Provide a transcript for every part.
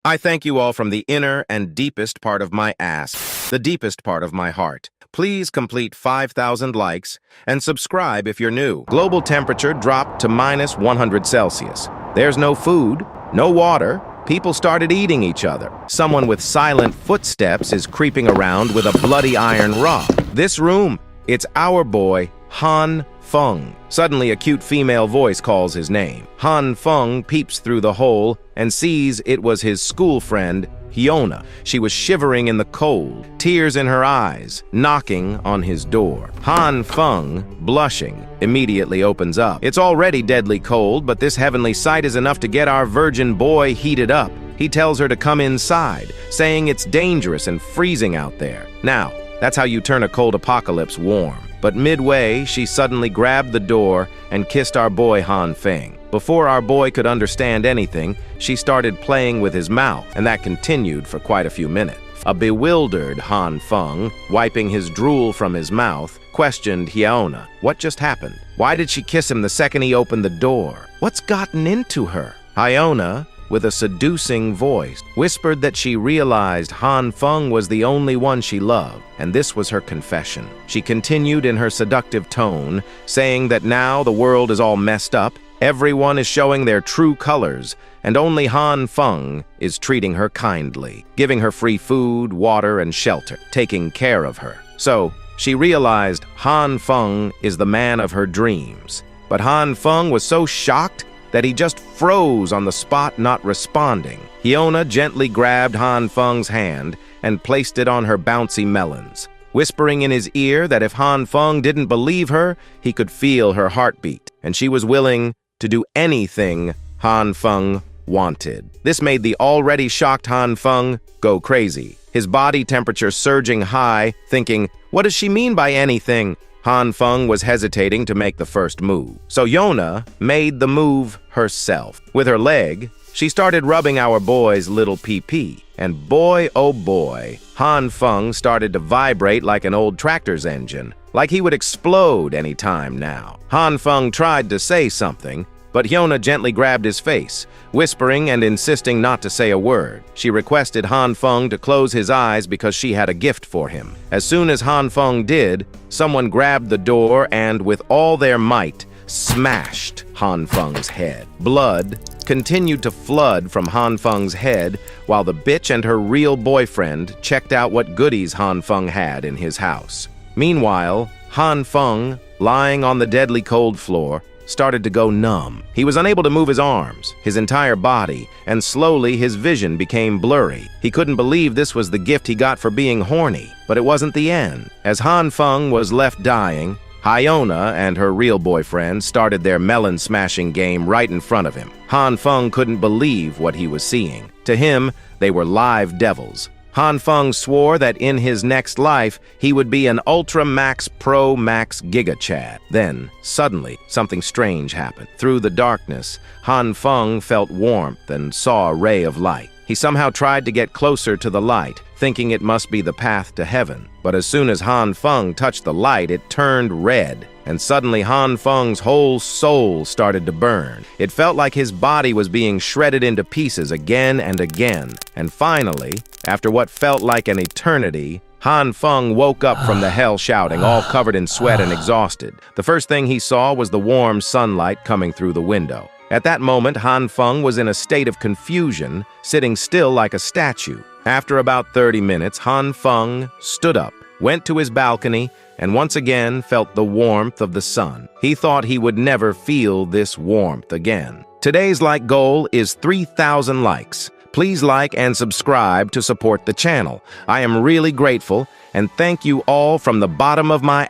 I thank you all from the inner and deepest part of my ass, the deepest part of my heart. Please complete 5,000 likes and subscribe if you're new. Global temperature dropped to minus 100 Celsius. There's no food, no water. People started eating each other. Someone with silent footsteps is creeping around with a bloody iron rod. This room, it's our boy, Han Feng. Suddenly, a cute female voice calls his name. Han Feng peeps through the hole and sees it was his school friend, Hyona. She was shivering in the cold, tears in her eyes, knocking on his door. Han Feng, blushing, immediately opens up. It's already deadly cold, but this heavenly sight is enough to get our virgin boy heated up. He tells her to come inside, saying it's dangerous and freezing out there. Now, that's how you turn a cold apocalypse warm. But midway, she suddenly grabbed the door and kissed our boy Han Feng. Before our boy could understand anything, she started playing with his mouth, and that continued for quite a few minutes. A bewildered Han Feng, wiping his drool from his mouth, questioned Hyona. What just happened? Why did she kiss him the second he opened the door? What's gotten into her? Hyona, with a seducing voice, whispered that she realized Han Feng was the only one she loved, and this was her confession. She continued in her seductive tone, saying that now the world is all messed up, everyone is showing their true colors, and only Han Feng is treating her kindly, giving her free food, water, and shelter, taking care of her. So, she realized Han Feng is the man of her dreams. But Han Feng was so shocked that he just froze on the spot, not responding. Hyona gently grabbed Han Feng's hand and placed it on her bouncy melons, whispering in his ear that if Han Feng didn't believe her, he could feel her heartbeat, and she was willing to do anything Han Feng wanted. This made the already shocked Han Feng go crazy, his body temperature surging high, thinking, what does she mean by anything? Han Feng was hesitating to make the first move. So Hyona made the move herself. With her leg, she started rubbing our boy's little pee-pee. And boy, oh boy, Han Feng started to vibrate like an old tractor's engine, like he would explode any time now. Han Feng tried to say something, but Hyona gently grabbed his face, whispering and insisting not to say a word. She requested Han Feng to close his eyes because she had a gift for him. As soon as Han Feng did, someone grabbed the door and, with all their might, smashed Han Feng's head. Blood continued to flood from Han Feng's head while the bitch and her real boyfriend checked out what goodies Han Feng had in his house. Meanwhile, Han Feng, lying on the deadly cold floor, started to go numb. He was unable to move his arms, his entire body, and slowly his vision became blurry. He couldn't believe this was the gift he got for being horny, but it wasn't the end. As Han Feng was left dying, Hyona and her real boyfriend started their melon-smashing game right in front of him. Han Feng couldn't believe what he was seeing. To him, they were live devils. Han Feng swore that in his next life, he would be an Ultra Max Pro Max Giga Chad. Then, suddenly, something strange happened. Through the darkness, Han Feng felt warmth and saw a ray of light. He somehow tried to get closer to the light, thinking it must be the path to heaven. But as soon as Han Feng touched the light, it turned red, and suddenly Han Feng's whole soul started to burn. It felt like his body was being shredded into pieces again and again. And finally, after what felt like an eternity, Han Feng woke up from the hell shouting, all covered in sweat and exhausted. The first thing he saw was the warm sunlight coming through the window. At that moment, Han Feng was in a state of confusion, sitting still like a statue. After about 30 minutes, Han Feng stood up, went to his balcony, and once again felt the warmth of the sun. He thought he would never feel this warmth again. Today's like goal is 3,000 likes. Please like and subscribe to support the channel. I am really grateful, and thank you all from the bottom of my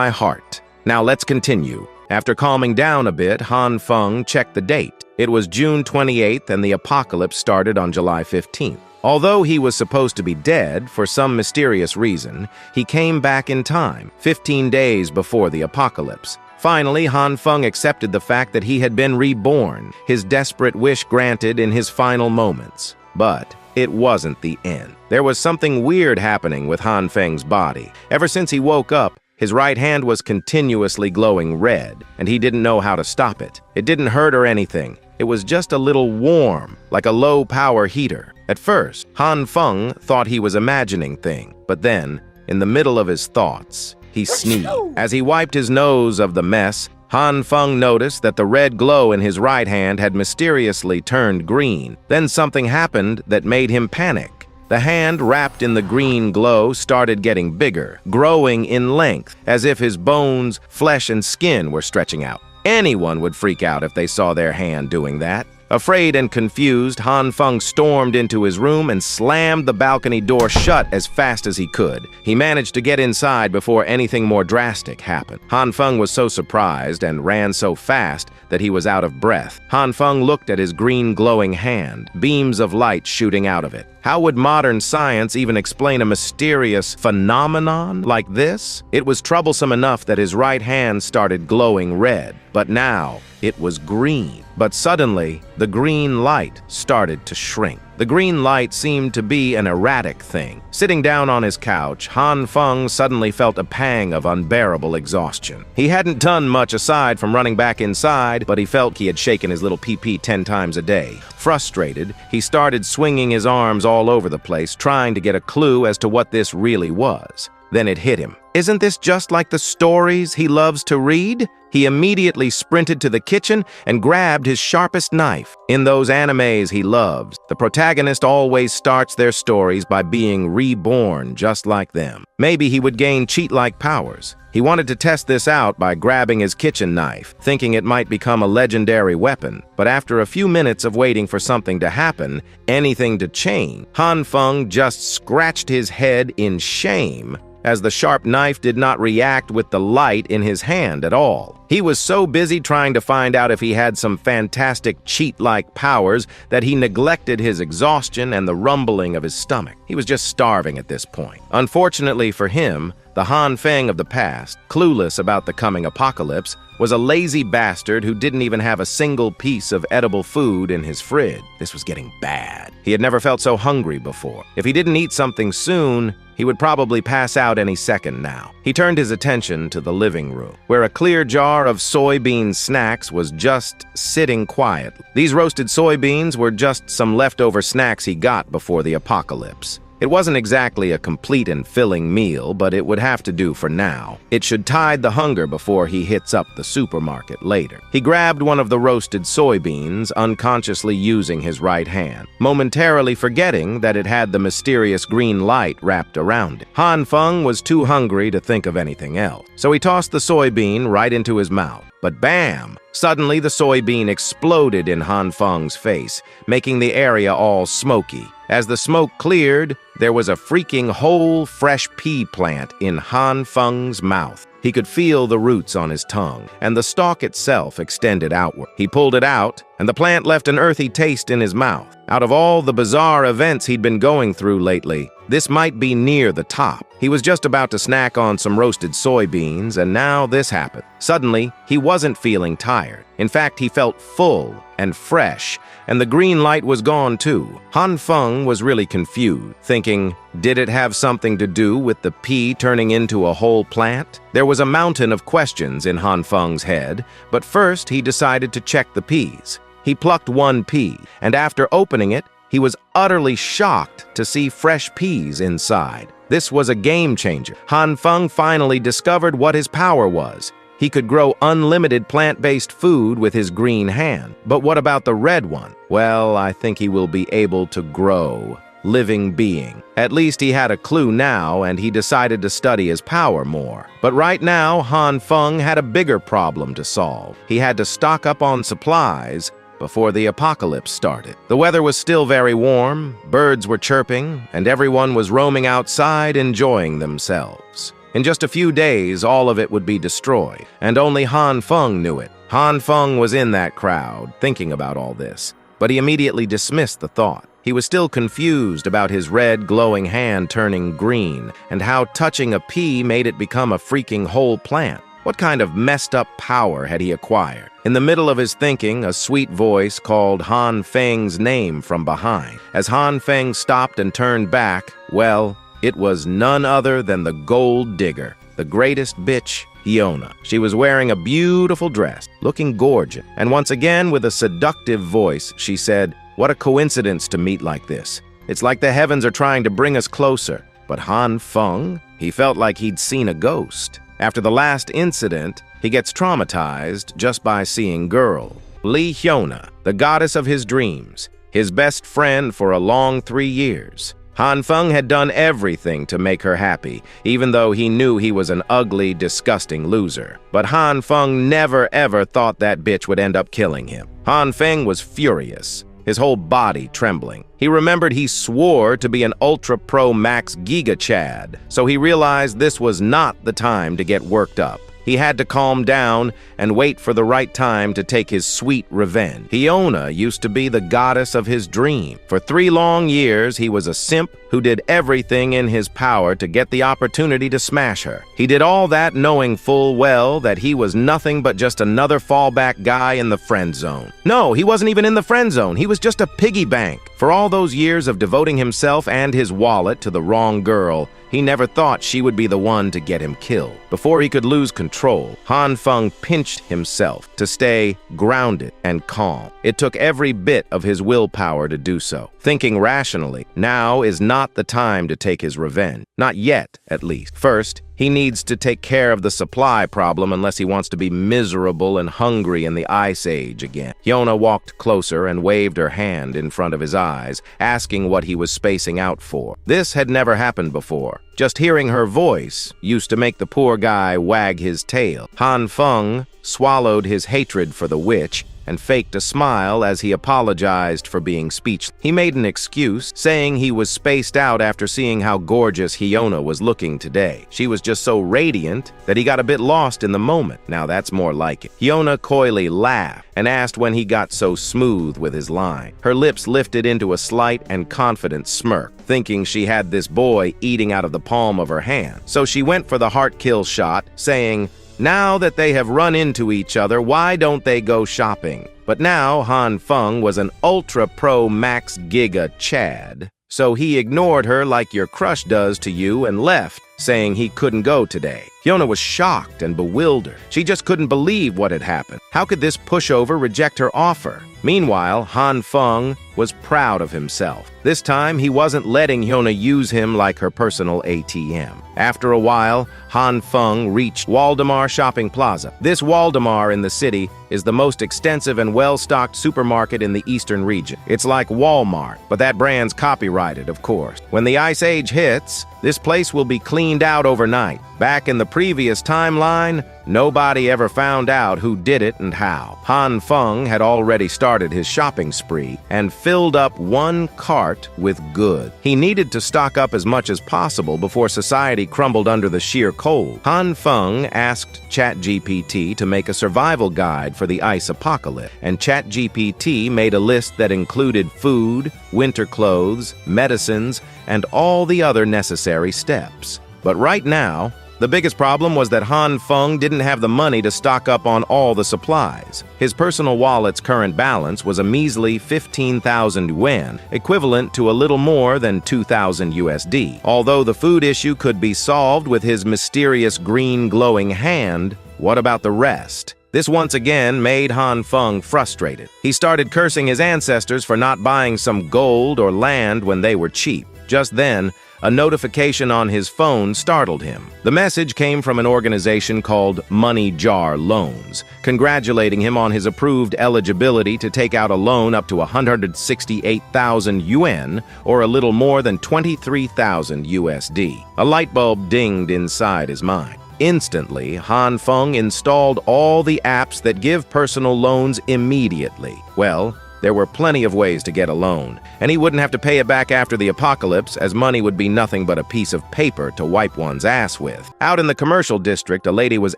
heart. Now let's continue. After calming down a bit, Han Feng checked the date. It was June 28th, and the apocalypse started on July 15th. Although he was supposed to be dead, for some mysterious reason, he came back in time, 15 days before the apocalypse. Finally, Han Feng accepted the fact that he had been reborn, his desperate wish granted in his final moments. But it wasn't the end. There was something weird happening with Han Feng's body. Ever since he woke up, his right hand was continuously glowing red, and he didn't know how to stop it. It didn't hurt or anything. It was just a little warm, like a low-power heater. At first, Han Feng thought he was imagining things, but then, in the middle of his thoughts, he sneezed. As he wiped his nose of the mess, Han Feng noticed that the red glow in his right hand had mysteriously turned green. Then something happened that made him panic. The hand wrapped in the green glow started getting bigger, growing in length, as if his bones, flesh, and skin were stretching out. Anyone would freak out if they saw their hand doing that. Afraid and confused, Han Feng stormed into his room and slammed the balcony door shut as fast as he could. He managed to get inside before anything more drastic happened. Han Feng was so surprised and ran so fast that he was out of breath. Han Feng looked at his green glowing hand, beams of light shooting out of it. How would modern science even explain a mysterious phenomenon like this? It was troublesome enough that his right hand started glowing red, but now it was green. But suddenly, the green light started to shrink. The green light seemed to be an erratic thing. Sitting down on his couch, Han Feng suddenly felt a pang of unbearable exhaustion. He hadn't done much aside from running back inside, but he felt he had shaken his little pee-pee 10 times a day. Frustrated, he started swinging his arms all over the place, trying to get a clue as to what this really was. Then it hit him. Isn't this just like the stories he loves to read? He immediately sprinted to the kitchen and grabbed his sharpest knife. In those animes he loves, the protagonist always starts their stories by being reborn just like them. Maybe he would gain cheat-like powers. He wanted to test this out by grabbing his kitchen knife, thinking it might become a legendary weapon. But after a few minutes of waiting for something to happen, anything to change, Han Feng just scratched his head in shame as the sharp knife did not react with the light in his hand at all. He was so busy trying to find out if he had some fantastic cheat-like powers that he neglected his exhaustion and the rumbling of his stomach. He was just starving at this point. Unfortunately for him, the Han Feng of the past, clueless about the coming apocalypse, was a lazy bastard who didn't even have a single piece of edible food in his fridge. This was getting bad. He had never felt so hungry before. If he didn't eat something soon, he would probably pass out any second now. He turned his attention to the living room, where a clear jar of soybean snacks was just sitting quietly. These roasted soybeans were just some leftover snacks he got before the apocalypse. It wasn't exactly a complete and filling meal, but it would have to do for now. It should tide the hunger before he hits up the supermarket later. He grabbed one of the roasted soybeans, unconsciously using his right hand, momentarily forgetting that it had the mysterious green light wrapped around it. Han Feng was too hungry to think of anything else, so he tossed the soybean right into his mouth. But bam! Suddenly the soybean exploded in Han Feng's face, making the area all smoky. As the smoke cleared, there was a freaking whole fresh pea plant in Han Feng's mouth. He could feel the roots on his tongue, and the stalk itself extended outward. He pulled it out, and the plant left an earthy taste in his mouth. Out of all the bizarre events he'd been going through lately, this might be near the top. He was just about to snack on some roasted soybeans, and now this happened. Suddenly, he wasn't feeling tired. In fact, he felt full and fresh, and the green light was gone too. Han Feng was really confused, thinking, did it have something to do with the pea turning into a whole plant? There was a mountain of questions in Han Feng's head, but first he decided to check the peas. He plucked one pea, and after opening it, he was utterly shocked to see fresh peas inside. This was a game changer. Han Feng finally discovered what his power was. He could grow unlimited plant-based food with his green hand. But what about the red one? Well, I think he will be able to grow living being. At least he had a clue now, and he decided to study his power more. But right now, Han Feng had a bigger problem to solve. He had to stock up on supplies before the apocalypse started. The weather was still very warm, birds were chirping, and everyone was roaming outside enjoying themselves. In just a few days, all of it would be destroyed, and only Han Feng knew it. Han Feng was in that crowd, thinking about all this, but he immediately dismissed the thought. He was still confused about his red, glowing hand turning green, and how touching a pea made it become a freaking whole plant. What kind of messed up power had he acquired? In the middle of his thinking, a sweet voice called Han Feng's name from behind. As Han Feng stopped and turned back, well, it was none other than the Gold Digger, the greatest bitch Hyuna. She was wearing a beautiful dress, looking gorgeous, and once again with a seductive voice, she said, "What a coincidence to meet like this. It's like the heavens are trying to bring us closer." But Han Feng, he felt like he'd seen a ghost. After the last incident, he gets traumatized just by seeing girls. Lee Hyuna, the goddess of his dreams, his best friend for a long 3 years. Han Feng had done everything to make her happy, even though he knew he was an ugly, disgusting loser. But Han Feng never ever thought that bitch would end up killing him. Han Feng was furious, his whole body trembling. He remembered he swore to be an Ultra Pro Max Giga Chad, so he realized this was not the time to get worked up. He had to calm down and wait for the right time to take his sweet revenge. Hyuna used to be the goddess of his dream. For 3 long years, he was a simp who did everything in his power to get the opportunity to smash her. He did all that knowing full well that he was nothing but just another fallback guy in the friend zone. No, he wasn't even in the friend zone. He was just a piggy bank. For all those years of devoting himself and his wallet to the wrong girl, he never thought she would be the one to get him killed. Before he could lose control, Han Feng pinched himself to stay grounded and calm. It took every bit of his willpower to do so. Thinking rationally, now is not the time to take his revenge. Not yet, at least. First, he needs to take care of the supply problem unless he wants to be miserable and hungry in the Ice Age again. Hyuna walked closer and waved her hand in front of his eyes, asking what he was spacing out for. This had never happened before. Just hearing her voice used to make the poor guy wag his tail. Han Feng swallowed his hatred for the witch and faked a smile as he apologized for being speechless. He made an excuse, saying he was spaced out after seeing how gorgeous Hyuna was looking today. She was just so radiant that he got a bit lost in the moment. Now that's more like it. Hyuna coyly laughed and asked when he got so smooth with his line. Her lips lifted into a slight and confident smirk, thinking she had this boy eating out of the palm of her hand. So she went for the heart kill shot, saying, "Now that they have run into each other, why don't they go shopping?" But now Han Feng was an Ultra Pro Max Giga Chad, so he ignored her like your crush does to you and left, saying he couldn't go today. Hyuna was shocked and bewildered. She just couldn't believe what had happened. How could this pushover reject her offer? Meanwhile, Han Feng was proud of himself. This time, he wasn't letting Hyuna use him like her personal ATM. After a while, Han Feng reached Waldemar Shopping Plaza. This Waldemar in the city is the most extensive and well-stocked supermarket in the eastern region. It's like Walmart, but that brand's copyrighted, of course. When the Ice Age hits, this place will be cleaned out overnight. Back in the previous timeline, nobody ever found out who did it and how. Han Feng had already started his shopping spree and filled up 1 cart with goods. He needed to stock up as much as possible before society crumbled under the sheer cold. Han Feng asked ChatGPT to make a survival guide for the ice apocalypse, and ChatGPT made a list that included food, winter clothes, medicines, and all the other necessary steps. But right now, the biggest problem was that Han Feng didn't have the money to stock up on all the supplies. His personal wallet's current balance was a measly 15,000 yuan, equivalent to a little more than 2,000 USD. Although the food issue could be solved with his mysterious green glowing hand, what about the rest? This once again made Han Feng frustrated. He started cursing his ancestors for not buying some gold or land when they were cheap. Just then, a notification on his phone startled him. The message came from an organization called Money Jar Loans, congratulating him on his approved eligibility to take out a loan up to 168,000 yuan, or a little more than 23,000 USD. A light bulb dinged inside his mind. Instantly, Han Feng installed all the apps that give personal loans immediately. Well, there were plenty of ways to get a loan, and he wouldn't have to pay it back after the apocalypse, as money would be nothing but a piece of paper to wipe one's ass with. Out in the commercial district, a lady was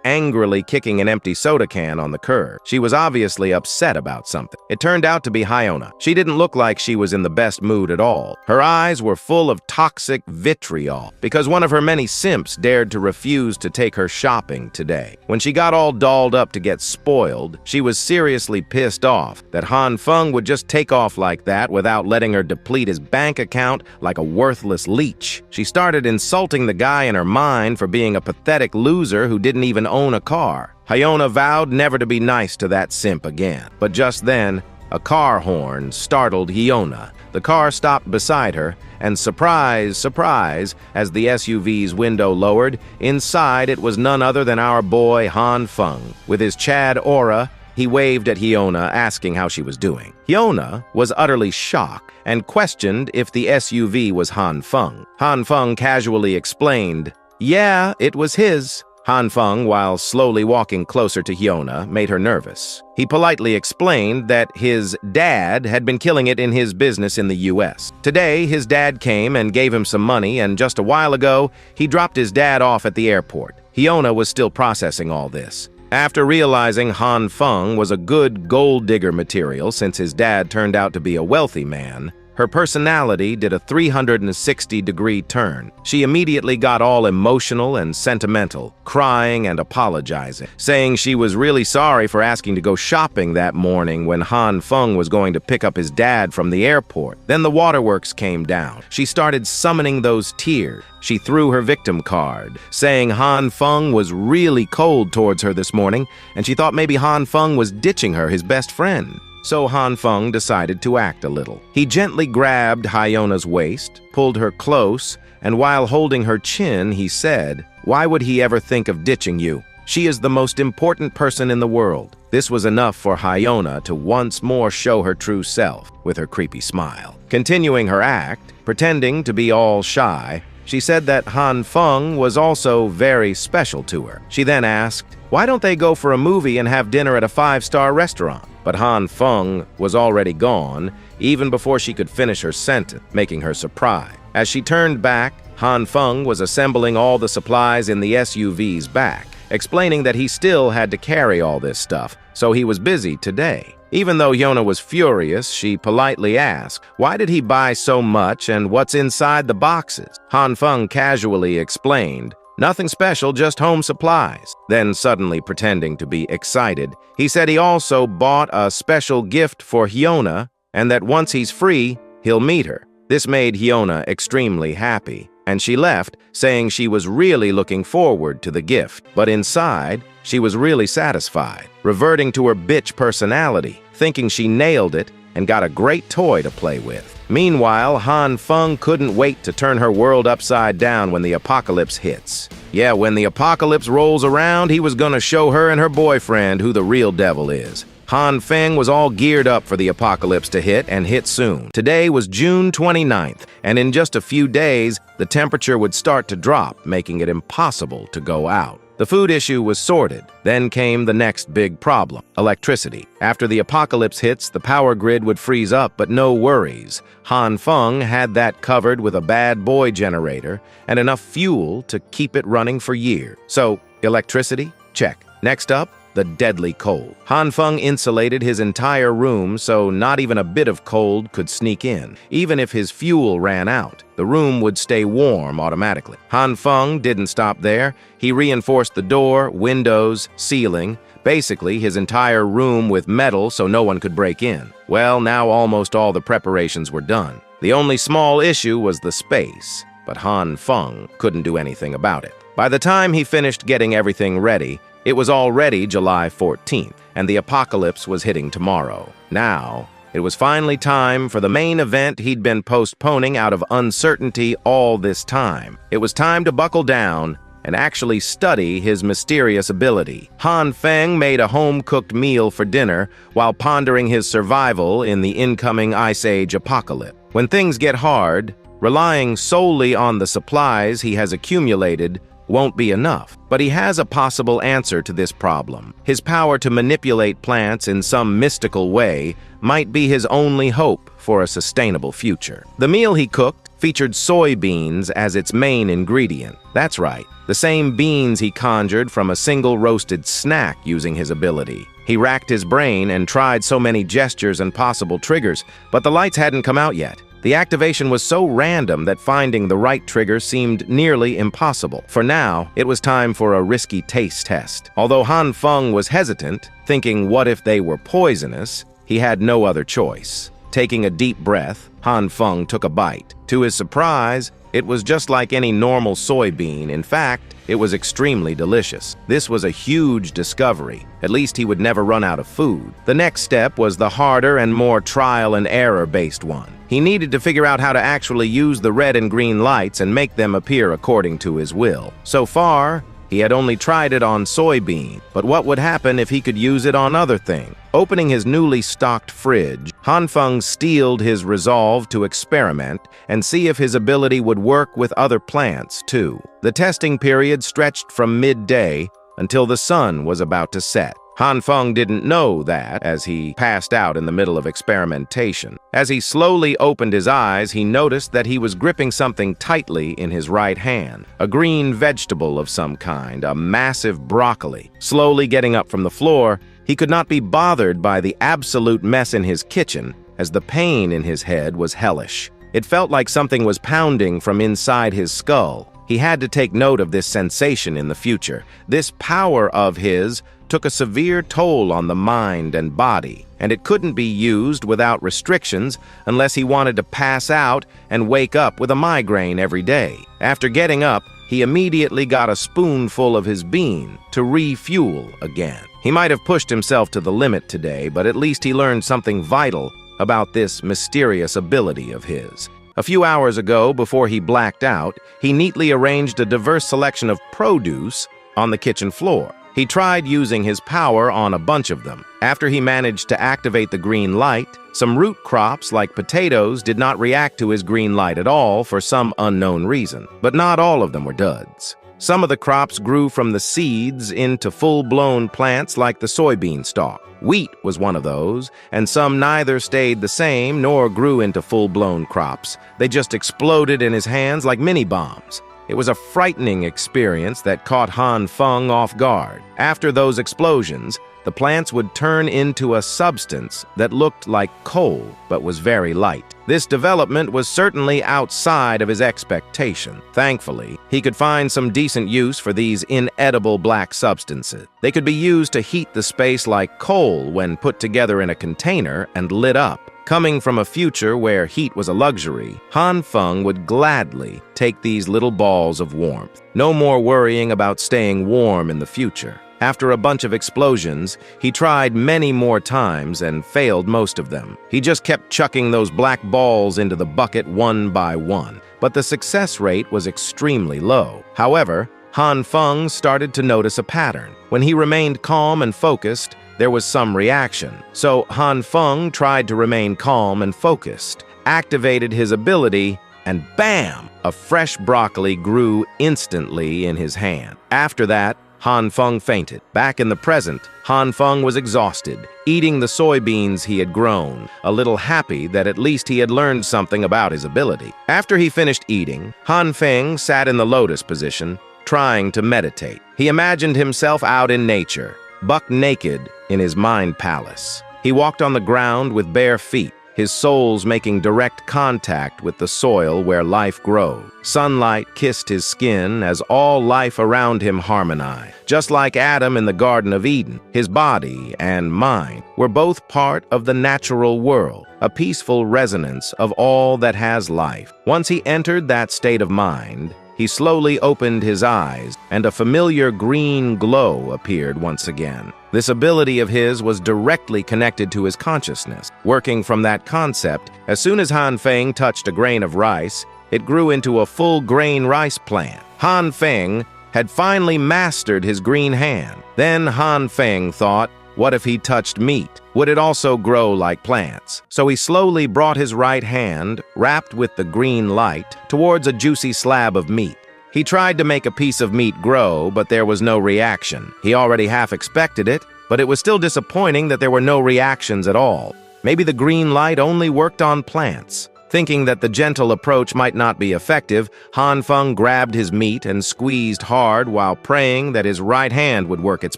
angrily kicking an empty soda can on the curb. She was obviously upset about something. It turned out to be Hyuna. She didn't look like she was in the best mood at all. Her eyes were full of toxic vitriol, because one of her many simps dared to refuse to take her shopping today. When she got all dolled up to get spoiled, she was seriously pissed off that Han Feng would just take off like that without letting her deplete his bank account like a worthless leech. She started insulting the guy in her mind for being a pathetic loser who didn't even own a car. Hyona vowed never to be nice to that simp again. But just then, a car horn startled Hyona. The car stopped beside her, and surprise, surprise, as the SUV's window lowered, inside it was none other than our boy Han Feng. With his Chad aura, he waved at Hyona, asking how she was doing. Hyona was utterly shocked and questioned if the SUV was Han Feng. Han Feng casually explained, "Yeah, it was his." Han Feng, while slowly walking closer to Hyona, made her nervous. He politely explained that his dad had been killing it in his business in the US. Today, his dad came and gave him some money, and just a while ago, he dropped his dad off at the airport. Hyona was still processing all this. After realizing Han Feng was a good gold digger material since his dad turned out to be a wealthy man, her personality did a 360-degree turn. She immediately got all emotional and sentimental, crying and apologizing, saying she was really sorry for asking to go shopping that morning when Han Feng was going to pick up his dad from the airport. Then the waterworks came down. She started summoning those tears. She threw her victim card, saying Han Feng was really cold towards her this morning, and she thought maybe Han Feng was ditching her, his best friend. So Han Feng decided to act a little. He gently grabbed Hyona's waist, pulled her close, and while holding her chin, he said, "Why would he ever think of ditching you? She is the most important person in the world." This was enough for Hyona to once more show her true self with her creepy smile. Continuing her act, pretending to be all shy, she said that Han Feng was also very special to her. She then asked, "Why don't they go for a movie and have dinner at a 5-star restaurant?" But Han Feng was already gone, even before she could finish her sentence, making her surprised. As she turned back, Han Feng was assembling all the supplies in the SUV's back, explaining that he still had to carry all this stuff, so he was busy today. Even though Hyona was furious, she politely asked, why did he buy so much and what's inside the boxes? Han Feng casually explained, "Nothing special, just home supplies." Then, suddenly pretending to be excited, he said he also bought a special gift for Hyona and that once he's free, he'll meet her. This made Hyona extremely happy, and she left, saying she was really looking forward to the gift. But inside, she was really satisfied, reverting to her bitch personality, thinking she nailed it and got a great toy to play with. Meanwhile, Han Feng couldn't wait to turn her world upside down when the apocalypse hits. Yeah, when the apocalypse rolls around, he was gonna show her and her boyfriend who the real devil is. Han Feng was all geared up for the apocalypse to hit, and hit soon. Today was June 29th, and in just a few days, the temperature would start to drop, making it impossible to go out. The food issue was sorted. Then came the next big problem, electricity. After the apocalypse hits, the power grid would freeze up, but no worries. Han Feng had that covered with a bad boy generator and enough fuel to keep it running for years. So, electricity? Check. Next up, the deadly cold. Han Feng insulated his entire room so not even a bit of cold could sneak in. Even if his fuel ran out, the room would stay warm automatically. Han Feng didn't stop there. He reinforced the door, windows, ceiling, basically his entire room with metal so no one could break in. Well, now almost all the preparations were done. The only small issue was the space, but Han Feng couldn't do anything about it. By the time he finished getting everything ready, it was already July 14th, and the apocalypse was hitting tomorrow. Now, it was finally time for the main event he'd been postponing out of uncertainty all this time. It was time to buckle down and actually study his mysterious ability. Han Feng made a home-cooked meal for dinner while pondering his survival in the incoming Ice Age apocalypse. When things get hard, relying solely on the supplies he has accumulated won't be enough. But he has a possible answer to this problem. His power to manipulate plants in some mystical way might be his only hope for a sustainable future. The meal he cooked featured soybeans as its main ingredient. That's right, the same beans he conjured from a single roasted snack using his ability. He racked his brain and tried so many gestures and possible triggers, but the lights hadn't come out yet. The activation was so random that finding the right trigger seemed nearly impossible. For now, it was time for a risky taste test. Although Han Feng was hesitant, thinking what if they were poisonous, he had no other choice. Taking a deep breath, Han Feng took a bite. To his surprise, it was just like any normal soybean. In fact, it was extremely delicious. This was a huge discovery. At least he would never run out of food. The next step was the harder and more trial and error-based one. He needed to figure out how to actually use the red and green lights and make them appear according to his will. So far, he had only tried it on soybean, but what would happen if he could use it on other things? Opening his newly stocked fridge, Han Feng steeled his resolve to experiment and see if his ability would work with other plants, too. The testing period stretched from midday until the sun was about to set. Han Feng didn't know that as he passed out in the middle of experimentation. As he slowly opened his eyes, he noticed that he was gripping something tightly in his right hand. A green vegetable of some kind, a massive broccoli. Slowly getting up from the floor, he could not be bothered by the absolute mess in his kitchen, as the pain in his head was hellish. It felt like something was pounding from inside his skull. He had to take note of this sensation in the future. This power of his took a severe toll on the mind and body, and it couldn't be used without restrictions unless he wanted to pass out and wake up with a migraine every day. After getting up, he immediately got a spoonful of his bean to refuel again. He might have pushed himself to the limit today, but at least he learned something vital about this mysterious ability of his. A few hours ago, before he blacked out, he neatly arranged a diverse selection of produce on the kitchen floor. He tried using his power on a bunch of them. After he managed to activate the green light, some root crops like potatoes did not react to his green light at all for some unknown reason. But not all of them were duds. Some of the crops grew from the seeds into full-blown plants like the soybean stalk. Wheat was one of those, and some neither stayed the same nor grew into full-blown crops. They just exploded in his hands like mini-bombs. It was a frightening experience that caught Han Feng off guard. After those explosions, the plants would turn into a substance that looked like coal but was very light. This development was certainly outside of his expectation. Thankfully, he could find some decent use for these inedible black substances. They could be used to heat the space like coal when put together in a container and lit up. Coming from a future where heat was a luxury, Han Feng would gladly take these little balls of warmth. No more worrying about staying warm in the future. After a bunch of explosions, he tried many more times and failed most of them. He just kept chucking those black balls into the bucket one by one, but the success rate was extremely low. However, Han Feng started to notice a pattern. When he remained calm and focused, there was some reaction. So Han Feng tried to remain calm and focused, activated his ability, and bam! A fresh broccoli grew instantly in his hand. After that, Han Feng fainted. Back in the present, Han Feng was exhausted, eating the soybeans he had grown, a little happy that at least he had learned something about his ability. After he finished eating, Han Feng sat in the lotus position, trying to meditate. He imagined himself out in nature, buck naked in his mind palace. He walked on the ground with bare feet, his soles making direct contact with the soil where life grows. Sunlight kissed his skin as all life around him harmonized. Just like Adam in the Garden of Eden, his body and mind were both part of the natural world, a peaceful resonance of all that has life. Once he entered that state of mind, he slowly opened his eyes, and a familiar green glow appeared once again. This ability of his was directly connected to his consciousness. Working from that concept, as soon as Han Feng touched a grain of rice, it grew into a full-grain rice plant. Han Feng had finally mastered his green hand. Then Han Feng thought, what if he touched meat? Would it also grow like plants? So he slowly brought his right hand, wrapped with the green light, towards a juicy slab of meat. He tried to make a piece of meat grow, but there was no reaction. He already half expected it, but it was still disappointing that there were no reactions at all. Maybe the green light only worked on plants. Thinking that the gentle approach might not be effective, Han Feng grabbed his meat and squeezed hard while praying that his right hand would work its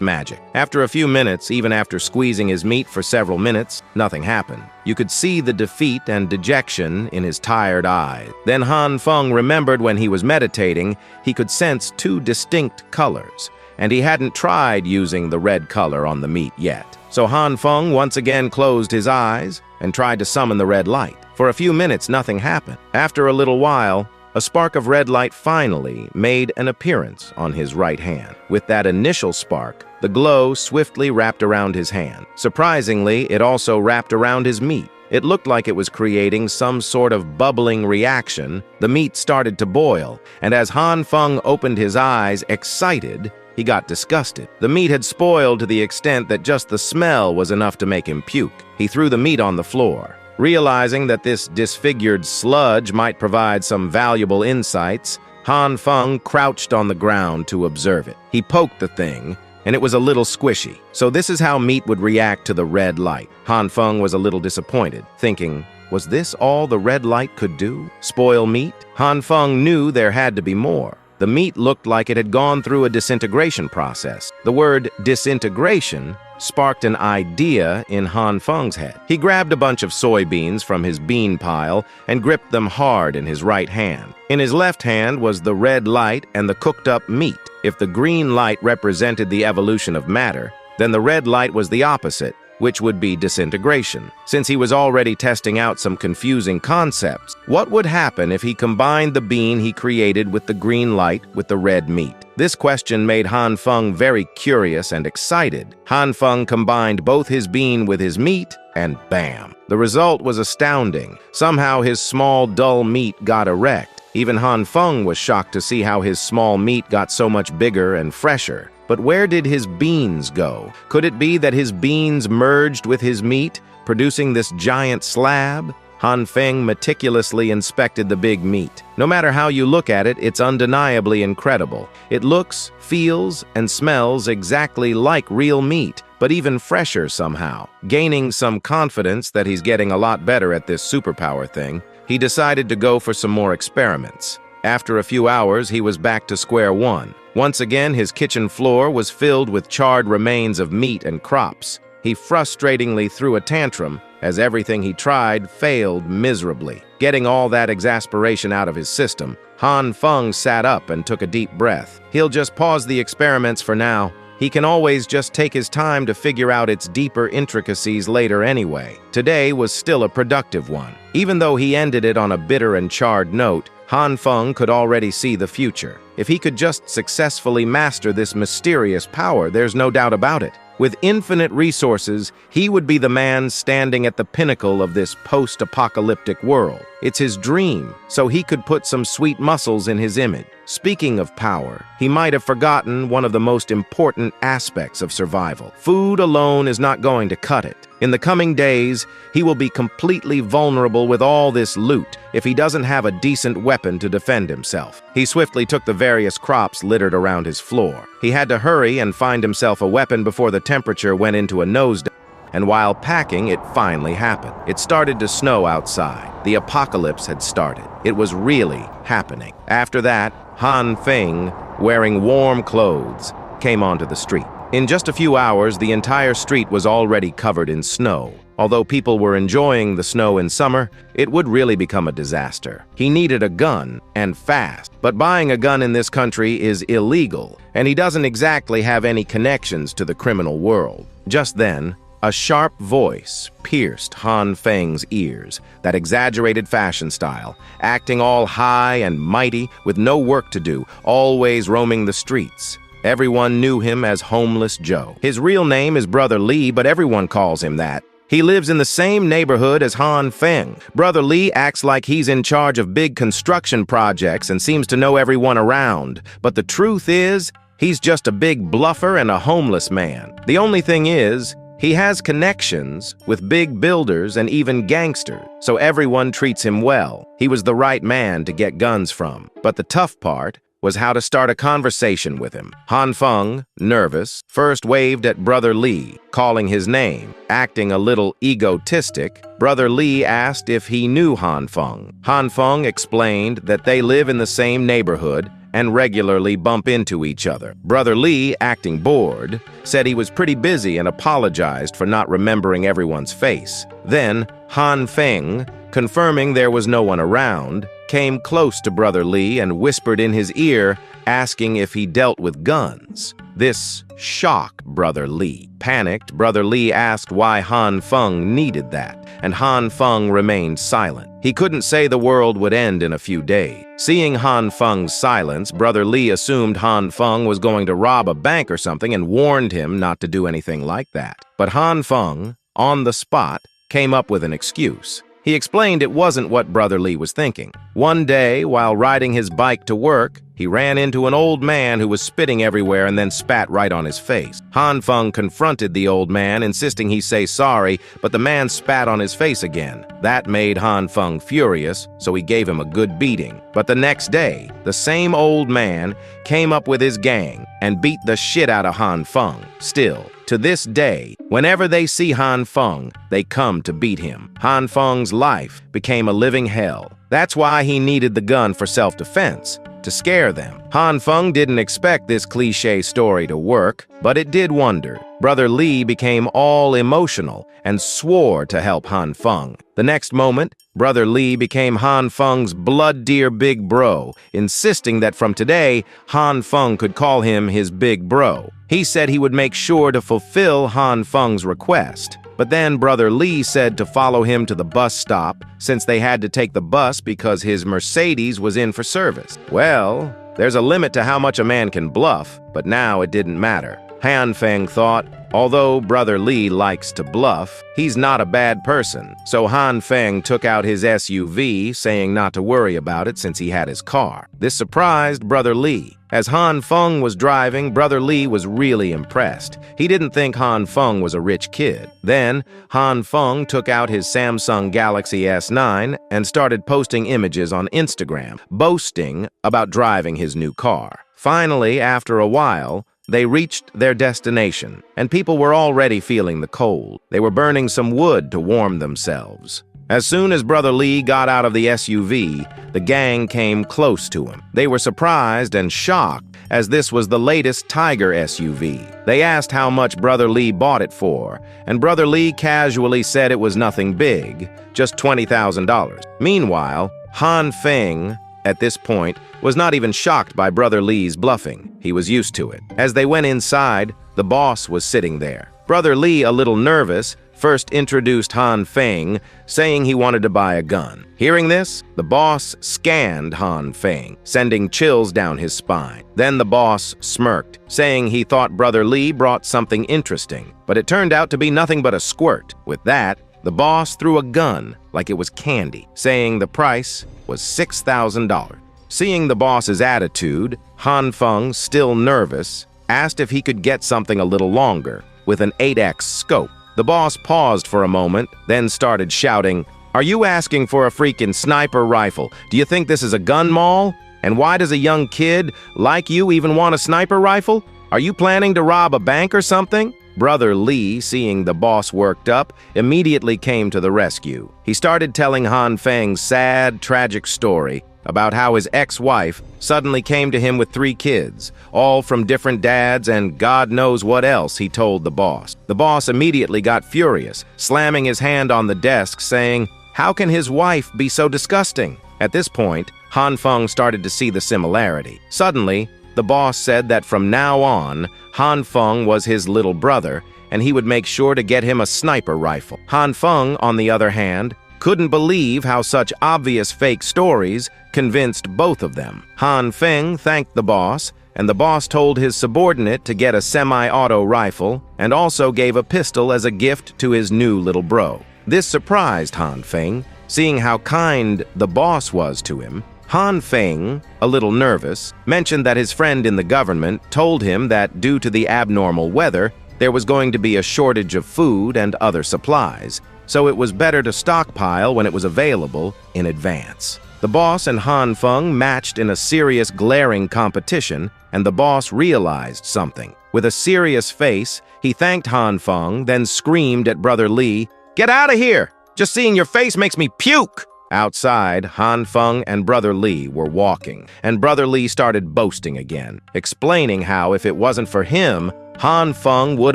magic. After a few minutes, even after squeezing his meat for several minutes, nothing happened. You could see the defeat and dejection in his tired eyes. Then Han Feng remembered when he was meditating, he could sense two distinct colors. and he hadn't tried using the red color on the meat yet. So Han Feng once again closed his eyes and tried to summon the red light. For a few minutes, nothing happened. After a little while, a spark of red light finally made an appearance on his right hand. With that initial spark, the glow swiftly wrapped around his hand. Surprisingly, it also wrapped around his meat. It looked like it was creating some sort of bubbling reaction. The meat started to boil, and as Han Feng opened his eyes, excited, he got disgusted. The meat had spoiled to the extent that just the smell was enough to make him puke. He threw the meat on the floor. Realizing that this disfigured sludge might provide some valuable insights, Han Feng crouched on the ground to observe it. He poked the thing, and it was a little squishy. So this is how meat would react to the red light. Han Feng was a little disappointed, thinking, was this all the red light could do? Spoil meat? Han Feng knew there had to be more. The meat looked like it had gone through a disintegration process. The word disintegration sparked an idea in Han Feng's head. He grabbed a bunch of soybeans from his bean pile and gripped them hard in his right hand. In his left hand was the red light and the cooked-up meat. If the green light represented the evolution of matter, then the red light was the opposite, which would be disintegration. Since he was already testing out some confusing concepts, what would happen if he combined the bean he created with the green light with the red meat? This question made Han Feng very curious and excited. Han Feng combined both his bean with his meat, and bam! The result was astounding. Somehow his small, dull meat got erect. Even Han Feng was shocked to see how his small meat got so much bigger and fresher. But where did his beans go? Could it be that his beans merged with his meat, producing this giant slab? Han Feng meticulously inspected the big meat. No matter how you look at it, it's undeniably incredible. It looks, feels, and smells exactly like real meat, but even fresher somehow. Gaining some confidence that he's getting a lot better at this superpower thing, he decided to go for some more experiments. After a few hours, he was back to square one. Once again, his kitchen floor was filled with charred remains of meat and crops. He frustratingly threw a tantrum as everything he tried failed miserably. Getting all that exasperation out of his system, Han Feng sat up and took a deep breath. He'll just pause the experiments for now. He can always just take his time to figure out its deeper intricacies later anyway. Today was still a productive one. Even though he ended it on a bitter and charred note, Han Feng could already see the future. If he could just successfully master this mysterious power, there's no doubt about it. With infinite resources, he would be the man standing at the pinnacle of this post-apocalyptic world. It's his dream, so he could put some sweet muscles in his image. Speaking of power, he might have forgotten one of the most important aspects of survival. Food alone is not going to cut it. In the coming days, he will be completely vulnerable with all this loot if he doesn't have a decent weapon to defend himself. He swiftly took the various crops littered around his floor. He had to hurry and find himself a weapon before the temperature went into a nosedive. And while packing, it finally happened. It started to snow outside. The apocalypse had started. It was really happening. After that, Han Feng, wearing warm clothes, came onto the street. In just a few hours, the entire street was already covered in snow. Although people were enjoying the snow in summer, it would really become a disaster. He needed a gun, and fast. But buying a gun in this country is illegal, and he doesn't exactly have any connections to the criminal world. Just then, a sharp voice pierced Han Feng's ears, that exaggerated fashion style, acting all high and mighty with no work to do, always roaming the streets. Everyone knew him as Homeless Joe. His real name is Brother Lee, but everyone calls him that. He lives in the same neighborhood as Han Feng. Brother Lee acts like he's in charge of big construction projects and seems to know everyone around. But the truth is, he's just a big bluffer and a homeless man. The only thing is, he has connections with big builders and even gangsters, so everyone treats him well. He was the right man to get guns from. But the tough part was how to start a conversation with him. Han Feng, nervous, first waved at Brother Lee, calling his name. Acting a little egotistic, Brother Lee asked if he knew Han Feng. Han Feng explained that they live in the same neighborhood and regularly bump into each other. Brother Lee, acting bored, said he was pretty busy and apologized for not remembering everyone's face. Then, Han Feng, confirming there was no one around, came close to Brother Lee and whispered in his ear, asking if he dealt with guns. This shocked Brother Lee. Panicked, Brother Lee asked why Han Feng needed that, and Han Feng remained silent. He couldn't say the world would end in a few days. Seeing Han Feng's silence, Brother Lee assumed Han Feng was going to rob a bank or something and warned him not to do anything like that. But Han Feng, on the spot, came up with an excuse. He explained it wasn't what Brother Lee was thinking. One day, while riding his bike to work, he ran into an old man who was spitting everywhere and then spat right on his face. Han Feng confronted the old man, insisting he say sorry, but the man spat on his face again. That made Han Feng furious, so he gave him a good beating. But the next day, the same old man came up with his gang and beat the shit out of Han Feng. Still, to this day, whenever they see Han Feng, they come to beat him. Han Feng's life became a living hell. That's why he needed the gun for self-defense, to scare them. Han Feng didn't expect this cliché story to work, but it did wonder. Brother Lee became all emotional and swore to help Han Feng. The next moment, Brother Lee became Han Feng's blood dear big bro, insisting that from today, Han Feng could call him his big bro. He said he would make sure to fulfill Han Feng's request. But then Brother Lee said to follow him to the bus stop, since they had to take the bus because his Mercedes was in for service. Well, there's a limit to how much a man can bluff, but now it didn't matter. Han Feng thought, although Brother Lee likes to bluff, he's not a bad person. So Han Feng took out his SUV, saying not to worry about it since he had his car. This surprised Brother Lee. As Han Feng was driving, Brother Lee was really impressed. He didn't think Han Feng was a rich kid. Then, Han Feng took out his Samsung Galaxy S9 and started posting images on Instagram, boasting about driving his new car. Finally, after a while, they reached their destination, and people were already feeling the cold. They were burning some wood to warm themselves. As soon as Brother Lee got out of the SUV, the gang came close to him. They were surprised and shocked, as this was the latest Tiger SUV. They asked how much Brother Lee bought it for, and Brother Lee casually said it was nothing big, just $20,000. Meanwhile, Han Feng, at this point, was not even shocked by Brother Lee's bluffing. He was used to it. As they went inside, the boss was sitting there. Brother Lee, a little nervous, first introduced Han Feng, saying he wanted to buy a gun. Hearing this, the boss scanned Han Feng, sending chills down his spine. Then the boss smirked, saying he thought Brother Lee brought something interesting, but it turned out to be nothing but a squirt. With that, the boss threw a gun like it was candy, saying the price was $6,000. Seeing the boss's attitude, Han Feng, still nervous, asked if he could get something a little longer, with an 8x scope. The boss paused for a moment, then started shouting, "Are you asking for a freaking sniper rifle? Do you think this is a gun mall? And why does a young kid like you even want a sniper rifle? Are you planning to rob a bank or something?" Brother Lee, seeing the boss worked up, immediately came to the rescue. He started telling Han Feng's sad, tragic story about how his ex-wife suddenly came to him with 3 kids, all from different dads and God knows what else he told the boss. The boss immediately got furious, slamming his hand on the desk, saying, "How can his wife be so disgusting?" At this point, Han Feng started to see the similarity. Suddenly, the boss said that from now on, Han Feng was his little brother, and he would make sure to get him a sniper rifle. Han Feng, on the other hand, couldn't believe how such obvious fake stories convinced both of them. Han Feng thanked the boss, and the boss told his subordinate to get a semi-auto rifle and also gave a pistol as a gift to his new little bro. This surprised Han Feng, seeing how kind the boss was to him. Han Feng, a little nervous, mentioned that his friend in the government told him that due to the abnormal weather, there was going to be a shortage of food and other supplies, so it was better to stockpile when it was available in advance. The boss and Han Feng matched in a serious, glaring competition, and the boss realized something. With a serious face, he thanked Han Feng, then screamed at Brother Lee, "Get out of here! Just seeing your face makes me puke!" Outside, Han Feng and Brother Lee were walking, and Brother Lee started boasting again, explaining how if it wasn't for him, Han Feng would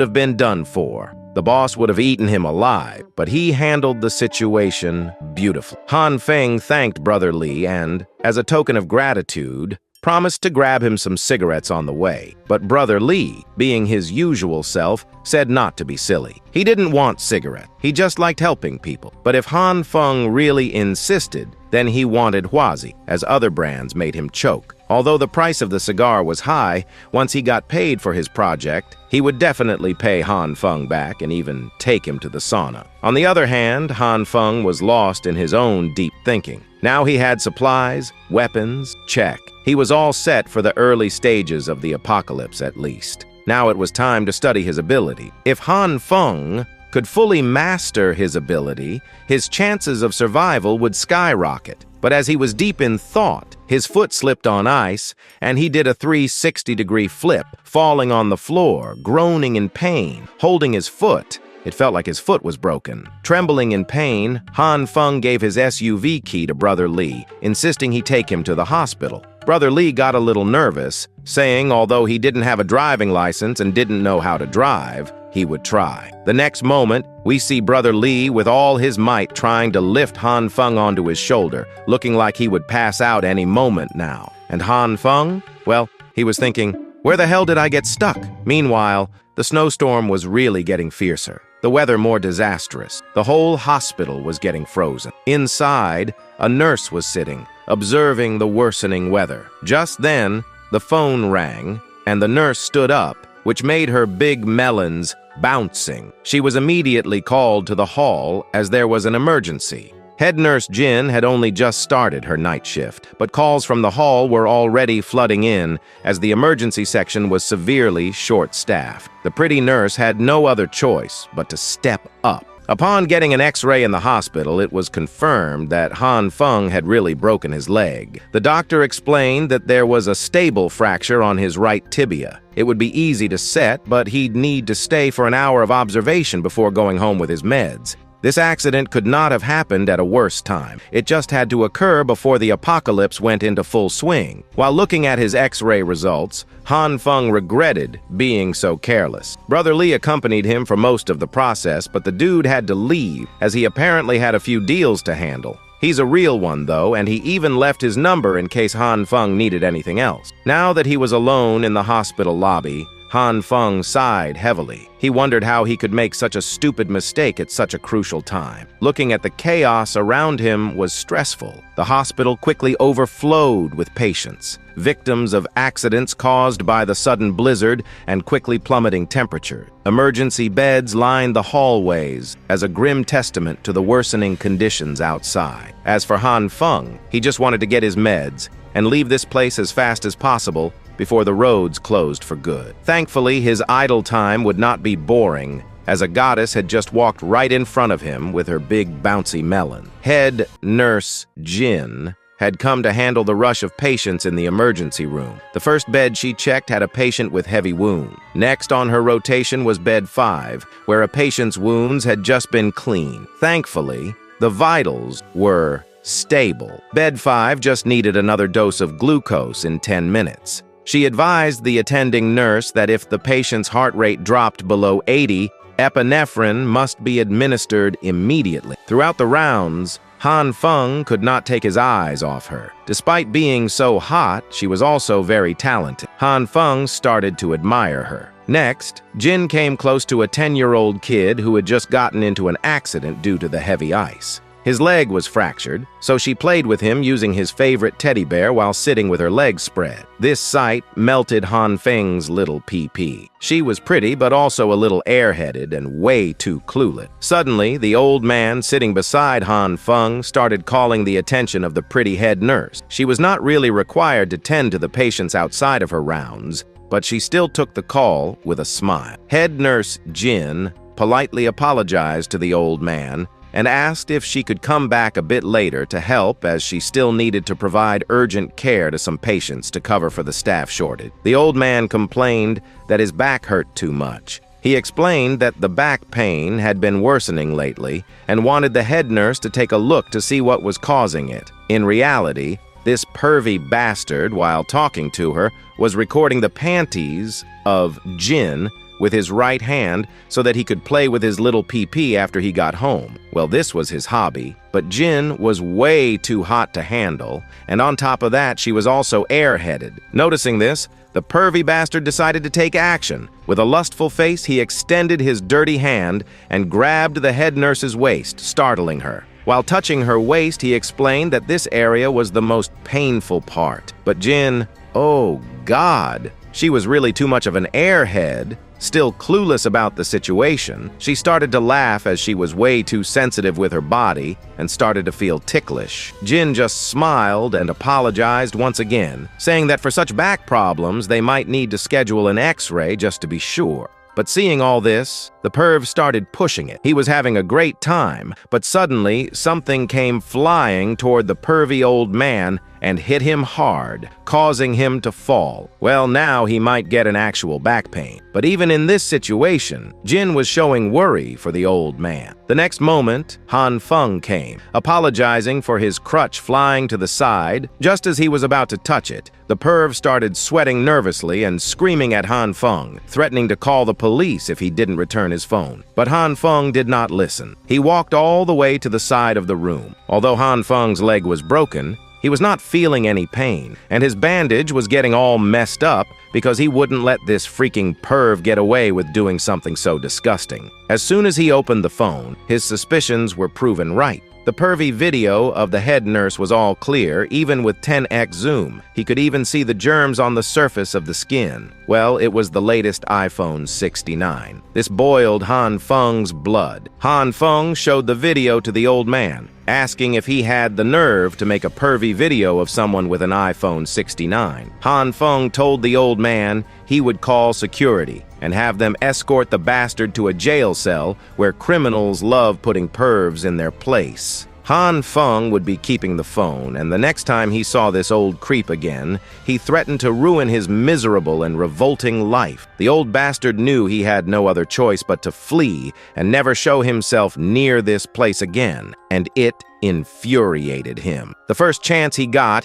have been done for. The boss would have eaten him alive, but he handled the situation beautifully. Han Feng thanked Brother Lee and, as a token of gratitude, promised to grab him some cigarettes on the way. But Brother Lee, being his usual self, said not to be silly. He didn't want cigarettes. He just liked helping people. But if Han Feng really insisted, then he wanted Huazi, as other brands made him choke. Although the price of the cigar was high, once he got paid for his project, he would definitely pay Han Feng back and even take him to the sauna. On the other hand, Han Feng was lost in his own deep thinking. Now he had supplies, weapons, check. He was all set for the early stages of the apocalypse at least. Now it was time to study his ability. If Han Feng could fully master his ability, his chances of survival would skyrocket. But as he was deep in thought, his foot slipped on ice, and he did a 360-degree flip, falling on the floor, groaning in pain, holding his foot. It felt like his foot was broken. Trembling in pain, Han Feng gave his SUV key to Brother Lee, insisting he take him to the hospital. Brother Lee got a little nervous, saying although he didn't have a driving license and didn't know how to drive, he would try. The next moment, we see Brother Lee with all his might trying to lift Han Feng onto his shoulder, looking like he would pass out any moment now. And Han Feng? Well, he was thinking, where the hell did I get stuck? Meanwhile, the snowstorm was really getting fiercer. The weather more disastrous. The whole hospital was getting frozen. Inside, a nurse was sitting, observing the worsening weather. Just then, the phone rang, and the nurse stood up, which made her big melons bouncing. She was immediately called to the hall as there was an emergency. Head nurse Jin had only just started her night shift, but calls from the hall were already flooding in as the emergency section was severely short-staffed. The pretty nurse had no other choice but to step up. Upon getting an X-ray in the hospital, it was confirmed that Han Feng had really broken his leg. The doctor explained that there was a stable fracture on his right tibia. It would be easy to set, but he'd need to stay for an hour of observation before going home with his meds. This accident could not have happened at a worse time. It just had to occur before the apocalypse went into full swing. While looking at his X-ray results, Han Feng regretted being so careless. Brother Lee accompanied him for most of the process, but the dude had to leave as he apparently had a few deals to handle. He's a real one, though, and he even left his number in case Han Feng needed anything else. Now that he was alone in the hospital lobby, Han Feng sighed heavily. He wondered how he could make such a stupid mistake at such a crucial time. Looking at the chaos around him was stressful. The hospital quickly overflowed with patients, victims of accidents caused by the sudden blizzard and quickly plummeting temperature. Emergency beds lined the hallways as a grim testament to the worsening conditions outside. As for Han Feng, he just wanted to get his meds and leave this place as fast as possible before the roads closed for good. Thankfully, his idle time would not be boring, as a goddess had just walked right in front of him with her big bouncy melon. Head nurse Jin had come to handle the rush of patients in the emergency room. The first bed she checked had a patient with heavy wound. Next on her rotation was bed 5, where a patient's wounds had just been cleaned. Thankfully, the vitals were stable. Bed 5 just needed another dose of glucose in 10 minutes. She advised the attending nurse that if the patient's heart rate dropped below 80, epinephrine must be administered immediately. Throughout the rounds, Han Feng could not take his eyes off her. Despite being so hot, she was also very talented. Han Feng started to admire her. Next, Jin came close to a 10-year-old kid who had just gotten into an accident due to the heavy ice. His leg was fractured, so she played with him using his favorite teddy bear while sitting with her legs spread. This sight melted Han Feng's little PP. She was pretty, but also a little airheaded and way too clueless. Suddenly, the old man sitting beside Han Feng started calling the attention of the pretty head nurse. She was not really required to tend to the patients outside of her rounds, but she still took the call with a smile. Head nurse Jin politely apologized to the old man and asked if she could come back a bit later to help, as she still needed to provide urgent care to some patients to cover for the staff shortage. The old man complained that his back hurt too much. He explained that the back pain had been worsening lately and wanted the head nurse to take a look to see what was causing it. In reality, this pervy bastard, while talking to her, was recording the panties of Jin with his right hand so that he could play with his little pee-pee after he got home. Well, this was his hobby, but Jin was way too hot to handle, and on top of that, she was also airheaded. Noticing this, the pervy bastard decided to take action. With a lustful face, he extended his dirty hand and grabbed the head nurse's waist, startling her. While touching her waist, he explained that this area was the most painful part. But Jin, oh God, she was really too much of an airhead. Still clueless about the situation, she started to laugh as she was way too sensitive with her body and started to feel ticklish. Jin just smiled and apologized once again, saying that for such back problems, they might need to schedule an X-ray just to be sure. But seeing all this, the perv started pushing it. He was having a great time, but suddenly something came flying toward the pervy old man and hit him hard, causing him to fall. Well, now he might get an actual back pain. But even in this situation, Jin was showing worry for the old man. The next moment, Han Feng came, apologizing for his crutch flying to the side. Just as he was about to touch it, the perv started sweating nervously and screaming at Han Feng, threatening to call the police if he didn't return his phone. But Han Feng did not listen. He walked all the way to the side of the room. Although Han Feng's leg was broken, he was not feeling any pain, and his bandage was getting all messed up because he wouldn't let this freaking perv get away with doing something so disgusting. As soon as he opened the phone, his suspicions were proven right. The pervy video of the head nurse was all clear, even with 10x zoom. He could even see the germs on the surface of the skin. Well, it was the latest iPhone 69. This boiled Han Feng's blood. Han Feng showed the video to the old man, asking if he had the nerve to make a pervy video of someone with an iPhone 69. Han Feng told the old man he would call security and have them escort the bastard to a jail cell where criminals love putting pervs in their place. Han Feng would be keeping the phone, and the next time he saw this old creep again, he threatened to ruin his miserable and revolting life. The old bastard knew he had no other choice but to flee and never show himself near this place again, and it infuriated him. The first chance he got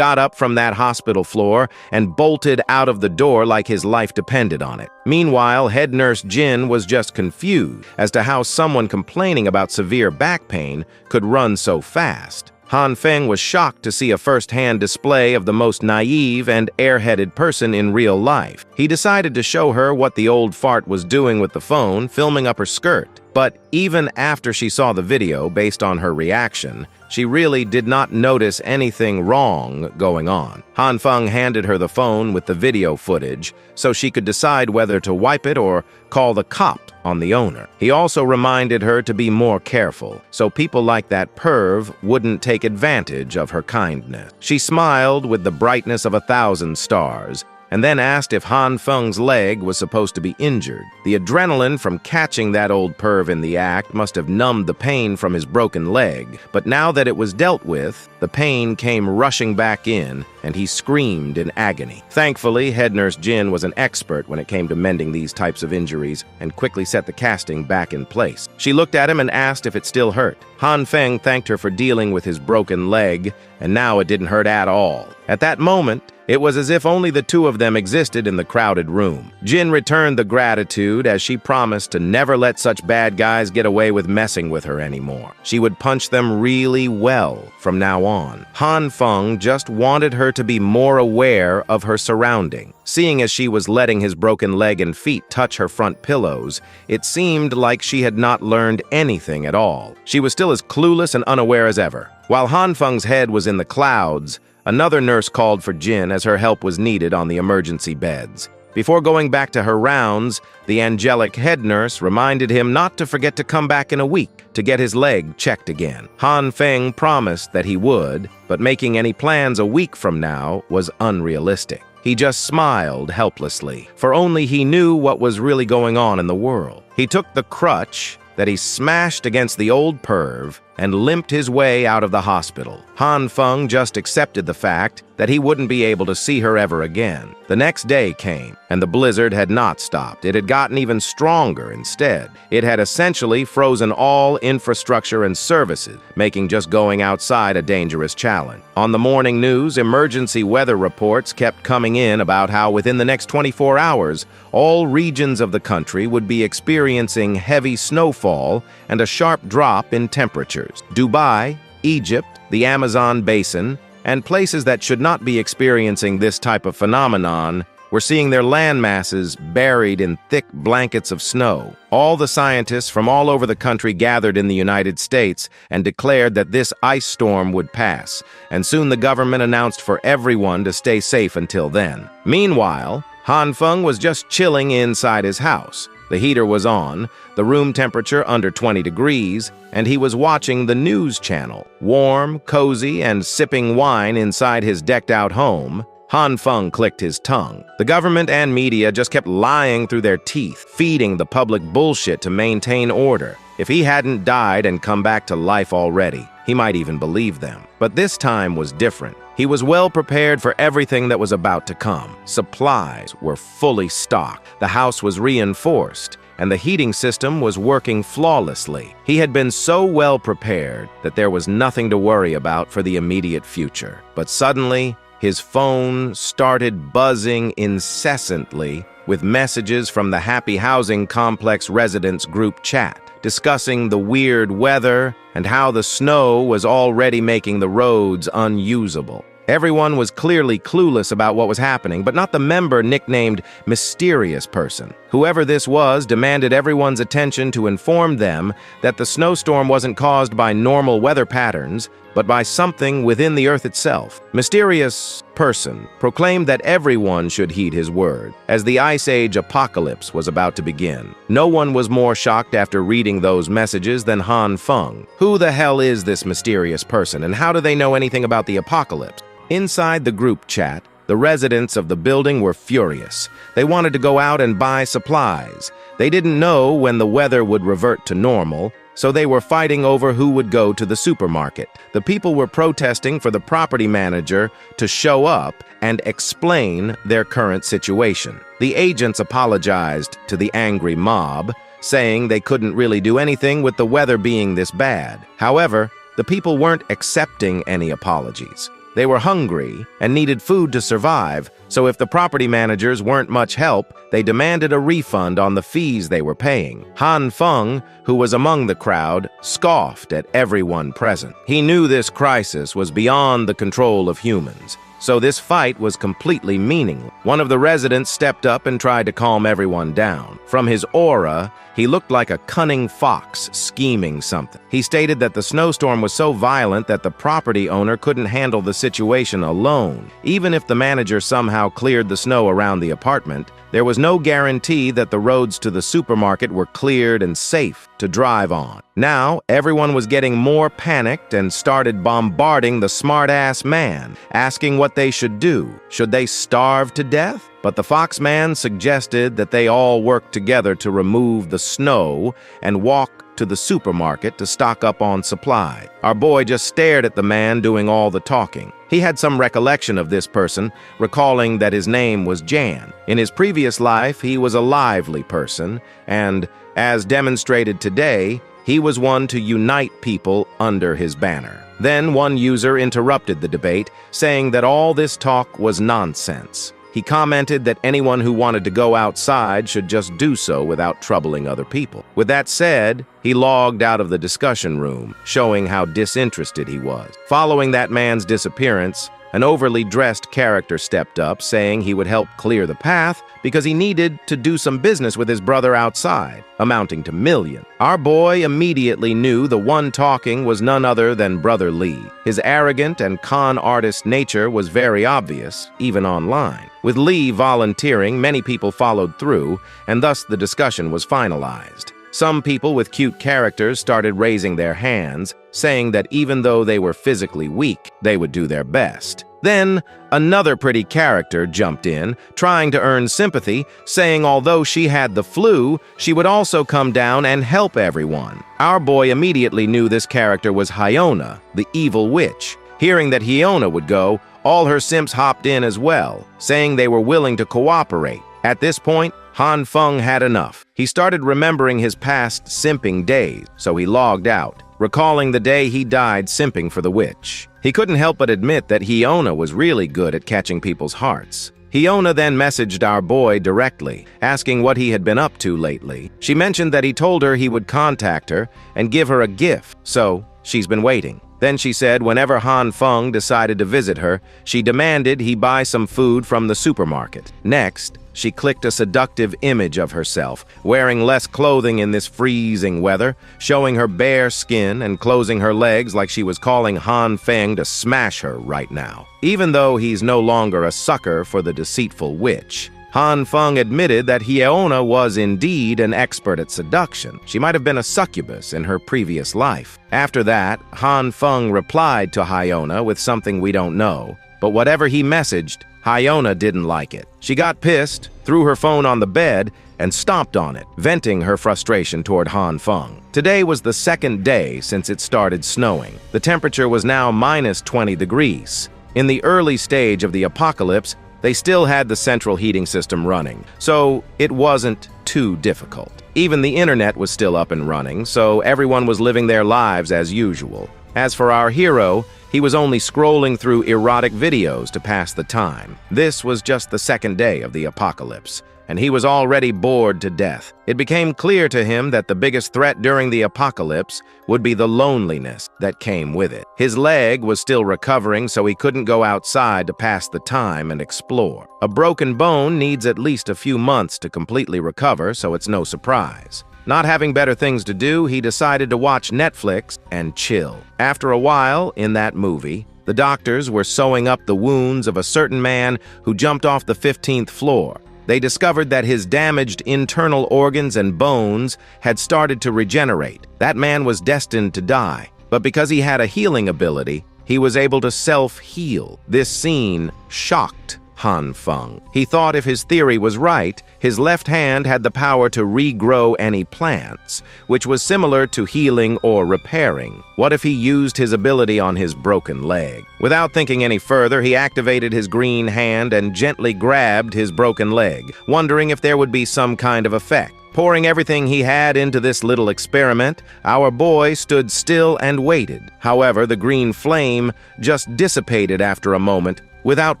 up from that hospital floor and bolted out of the door like his life depended on it. Meanwhile, head nurse Jin was just confused as to how someone complaining about severe back pain could run so fast. Han Feng was shocked to see a first-hand display of the most naive and airheaded person in real life. He decided to show her what the old fart was doing with the phone, filming up her skirt. But even after she saw the video, based on her reaction, she really did not notice anything wrong going on. Han Feng handed her the phone with the video footage so she could decide whether to wipe it or call the cop on the owner. He also reminded her to be more careful, so people like that perv wouldn't take advantage of her kindness. She smiled with the brightness of 1,000 stars, and then asked if Han Feng's leg was supposed to be injured. The adrenaline from catching that old perv in the act must have numbed the pain from his broken leg, but now that it was dealt with, the pain came rushing back in, and he screamed in agony. Thankfully, head nurse Jin was an expert when it came to mending these types of injuries and quickly set the casting back in place. She looked at him and asked if it still hurt. Han Feng thanked her for dealing with his broken leg, and now it didn't hurt at all. At that moment, it was as if only the two of them existed in the crowded room. Jin returned the gratitude as she promised to never let such bad guys get away with messing with her anymore. She would punch them really well from now on. Han Feng just wanted her to be more aware of her surroundings. Seeing as she was letting his broken leg and feet touch her front pillows, it seemed like she had not learned anything at all. She was still as clueless and unaware as ever. While Han Feng's head was in the clouds, another nurse called for Jin as her help was needed on the emergency beds. Before going back to her rounds, the angelic head nurse reminded him not to forget to come back in a week to get his leg checked again. Han Feng promised that he would, but making any plans a week from now was unrealistic. He just smiled helplessly, for only he knew what was really going on in the world. He took the crutch that he smashed against the old perv and limped his way out of the hospital. Han Feng just accepted the fact that he wouldn't be able to see her ever again. The next day came, and the blizzard had not stopped. It had gotten even stronger instead. It had essentially frozen all infrastructure and services, making just going outside a dangerous challenge. On the morning news, emergency weather reports kept coming in about how within the next 24 hours, all regions of the country would be experiencing heavy snowfall and a sharp drop in temperatures. Dubai, Egypt, the Amazon basin, and places that should not be experiencing this type of phenomenon were seeing their land masses buried in thick blankets of snow. All the scientists from all over the country gathered in the United States and declared that this ice storm would pass, and soon the government announced for everyone to stay safe until then. Meanwhile, Han Feng was just chilling inside his house. The heater was on, the room temperature under 20 degrees, and he was watching the news channel. Warm, cozy, and sipping wine inside his decked-out home, Han Feng clicked his tongue. The government and media just kept lying through their teeth, feeding the public bullshit to maintain order. If he hadn't died and come back to life already, he might even believe them. But this time was different. He was well prepared for everything that was about to come. Supplies were fully stocked, the house was reinforced, and the heating system was working flawlessly. He had been so well prepared that there was nothing to worry about for the immediate future. But suddenly, his phone started buzzing incessantly with messages from the Happy Housing Complex residents group chat, discussing the weird weather and how the snow was already making the roads unusable. Everyone was clearly clueless about what was happening, but not the member nicknamed Mysterious Person. Whoever this was demanded everyone's attention to inform them that the snowstorm wasn't caused by normal weather patterns, but by something within the Earth itself. Mysterious Person proclaimed that everyone should heed his word, as the Ice Age apocalypse was about to begin. No one was more shocked after reading those messages than Han Feng. Who the hell is this mysterious person, and how do they know anything about the apocalypse? Inside the group chat, the residents of the building were furious. They wanted to go out and buy supplies. They didn't know when the weather would revert to normal, so they were fighting over who would go to the supermarket. The people were protesting for the property manager to show up and explain their current situation. The agents apologized to the angry mob, saying they couldn't really do anything with the weather being this bad. However, the people weren't accepting any apologies. They were hungry and needed food to survive, so if the property managers weren't much help, they demanded a refund on the fees they were paying. Han Feng, who was among the crowd, scoffed at everyone present. He knew this crisis was beyond the control of humans, so this fight was completely meaningless. One of the residents stepped up and tried to calm everyone down. From his aura, he looked like a cunning fox scheming something. He stated that the snowstorm was so violent that the property owner couldn't handle the situation alone. Even if the manager somehow cleared the snow around the apartment, there was no guarantee that the roads to the supermarket were cleared and safe to drive on. Now, everyone was getting more panicked and started bombarding the smart-ass man, asking what they should do. Should they starve to death? But the Fox Man suggested that they all work together to remove the snow and walk to the supermarket to stock up on supply. Our boy just stared at the man doing all the talking. He had some recollection of this person, recalling that his name was Jan. In his previous life, he was a lively person, and, as demonstrated today, he was one to unite people under his banner. Then one user interrupted the debate, saying that all this talk was nonsense. He commented that anyone who wanted to go outside should just do so without troubling other people. With that said, he logged out of the discussion room, showing how disinterested he was. Following that man's disappearance, an overly dressed character stepped up, saying he would help clear the path because he needed to do some business with his brother outside, amounting to millions. Our boy immediately knew the one talking was none other than Brother Lee. His arrogant and con artist nature was very obvious, even online. With Lee volunteering, many people followed through, and thus the discussion was finalized. Some people with cute characters started raising their hands, saying that even though they were physically weak, they would do their best. Then, another pretty character jumped in, trying to earn sympathy, saying although she had the flu, she would also come down and help everyone. Our boy immediately knew this character was Hyona, the evil witch. Hearing that Hyona would go, all her simps hopped in as well, saying they were willing to cooperate. At this point, Han Feng had enough. He started remembering his past simping days, so he logged out, recalling the day he died simping for the witch. He couldn't help but admit that Hyona was really good at catching people's hearts. Hyona then messaged our boy directly, asking what he had been up to lately. She mentioned that he told her he would contact her and give her a gift, so she's been waiting. Then she said whenever Han Feng decided to visit her, she demanded he buy some food from the supermarket. Next, she clicked a seductive image of herself, wearing less clothing in this freezing weather, showing her bare skin and closing her legs like she was calling Han Feng to smash her right now. Even though he's no longer a sucker for the deceitful witch, Han Feng admitted that Hyona was indeed an expert at seduction. She might have been a succubus in her previous life. After that, Han Feng replied to Hyona with something we don't know, but whatever he messaged, Hyona didn't like it. She got pissed, threw her phone on the bed, and stomped on it, venting her frustration toward Han Feng. Today was the second day since it started snowing. The temperature was now minus 20 degrees. In the early stage of the apocalypse, they still had the central heating system running, so it wasn't too difficult. Even the internet was still up and running, so everyone was living their lives as usual. As for our hero, he was only scrolling through erotic videos to pass the time. This was just the second day of the apocalypse, and he was already bored to death. It became clear to him that the biggest threat during the apocalypse would be the loneliness that came with it. His leg was still recovering, so he couldn't go outside to pass the time and explore. A broken bone needs at least a few months to completely recover, so it's no surprise. Not having better things to do, he decided to watch Netflix and chill. After a while, in that movie, the doctors were sewing up the wounds of a certain man who jumped off the 15th floor. They discovered that his damaged internal organs and bones had started to regenerate. That man was destined to die, but because he had a healing ability, he was able to self-heal. This scene shocked Han Feng. He thought if his theory was right, his left hand had the power to regrow any plants, which was similar to healing or repairing. What if he used his ability on his broken leg? Without thinking any further, he activated his green hand and gently grabbed his broken leg, wondering if there would be some kind of effect. Pouring everything he had into this little experiment, our boy stood still and waited. However, the green flame just dissipated after a moment, without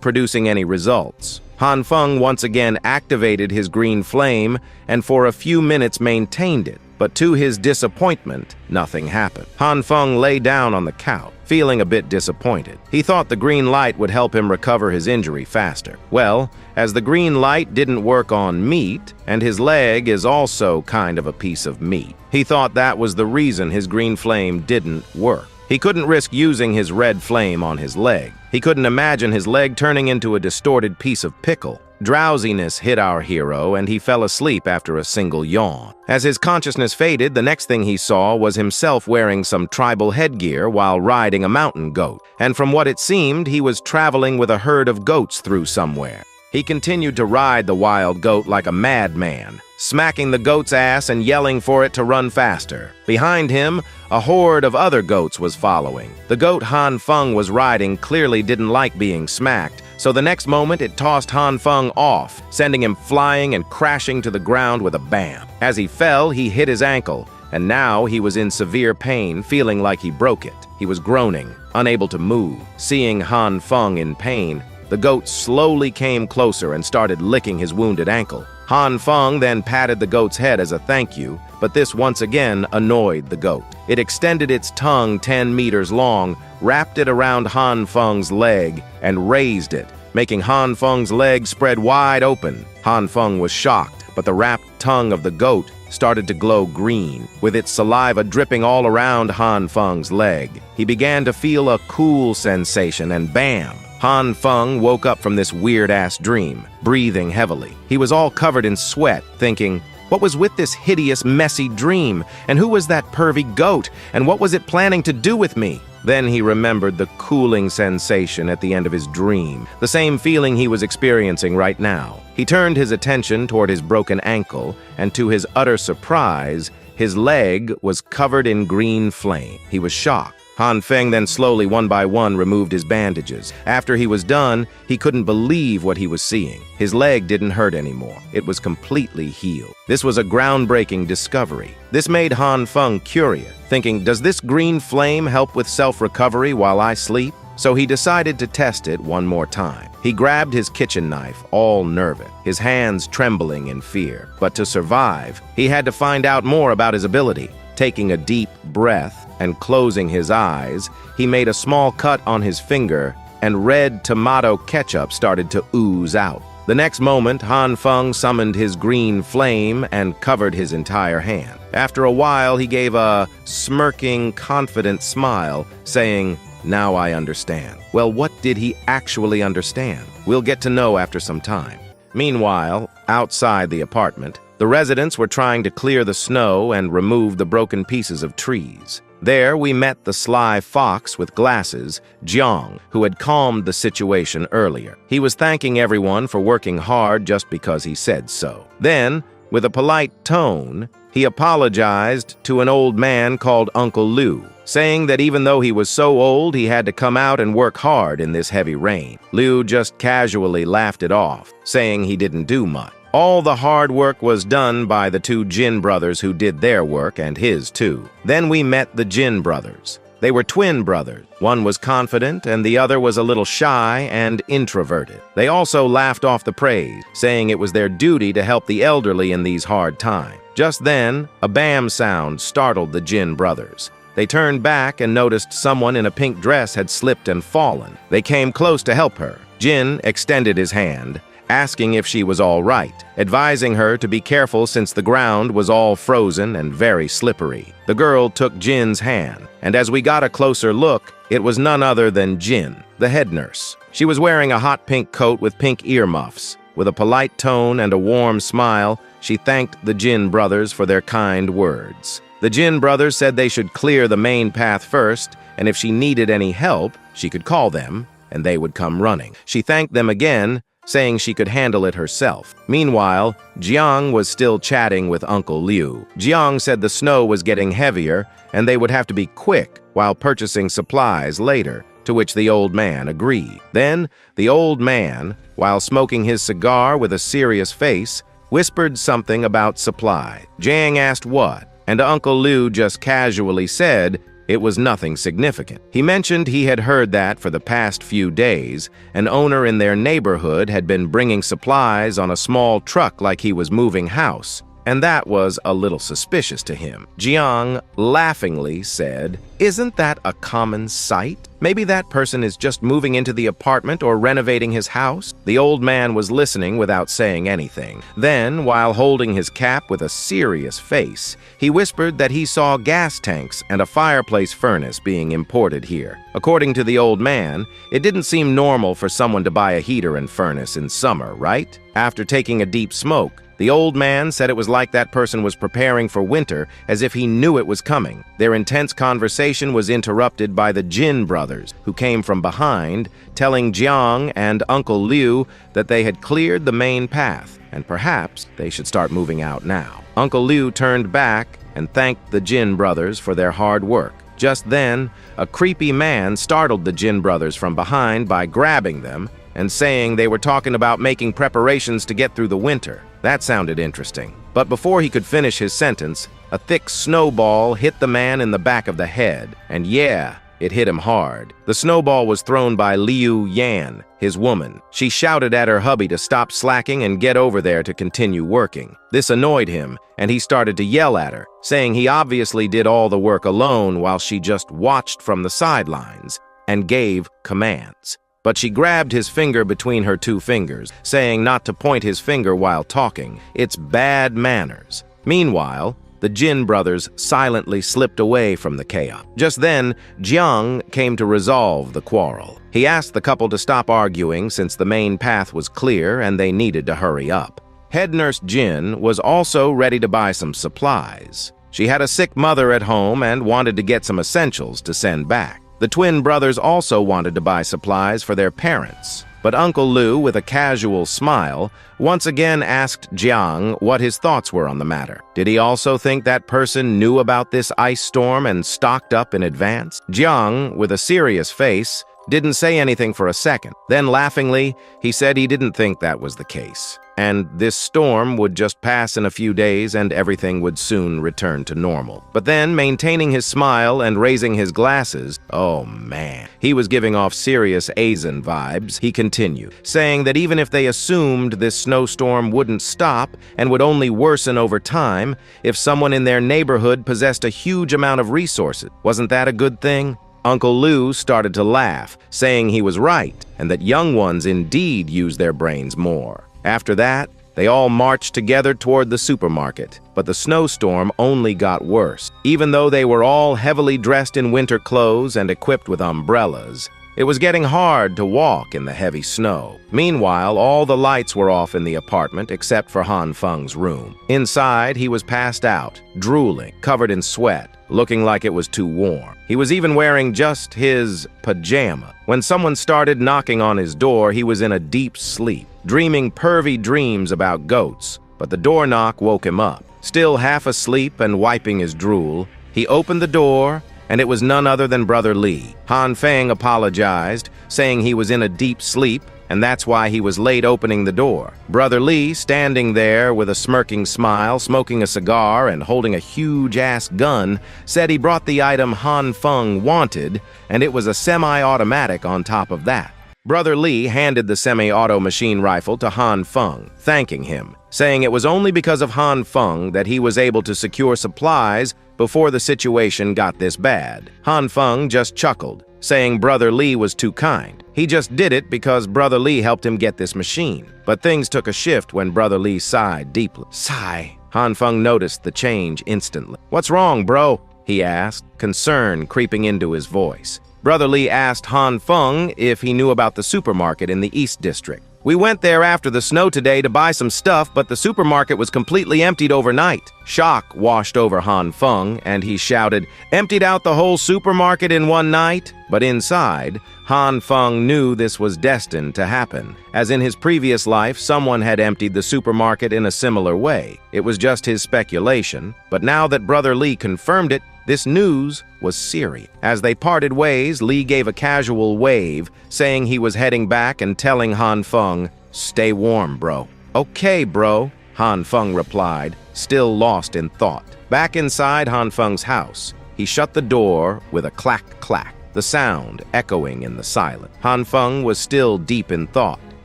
producing any results. Han Feng once again activated his green flame and for a few minutes maintained it, but to his disappointment, nothing happened. Han Feng lay down on the couch, feeling a bit disappointed. He thought the green light would help him recover his injury faster. Well, as the green light didn't work on meat, and his leg is also kind of a piece of meat, he thought that was the reason his green flame didn't work. He couldn't risk using his red flame on his leg. He couldn't imagine his leg turning into a distorted piece of pickle. Drowsiness hit our hero, and he fell asleep after a single yawn. As his consciousness faded, the next thing he saw was himself wearing some tribal headgear while riding a mountain goat. And from what it seemed, he was traveling with a herd of goats through somewhere. He continued to ride the wild goat like a madman, smacking the goat's ass and yelling for it to run faster. Behind him, a horde of other goats was following. The goat Han Feng was riding clearly didn't like being smacked, so the next moment it tossed Han Feng off, sending him flying and crashing to the ground with a bam. As he fell, he hit his ankle, and now he was in severe pain, feeling like he broke it. He was groaning, unable to move. Seeing Han Feng in pain, the goat slowly came closer and started licking his wounded ankle. Han Feng then patted the goat's head as a thank you, but this once again annoyed the goat. It extended its tongue 10 meters long, wrapped it around Han Feng's leg, and raised it, making Han Feng's leg spread wide open. Han Feng was shocked, but the wrapped tongue of the goat started to glow green, with its saliva dripping all around Han Feng's leg. He began to feel a cool sensation, and bam! Han Feng woke up from this weird-ass dream, breathing heavily. He was all covered in sweat, thinking, what was with this hideous, messy dream? And who was that pervy goat? And what was it planning to do with me? Then he remembered the cooling sensation at the end of his dream, the same feeling he was experiencing right now. He turned his attention toward his broken ankle, and to his utter surprise, his leg was covered in green flame. He was shocked. Han Feng then slowly, one by one, removed his bandages. After he was done, he couldn't believe what he was seeing. His leg didn't hurt anymore. It was completely healed. This was a groundbreaking discovery. This made Han Feng curious, thinking, does this green flame help with self-recovery while I sleep? So he decided to test it one more time. He grabbed his kitchen knife, all nervous, his hands trembling in fear. But to survive, he had to find out more about his ability. Taking a deep breath and closing his eyes, he made a small cut on his finger, and red tomato ketchup started to ooze out. The next moment, Han Feng summoned his green flame and covered his entire hand. After a while, he gave a smirking, confident smile, saying, "Now I understand." Well, what did he actually understand? We'll get to know after some time. Meanwhile, outside the apartment, the residents were trying to clear the snow and remove the broken pieces of trees. There we met the sly fox with glasses, Jiang, who had calmed the situation earlier. He was thanking everyone for working hard just because he said so. Then, with a polite tone, he apologized to an old man called Uncle Liu, saying that even though he was so old, he had to come out and work hard in this heavy rain. Liu just casually laughed it off, saying he didn't do much. All the hard work was done by the two Jin brothers who did their work, and his too. Then we met the Jin brothers. They were twin brothers. One was confident, and the other was a little shy and introverted. They also laughed off the praise, saying it was their duty to help the elderly in these hard times. Just then, a bam sound startled the Jin brothers. They turned back and noticed someone in a pink dress had slipped and fallen. They came close to help her. Jin extended his hand, asking if she was all right, advising her to be careful since the ground was all frozen and very slippery. The girl took Jin's hand, and as we got a closer look, it was none other than Jin, the head nurse. She was wearing a hot pink coat with pink earmuffs. With a polite tone and a warm smile, she thanked the Jin brothers for their kind words. The Jin brothers said they should clear the main path first, and if she needed any help, she could call them, and they would come running. She thanked them again, saying she could handle it herself. Meanwhile, Jiang was still chatting with Uncle Liu. Jiang said the snow was getting heavier, and they would have to be quick while purchasing supplies later, to which the old man agreed. Then, the old man, while smoking his cigar with a serious face, whispered something about supply. Jiang asked what, and Uncle Liu just casually said it was nothing significant. He mentioned he had heard that for the past few days, an owner in their neighborhood had been bringing supplies on a small truck like he was moving house, and that was a little suspicious to him. Jiang laughingly said, "Isn't that a common sight? Maybe that person is just moving into the apartment or renovating his house." The old man was listening without saying anything. Then, while holding his cap with a serious face, he whispered that he saw gas tanks and a fireplace furnace being imported here. According to the old man, it didn't seem normal for someone to buy a heater and furnace in summer, right? After taking a deep smoke, the old man said it was like that person was preparing for winter, as if he knew it was coming. Their intense conversation was interrupted by the Jin brothers, who came from behind, telling Jiang and Uncle Liu that they had cleared the main path, and perhaps they should start moving out now. Uncle Liu turned back and thanked the Jin brothers for their hard work. Just then, a creepy man startled the Jin brothers from behind by grabbing them and saying they were talking about making preparations to get through the winter. That sounded interesting. But before he could finish his sentence, a thick snowball hit the man in the back of the head. And yeah, it hit him hard. The snowball was thrown by Liu Yan, his woman. She shouted at her hubby to stop slacking and get over there to continue working. This annoyed him, and he started to yell at her, saying he obviously did all the work alone while she just watched from the sidelines and gave commands. But she grabbed his finger between her two fingers, saying not to point his finger while talking. It's bad manners. Meanwhile, the Jin brothers silently slipped away from the chaos. Just then, Jiang came to resolve the quarrel. He asked the couple to stop arguing since the main path was clear and they needed to hurry up. Head nurse Jin was also ready to buy some supplies. She had a sick mother at home and wanted to get some essentials to send back. The twin brothers also wanted to buy supplies for their parents. But Uncle Lu, with a casual smile, once again asked Jiang what his thoughts were on the matter. Did he also think that person knew about this ice storm and stocked up in advance? Jiang, with a serious face, didn't say anything for a second. Then, laughingly, he said he didn't think that was the case, and this storm would just pass in a few days and everything would soon return to normal. But then, maintaining his smile and raising his glasses, oh man, he was giving off serious Asian vibes, he continued, saying that even if they assumed this snowstorm wouldn't stop and would only worsen over time, if someone in their neighborhood possessed a huge amount of resources, wasn't that a good thing? Uncle Lu started to laugh, saying he was right, and that young ones indeed use their brains more. After that, they all marched together toward the supermarket, but the snowstorm only got worse. Even though they were all heavily dressed in winter clothes and equipped with umbrellas, it was getting hard to walk in the heavy snow. Meanwhile, all the lights were off in the apartment except for Han Feng's room. Inside, he was passed out, drooling, covered in sweat, looking like it was too warm. He was even wearing just his pajama. When someone started knocking on his door, he was in a deep sleep, dreaming pervy dreams about goats, but the door knock woke him up. Still half asleep and wiping his drool, he opened the door, and it was none other than Brother Li. Han Feng apologized, saying he was in a deep sleep, and that's why he was late opening the door. Brother Li, standing there with a smirking smile, smoking a cigar and holding a huge-ass gun, said he brought the item Han Feng wanted, and it was a semi-automatic on top of that. Brother Li handed the semi-auto machine rifle to Han Feng, thanking him, saying it was only because of Han Feng that he was able to secure supplies before the situation got this bad. Han Feng just chuckled, saying Brother Li was too kind. He just did it because Brother Li helped him get this machine. But things took a shift when Brother Li sighed deeply. Sigh. Han Feng noticed the change instantly. "What's wrong, bro?" he asked, concern creeping into his voice. Brother Li asked Han Feng if he knew about the supermarket in the East District. "We went there after the snow today to buy some stuff, but the supermarket was completely emptied overnight." Shock washed over Han Feng, and he shouted, "Emptied out the whole supermarket in one night?" But inside, Han Feng knew this was destined to happen, as in his previous life, someone had emptied the supermarket in a similar way. It was just his speculation, but now that Brother Li confirmed it, this news was serious. As they parted ways, Li gave a casual wave, saying he was heading back and telling Han Feng, "Stay warm, bro." "Okay, bro," Han Feng replied, still lost in thought. Back inside Han Feng's house, he shut the door with a clack-clack, the sound echoing in the silence. Han Feng was still deep in thought.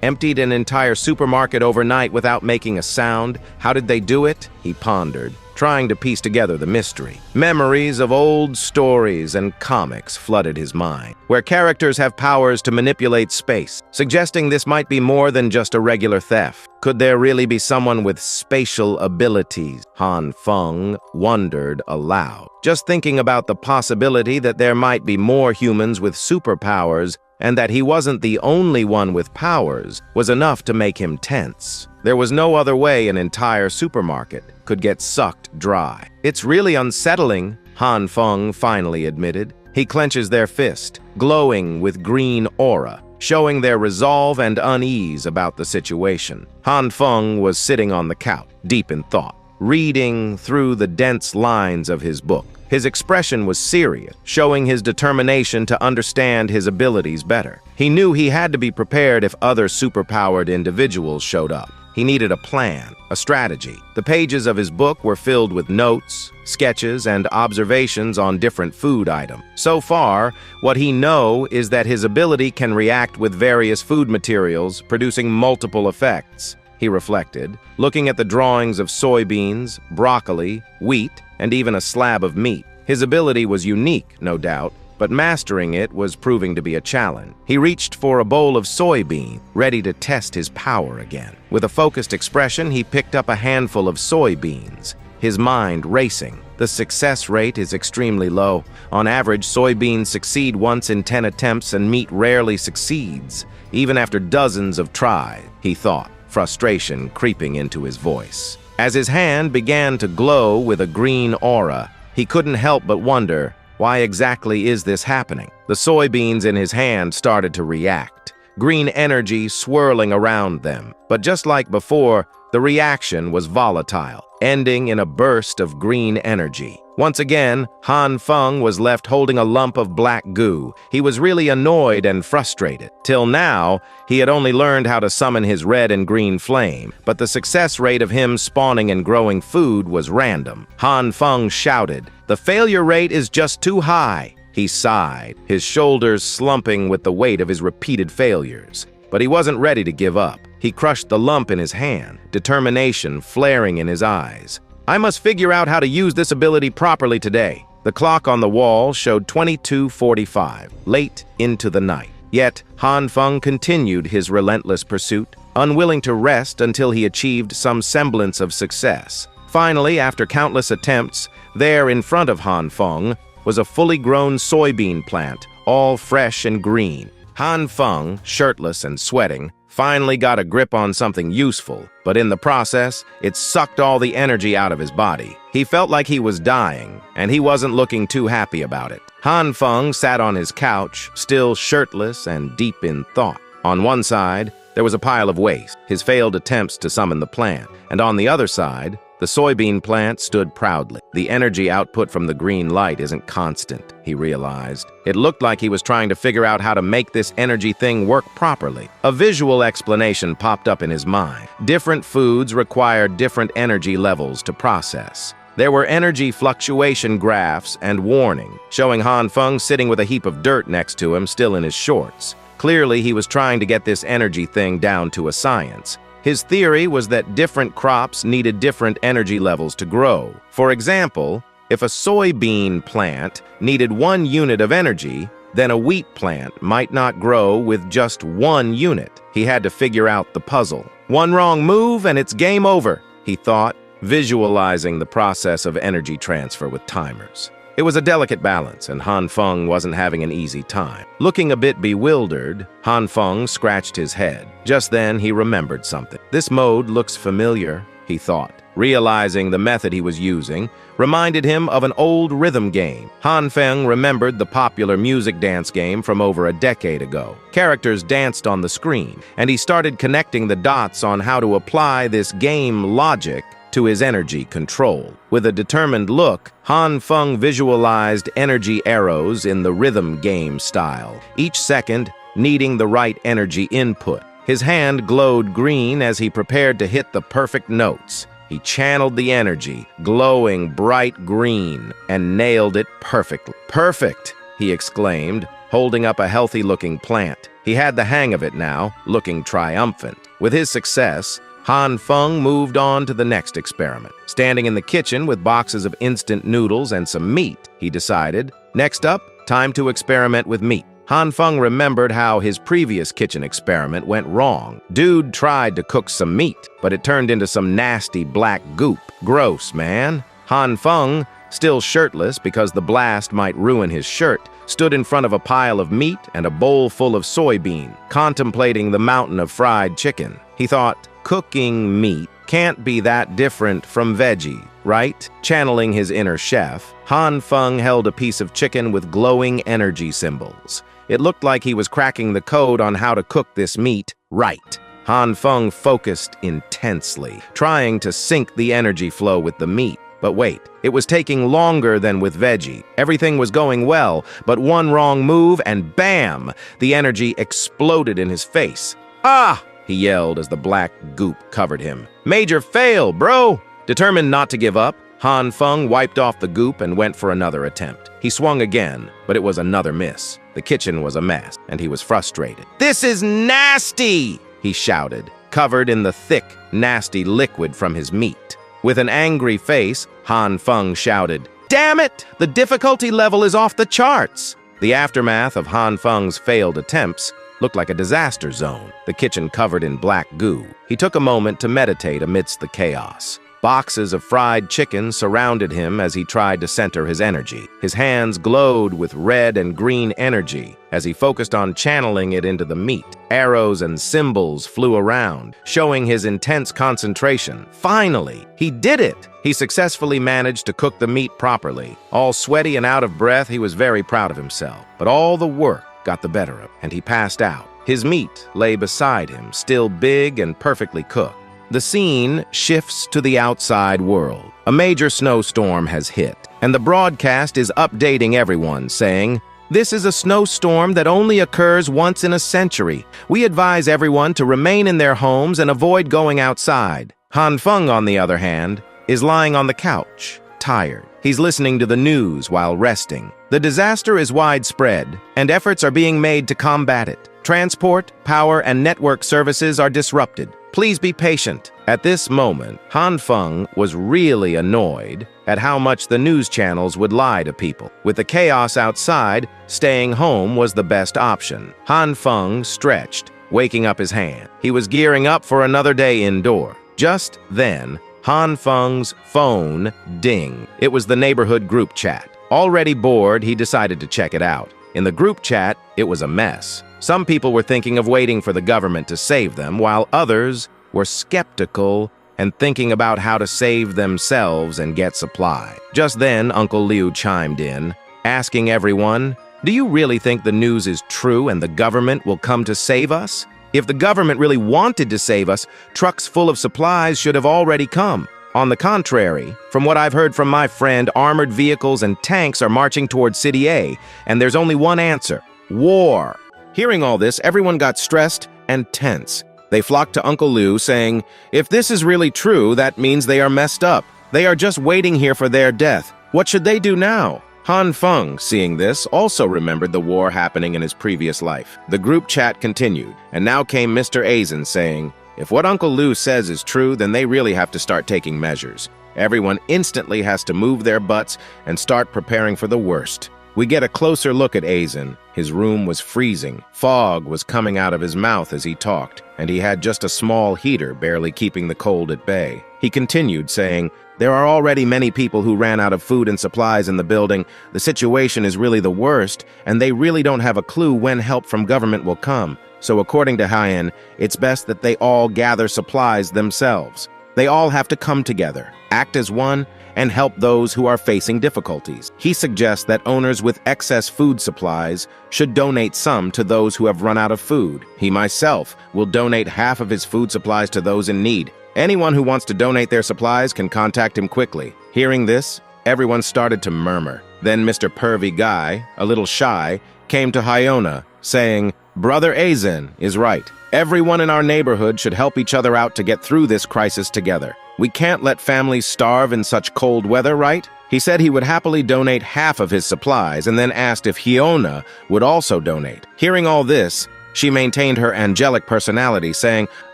Emptied an entire supermarket overnight without making a sound? How did they do it? He pondered, trying to piece together the mystery. Memories of old stories and comics flooded his mind, where characters have powers to manipulate space, suggesting this might be more than just a regular theft. Could there really be someone with spatial abilities? Han Feng wondered aloud, just thinking about the possibility that there might be more humans with superpowers and that he wasn't the only one with powers was enough to make him tense. There was no other way an entire supermarket could get sucked dry. "It's really unsettling," Han Feng finally admitted. He clenches their fist, glowing with green aura, showing their resolve and unease about the situation. Han Feng was sitting on the couch, deep in thought, reading through the dense lines of his book. His expression was serious, showing his determination to understand his abilities better. He knew he had to be prepared if other superpowered individuals showed up. He needed a plan, a strategy. The pages of his book were filled with notes, sketches, and observations on different food items. So far, what he knows is that his ability can react with various food materials, producing multiple effects. He reflected, looking at the drawings of soybeans, broccoli, wheat, and even a slab of meat. His ability was unique, no doubt, but mastering it was proving to be a challenge. He reached for a bowl of soybean, ready to test his power again. With a focused expression, he picked up a handful of soybeans, his mind racing. The success rate is extremely low. On average, soybeans succeed once in 10 attempts and meat rarely succeeds, even after dozens of tries, he thought, frustration creeping into his voice. As his hand began to glow with a green aura, he couldn't help but wonder, Why exactly is this happening? The soybeans in his hand started to react, green energy swirling around them. But just like before, the reaction was volatile, ending in a burst of green energy. Once again, Han Feng was left holding a lump of black goo. He was really annoyed and frustrated. Till now, he had only learned how to summon his red and green flame, but the success rate of him spawning and growing food was random. Han Feng shouted, "The failure rate is just too high." He sighed, his shoulders slumping with the weight of his repeated failures. But he wasn't ready to give up. He crushed the lump in his hand, determination flaring in his eyes. "I must figure out how to use this ability properly today." The clock on the wall showed 22:45, late into the night. Yet, Han Feng continued his relentless pursuit, unwilling to rest until he achieved some semblance of success. Finally, after countless attempts, there in front of Han Feng was a fully grown soybean plant, all fresh and green. Han Feng, shirtless and sweating, finally got a grip on something useful, but in the process, it sucked all the energy out of his body. He felt like he was dying, and he wasn't looking too happy about it. Han Feng sat on his couch, still shirtless and deep in thought. On one side, there was a pile of waste, his failed attempts to summon the plant, and on the other side, the soybean plant stood proudly. The energy output from the green light isn't constant, he realized. It looked like he was trying to figure out how to make this energy thing work properly. A visual explanation popped up in his mind. Different foods require different energy levels to process. There were energy fluctuation graphs and warning, showing Han Feng sitting with a heap of dirt next to him, still in his shorts. Clearly, he was trying to get this energy thing down to a science. His theory was that different crops needed different energy levels to grow. For example, if a soybean plant needed 1 unit of energy, then a wheat plant might not grow with just 1 unit. He had to figure out the puzzle. One wrong move and it's game over, he thought, visualizing the process of energy transfer with timers. It was a delicate balance, and Han Feng wasn't having an easy time. Looking a bit bewildered, Han Feng scratched his head. Just then, he remembered something. This mode looks familiar, he thought. Realizing the method he was using reminded him of an old rhythm game. Han Feng remembered the popular music dance game from over a decade ago. Characters danced on the screen, and he started connecting the dots on how to apply this game logic to his energy control. With a determined look, Han Feng visualized energy arrows in the rhythm game style, each second needing the right energy input. His hand glowed green as he prepared to hit the perfect notes. He channeled the energy, glowing bright green, and nailed it perfectly. "Perfect!" he exclaimed, holding up a healthy-looking plant. He had the hang of it now, looking triumphant. With his success, Han Feng moved on to the next experiment. Standing in the kitchen with boxes of instant noodles and some meat, he decided, next up, time to experiment with meat. Han Feng remembered how his previous kitchen experiment went wrong. Dude tried to cook some meat, but it turned into some nasty black goop. Gross, man. Han Feng, still shirtless because the blast might ruin his shirt, stood in front of a pile of meat and a bowl full of soybean, contemplating the mountain of fried chicken. He thought, cooking meat can't be that different from veggie, right? Channeling his inner chef, Han Feng held a piece of chicken with glowing energy symbols. It looked like he was cracking the code on how to cook this meat right. Han Feng focused intensely, trying to sync the energy flow with the meat. But wait, it was taking longer than with veggie. Everything was going well, but one wrong move and bam! The energy exploded in his face. "Ah!" he yelled as the black goop covered him. "Major fail, bro!" Determined not to give up, Han Feng wiped off the goop and went for another attempt. He swung again, but it was another miss. The kitchen was a mess, and he was frustrated. "This is nasty!" he shouted, covered in the thick, nasty liquid from his meat. With an angry face, Han Feng shouted, "Damn it! The difficulty level is off the charts!" The aftermath of Han Feng's failed attempts looked like a disaster zone, the kitchen covered in black goo. He took a moment to meditate amidst the chaos. Boxes of fried chicken surrounded him as he tried to center his energy. His hands glowed with red and green energy as he focused on channeling it into the meat. Arrows and symbols flew around, showing his intense concentration. Finally, he did it! He successfully managed to cook the meat properly. All sweaty and out of breath, he was very proud of himself. But all the work got the better of him, and he passed out. His meat lay beside him, still big and perfectly cooked. The scene shifts to the outside world. A major snowstorm has hit, and the broadcast is updating everyone, saying, "This is a snowstorm that only occurs once in a century. We advise everyone to remain in their homes and avoid going outside." Han Feng, on the other hand, is lying on the couch, tired. He's listening to the news while resting. The disaster is widespread, and efforts are being made to combat it. Transport, power, and network services are disrupted. Please be patient. At this moment, Han Feng was really annoyed at how much the news channels would lie to people. With the chaos outside, staying home was the best option. Han Feng stretched, waking up his hand. He was gearing up for another day indoor. Just then, Han Feng's phone dinged. It was the neighborhood group chat. Already bored, he decided to check it out. In the group chat, it was a mess. Some people were thinking of waiting for the government to save them, while others were skeptical and thinking about how to save themselves and get supply. Just then, Uncle Liu chimed in, asking everyone, "Do you really think the news is true and the government will come to save us? If the government really wanted to save us, trucks full of supplies should have already come. On the contrary, from what I've heard from my friend, armored vehicles and tanks are marching towards City A, and there's only one answer: war." Hearing all this, everyone got stressed and tense. They flocked to Uncle Liu, saying, "If this is really true, that means they are messed up. They are just waiting here for their death. What should they do now?" Han Feng, seeing this, also remembered the war happening in his previous life. The group chat continued, and now came Mr. Aizen saying, "If what Uncle Liu says is true, then they really have to start taking measures. Everyone instantly has to move their butts and start preparing for the worst." We get a closer look at Aizen. His room was freezing. Fog was coming out of his mouth as he talked, and he had just a small heater barely keeping the cold at bay. He continued, saying, "There are already many people who ran out of food and supplies in the building. The situation is really the worst, and they really don't have a clue when help from government will come. So according to Hyen, it's best that they all gather supplies themselves. They all have to come together, act as one, and help those who are facing difficulties." He suggests that owners with excess food supplies should donate some to those who have run out of food. He myself will donate half of his food supplies to those in need. Anyone who wants to donate their supplies can contact him quickly. Hearing this, everyone started to murmur. Then Mr. Pervy Guy, a little shy, came to Hyona, saying, "Brother Aizen is right. Everyone in our neighborhood should help each other out to get through this crisis together. We can't let families starve in such cold weather, right?" He said he would happily donate half of his supplies and then asked if Hyona would also donate. Hearing all this, she maintained her angelic personality, saying,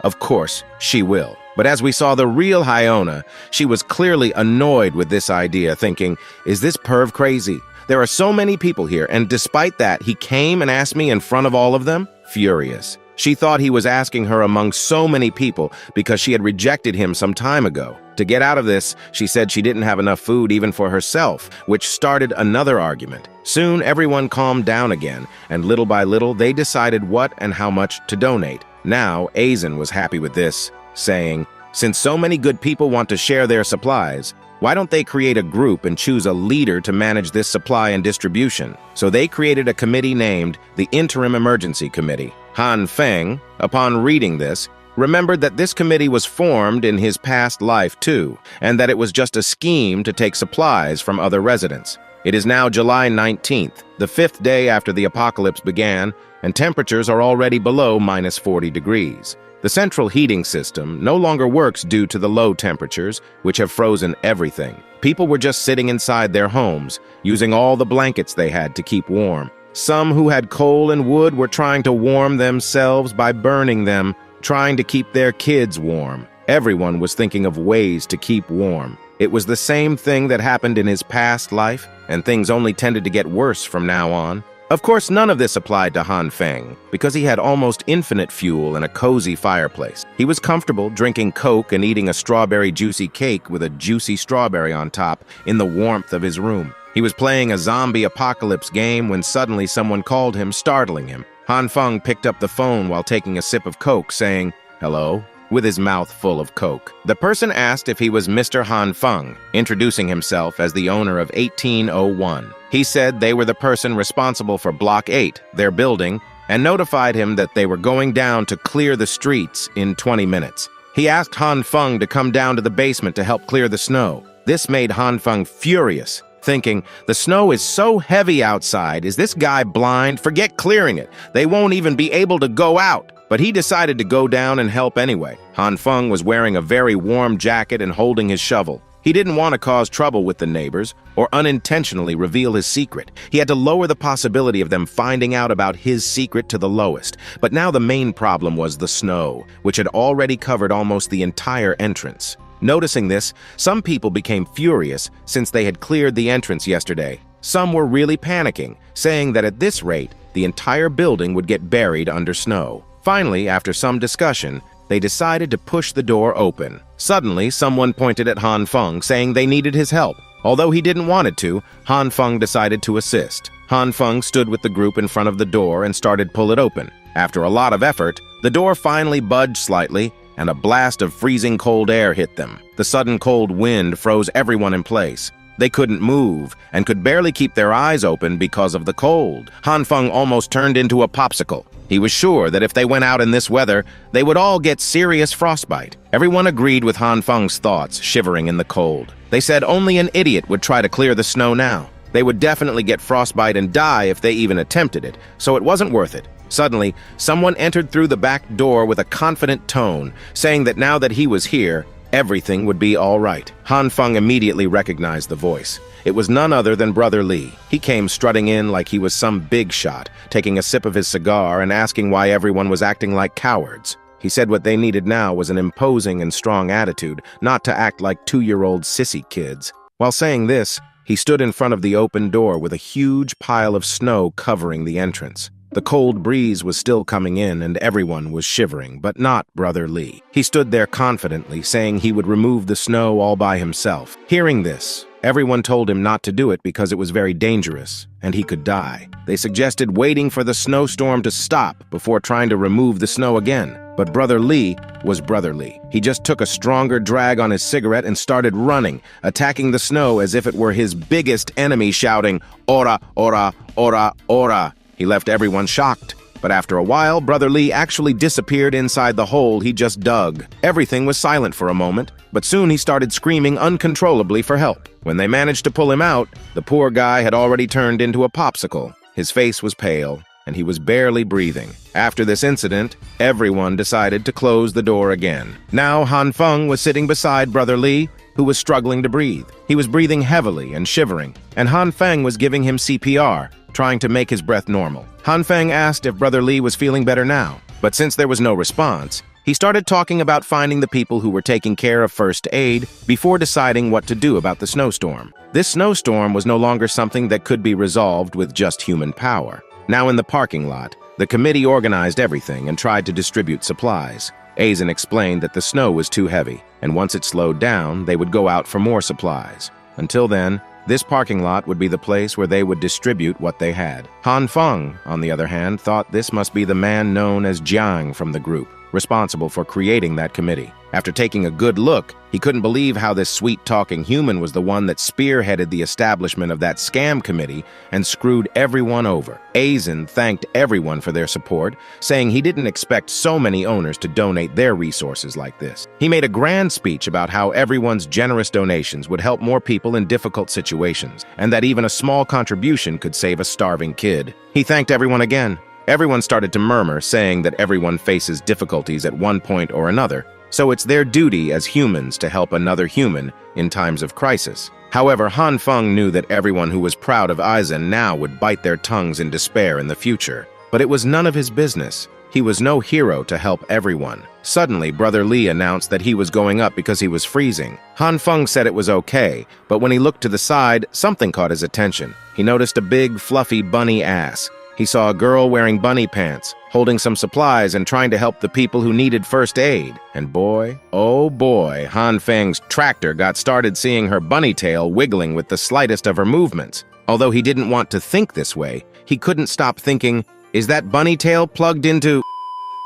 "Of course, she will." But as we saw the real Hyona, she was clearly annoyed with this idea, thinking, "Is this perv crazy? There are so many people here, and despite that, he came and asked me in front of all of them?" Furious. She thought he was asking her among so many people because she had rejected him some time ago. To get out of this, she said she didn't have enough food even for herself, which started another argument. Soon, everyone calmed down again, and little by little, they decided what and how much to donate. Now, Aizen was happy with this, saying, "Since so many good people want to share their supplies, why don't they create a group and choose a leader to manage this supply and distribution?" So they created a committee named the Interim Emergency Committee. Han Feng, upon reading this, remembered that this committee was formed in his past life too, and that it was just a scheme to take supplies from other residents. It is now July 19th, the 5th day after the apocalypse began, and temperatures are already below -40 degrees. The central heating system no longer works due to the low temperatures, which have frozen everything. People were just sitting inside their homes, using all the blankets they had to keep warm. Some who had coal and wood were trying to warm themselves by burning them, trying to keep their kids warm. Everyone was thinking of ways to keep warm. It was the same thing that happened in his past life, and things only tended to get worse from now on. Of course, none of this applied to Han Feng, because he had almost infinite fuel and a cozy fireplace. He was comfortable drinking Coke and eating a strawberry juicy cake with a juicy strawberry on top in the warmth of his room. He was playing a zombie apocalypse game when suddenly someone called him, startling him. Han Feng picked up the phone while taking a sip of Coke, saying, "Hello?" with his mouth full of Coke. The person asked if he was Mr. Han Feng, introducing himself as the owner of 1801. He said they were the person responsible for Block 8, their building, and notified him that they were going down to clear the streets in 20 minutes. He asked Han Feng to come down to the basement to help clear the snow. This made Han Feng furious, thinking, the snow is so heavy outside, is this guy blind? Forget clearing it. They won't even be able to go out. But he decided to go down and help anyway. Han Feng was wearing a very warm jacket and holding his shovel. He didn't want to cause trouble with the neighbors or unintentionally reveal his secret. He had to lower the possibility of them finding out about his secret to the lowest. But now the main problem was the snow, which had already covered almost the entire entrance. Noticing this, some people became furious since they had cleared the entrance yesterday. Some were really panicking, saying that at this rate, the entire building would get buried under snow. Finally, after some discussion, they decided to push the door open. Suddenly, someone pointed at Han Feng, saying they needed his help. Although he didn't want it to, Han Feng decided to assist. Han Feng stood with the group in front of the door and started to pull it open. After a lot of effort, the door finally budged slightly, and a blast of freezing cold air hit them. The sudden cold wind froze everyone in place. They couldn't move and could barely keep their eyes open because of the cold. Han Feng almost turned into a popsicle. He was sure that if they went out in this weather, they would all get serious frostbite. Everyone agreed with Han Feng's thoughts, shivering in the cold. They said only an idiot would try to clear the snow now. They would definitely get frostbite and die if they even attempted it, so it wasn't worth it. Suddenly, someone entered through the back door with a confident tone, saying that now that he was here, everything would be all right. Han Feng immediately recognized the voice. It was none other than Brother Li. He came strutting in like he was some big shot, taking a sip of his cigar and asking why everyone was acting like cowards. He said what they needed now was an imposing and strong attitude, not to act like 2-year-old sissy kids. While saying this, he stood in front of the open door with a huge pile of snow covering the entrance. The cold breeze was still coming in and everyone was shivering, but not Brother Li. He stood there confidently, saying he would remove the snow all by himself. Hearing this, everyone told him not to do it because it was very dangerous and he could die. They suggested waiting for the snowstorm to stop before trying to remove the snow again. But Brother Li was Brother Li. He just took a stronger drag on his cigarette and started running, attacking the snow as if it were his biggest enemy, shouting, "Ora, ora, ora, ora." He left everyone shocked, but after a while, Brother Li actually disappeared inside the hole he just dug. Everything was silent for a moment, but soon he started screaming uncontrollably for help. When they managed to pull him out, the poor guy had already turned into a popsicle. His face was pale, and he was barely breathing. After this incident, everyone decided to close the door again. Now Han Feng was sitting beside Brother Li, who was struggling to breathe. He was breathing heavily and shivering, and Han Feng was giving him CPR, trying to make his breath normal. Han Feng asked if Brother Li was feeling better now, but since there was no response, he started talking about finding the people who were taking care of first aid before deciding what to do about the snowstorm. This snowstorm was no longer something that could be resolved with just human power. Now in the parking lot, the committee organized everything and tried to distribute supplies. Aizen explained that the snow was too heavy, and once it slowed down, they would go out for more supplies. Until then, this parking lot would be the place where they would distribute what they had. Han Feng, on the other hand, thought this must be the man known as Jiang from the group, responsible for creating that committee. After taking a good look, he couldn't believe how this sweet-talking human was the one that spearheaded the establishment of that scam committee and screwed everyone over. Aizen thanked everyone for their support, saying he didn't expect so many owners to donate their resources like this. He made a grand speech about how everyone's generous donations would help more people in difficult situations, and that even a small contribution could save a starving kid. He thanked everyone again. Everyone started to murmur, saying that everyone faces difficulties at one point or another, so it's their duty as humans to help another human in times of crisis. However, Han Feng knew that everyone who was proud of Aizen now would bite their tongues in despair in the future. But it was none of his business. He was no hero to help everyone. Suddenly, Brother Li announced that he was going up because he was freezing. Han Feng said it was okay, but when he looked to the side, something caught his attention. He noticed a big, fluffy bunny ass. he saw a girl wearing bunny pants, holding some supplies and trying to help the people who needed first aid. And boy, oh boy, Han Feng's tractor got started seeing her bunny tail wiggling with the slightest of her movements. Although he didn't want to think this way, he couldn't stop thinking, is that bunny tail plugged into...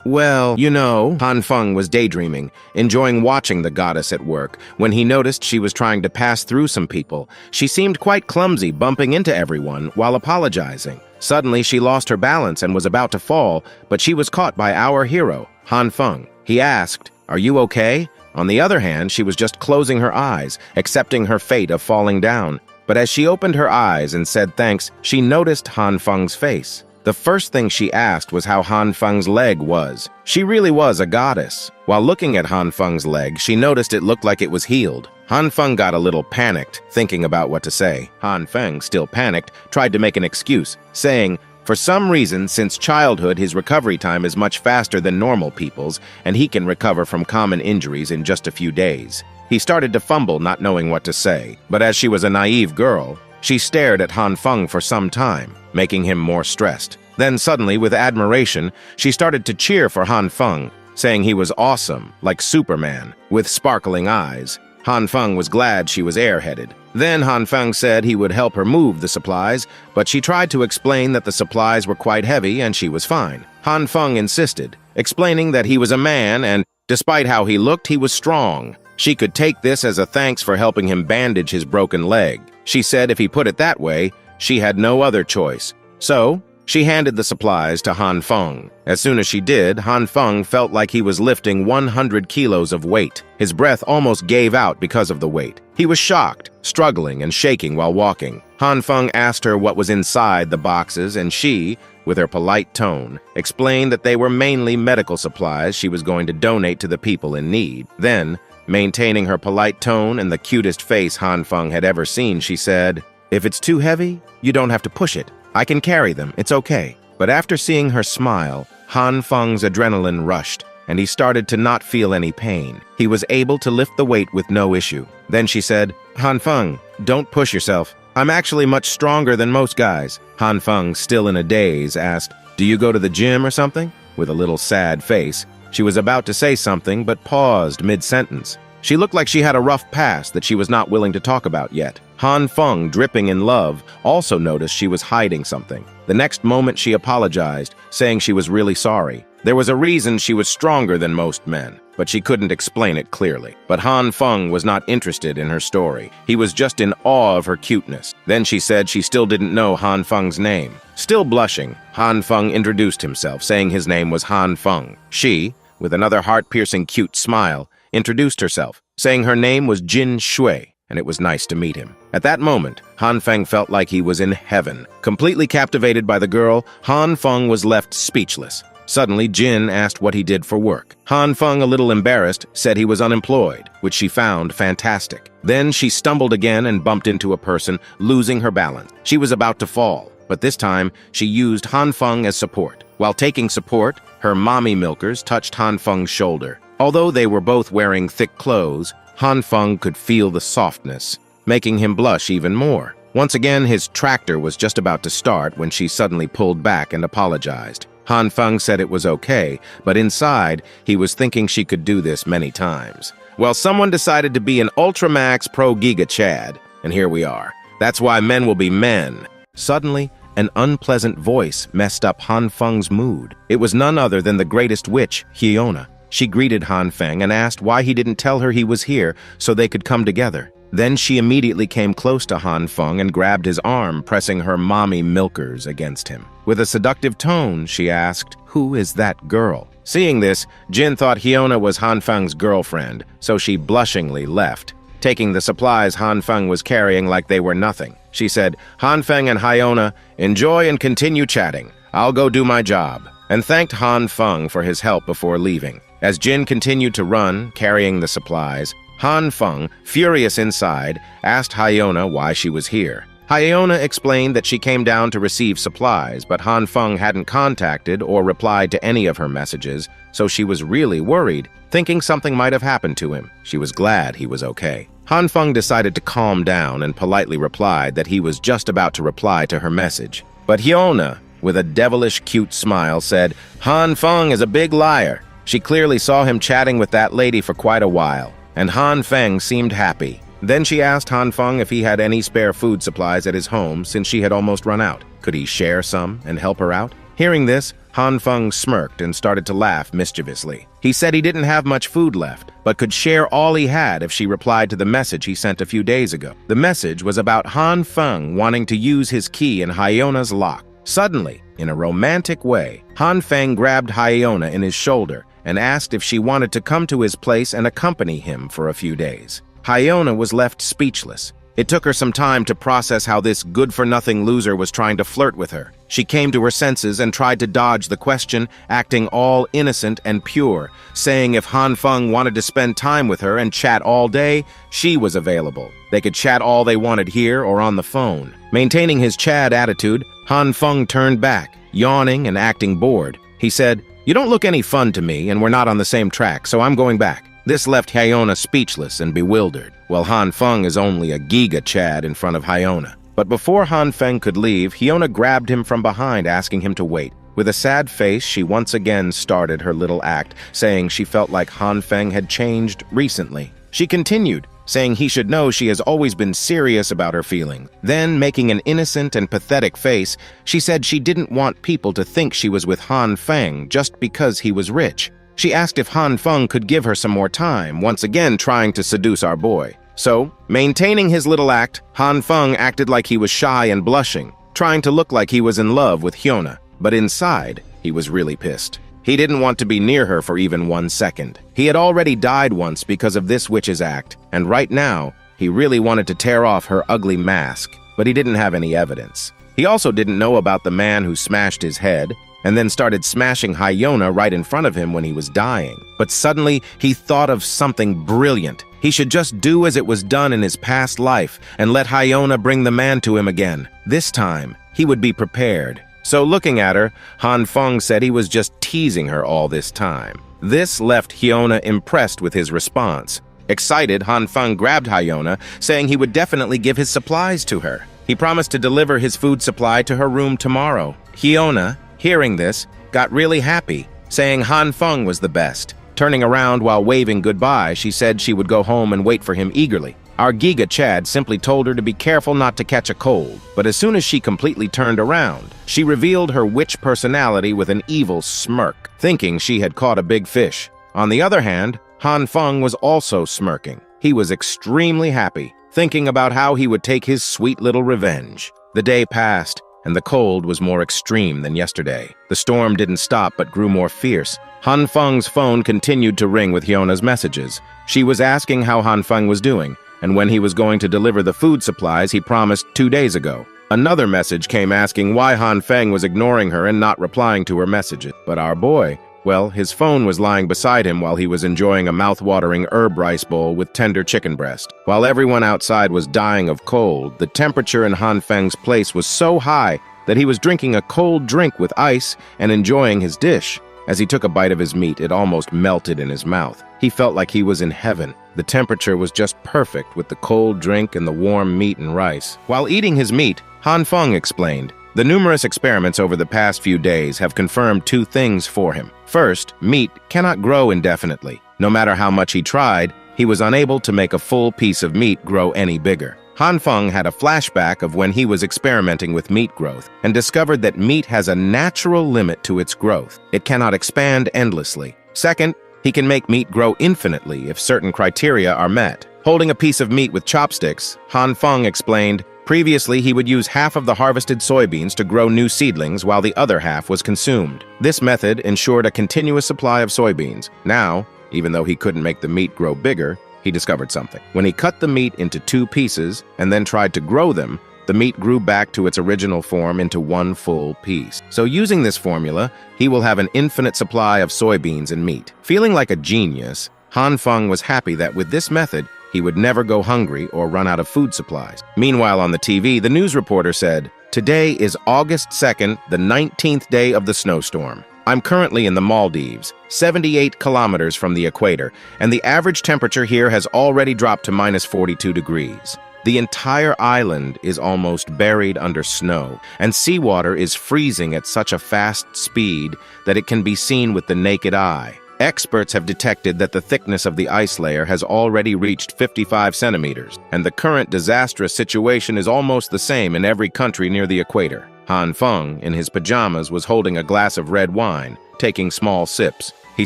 Well, you know, Han Feng was daydreaming, enjoying watching the goddess at work, when he noticed she was trying to pass through some people. She seemed quite clumsy, bumping into everyone while apologizing. Suddenly, she lost her balance and was about to fall, but she was caught by our hero, Han Feng. He asked, "Are you okay?" On the other hand, she was just closing her eyes, accepting her fate of falling down. But as she opened her eyes and said thanks, she noticed Han Feng's face. The first thing she asked was how Han Feng's leg was. She really was a goddess. While looking at Han Feng's leg, she noticed it looked like it was healed. Han Feng got a little panicked, thinking about what to say. Han Feng, still panicked, tried to make an excuse, saying, for some reason, since childhood, his recovery time is much faster than normal people's, and he can recover from common injuries in just a few days. He started to fumble, not knowing what to say. But as she was a naive girl, she stared at Han Feng for some time, making him more stressed. Then suddenly, with admiration, she started to cheer for Han Feng, saying he was awesome, like Superman, with sparkling eyes. Han Feng was glad she was airheaded. Then Han Feng said he would help her move the supplies, but she tried to explain that the supplies were quite heavy and she was fine. Han Feng insisted, explaining that he was a man and, despite how he looked, he was strong. She could take this as a thanks for helping him bandage his broken leg. She said if he put it that way, she had no other choice. So, she handed the supplies to Han Feng. As soon as she did, Han Feng felt like he was lifting 100 kilos of weight. His breath almost gave out because of the weight. He was shocked, struggling and shaking while walking. Han Feng asked her what was inside the boxes, and she, with her polite tone, explained that they were mainly medical supplies she was going to donate to the people in need. Then, maintaining her polite tone and the cutest face Han Feng had ever seen, she said, "If it's too heavy, you don't have to push it. I can carry them, it's okay." But after seeing her smile, Han Feng's adrenaline rushed, and he started to not feel any pain. He was able to lift the weight with no issue. Then she said, "Han Feng, don't push yourself. I'm actually much stronger than most guys." Han Feng, still in a daze, asked, "Do you go to the gym or something?" With a little sad face, she was about to say something but paused mid-sentence. She looked like she had a rough past that she was not willing to talk about yet. Han Feng, dripping in love, also noticed she was hiding something. The next moment she apologized, saying she was really sorry. There was a reason she was stronger than most men, but she couldn't explain it clearly. But Han Feng was not interested in her story. He was just in awe of her cuteness. Then she said she still didn't know Han Feng's name. Still blushing, Han Feng introduced himself, saying his name was Han Feng. She, with another heart-piercing cute smile, introduced herself, saying her name was Jin Shui, and it was nice to meet him. At that moment, Han Feng felt like he was in heaven. Completely captivated by the girl, Han Feng was left speechless. Suddenly, Jin asked what he did for work. Han Feng, a little embarrassed, said he was unemployed, which she found fantastic. Then she stumbled again and bumped into a person, losing her balance. She was about to fall, but this time, she used Han Feng as support. While taking support, her mommy milkers touched Han Feng's shoulder. Although they were both wearing thick clothes, Han Feng could feel the softness, making him blush even more. Once again, his tractor was just about to start when she suddenly pulled back and apologized. Han Feng said it was okay, but inside, he was thinking she could do this many times. Well, someone decided to be an Ultramax Pro Giga Chad, and here we are. That's why men will be men. Suddenly, an unpleasant voice messed up Han Feng's mood. It was none other than the greatest witch, Hyona. She greeted Han Feng and asked why he didn't tell her he was here so they could come together. Then she immediately came close to Han Feng and grabbed his arm, pressing her mommy milkers against him. With a seductive tone, she asked, "Who is that girl?" Seeing this, Jin thought Hyona was Han Feng's girlfriend, so she blushingly left, taking the supplies Han Feng was carrying like they were nothing. She said, "Han Feng and Hyona, enjoy and continue chatting. I'll go do my job," and thanked Han Feng for his help before leaving. As Jin continued to run, carrying the supplies, Han Feng, furious inside, asked Hyona why she was here. Hyona explained that she came down to receive supplies, but Han Feng hadn't contacted or replied to any of her messages, so she was really worried, thinking something might have happened to him. She was glad he was okay. Han Feng decided to calm down and politely replied that he was just about to reply to her message. But Hyona, with a devilish cute smile, said, Han Feng is a big liar. She clearly saw him chatting with that lady for quite a while, and Han Feng seemed happy. Then she asked Han Feng if he had any spare food supplies at his home since she had almost run out. Could he share some and help her out? Hearing this, Han Feng smirked and started to laugh mischievously. He said he didn't have much food left, but could share all he had if she replied to the message he sent a few days ago. The message was about Han Feng wanting to use his key in Hyona's lock. Suddenly, in a romantic way, Han Feng grabbed Hyona in his shoulder and asked if she wanted to come to his place and accompany him for a few days. Hyona was left speechless. It took her some time to process how this good-for-nothing loser was trying to flirt with her. She came to her senses and tried to dodge the question, acting all innocent and pure, saying if Han Feng wanted to spend time with her and chat all day, she was available. They could chat all they wanted here or on the phone. Maintaining his Chad attitude, Han Feng turned back, yawning and acting bored. He said, "You don't look any fun to me, and we're not on the same track, so I'm going back." This left Hyona speechless and bewildered. Well, Han Feng is only a Giga Chad in front of Hyona. But before Han Feng could leave, Hyona grabbed him from behind, asking him to wait. With a sad face, she once again started her little act, saying she felt like Han Feng had changed recently. She continued, saying he should know she has always been serious about her feelings. Then, making an innocent and pathetic face, she said she didn't want people to think she was with Han Feng just because he was rich. She asked if Han Feng could give her some more time, once again trying to seduce our boy. So, maintaining his little act, Han Feng acted like he was shy and blushing, trying to look like he was in love with Hyona. But inside, he was really pissed. He didn't want to be near her for even 1 second. He had already died once because of this witch's act, and right now, he really wanted to tear off her ugly mask, but he didn't have any evidence. He also didn't know about the man who smashed his head, and then started smashing Hyona right in front of him when he was dying. But suddenly, he thought of something brilliant. He should just do as it was done in his past life and let Hyona bring the man to him again. This time, he would be prepared. So looking at her, Han Feng said he was just teasing her all this time. This left Hyona impressed with his response. Excited, Han Feng grabbed Hyona, saying he would definitely give his supplies to her. He promised to deliver his food supply to her room tomorrow. Hyona, hearing this, got really happy, saying Han Feng was the best. Turning around while waving goodbye, she said she would go home and wait for him eagerly. Our Giga Chad simply told her to be careful not to catch a cold, but as soon as she completely turned around, she revealed her witch personality with an evil smirk, thinking she had caught a big fish. On the other hand, Han Feng was also smirking. He was extremely happy, thinking about how he would take his sweet little revenge. The day passed, and the cold was more extreme than yesterday. The storm didn't stop but grew more fierce. Han Feng's phone continued to ring with Hyona's messages. She was asking how Han Feng was doing, and when he was going to deliver the food supplies he promised 2 days ago. Another message came asking why Han Feng was ignoring her and not replying to her messages. But our boy, well, his phone was lying beside him while he was enjoying a mouth-watering herb rice bowl with tender chicken breast. While everyone outside was dying of cold, the temperature in Han Feng's place was so high that he was drinking a cold drink with ice and enjoying his dish. As he took a bite of his meat, it almost melted in his mouth. He felt like he was in heaven. The temperature was just perfect with the cold drink and the warm meat and rice. While eating his meat, Han Feng explained, the numerous experiments over the past few days have confirmed 2 things for him. First, meat cannot grow indefinitely. No matter how much he tried, he was unable to make a full piece of meat grow any bigger. Han Feng had a flashback of when he was experimenting with meat growth and discovered that meat has a natural limit to its growth. It cannot expand endlessly. Second, he can make meat grow infinitely if certain criteria are met. Holding a piece of meat with chopsticks, Han Feng explained, previously he would use half of the harvested soybeans to grow new seedlings while the other half was consumed. This method ensured a continuous supply of soybeans. Now, even though he couldn't make the meat grow bigger, he discovered something. When he cut the meat into 2 pieces and then tried to grow them, the meat grew back to its original form into 1 full piece. So using this formula, he will have an infinite supply of soybeans and meat. Feeling like a genius, Han Feng was happy that with this method, he would never go hungry or run out of food supplies. Meanwhile, on the TV, the news reporter said, "Today is August 2nd, the 19th day of the snowstorm. I'm currently in the Maldives, 78 kilometers from the equator, and the average temperature here has already dropped to -42 degrees. The entire island is almost buried under snow, and seawater is freezing at such a fast speed that it can be seen with the naked eye. Experts have detected that the thickness of the ice layer has already reached 55 centimeters, and the current disastrous situation is almost the same in every country near the equator. Han Feng, in his pajamas, was holding a glass of red wine, taking small sips. He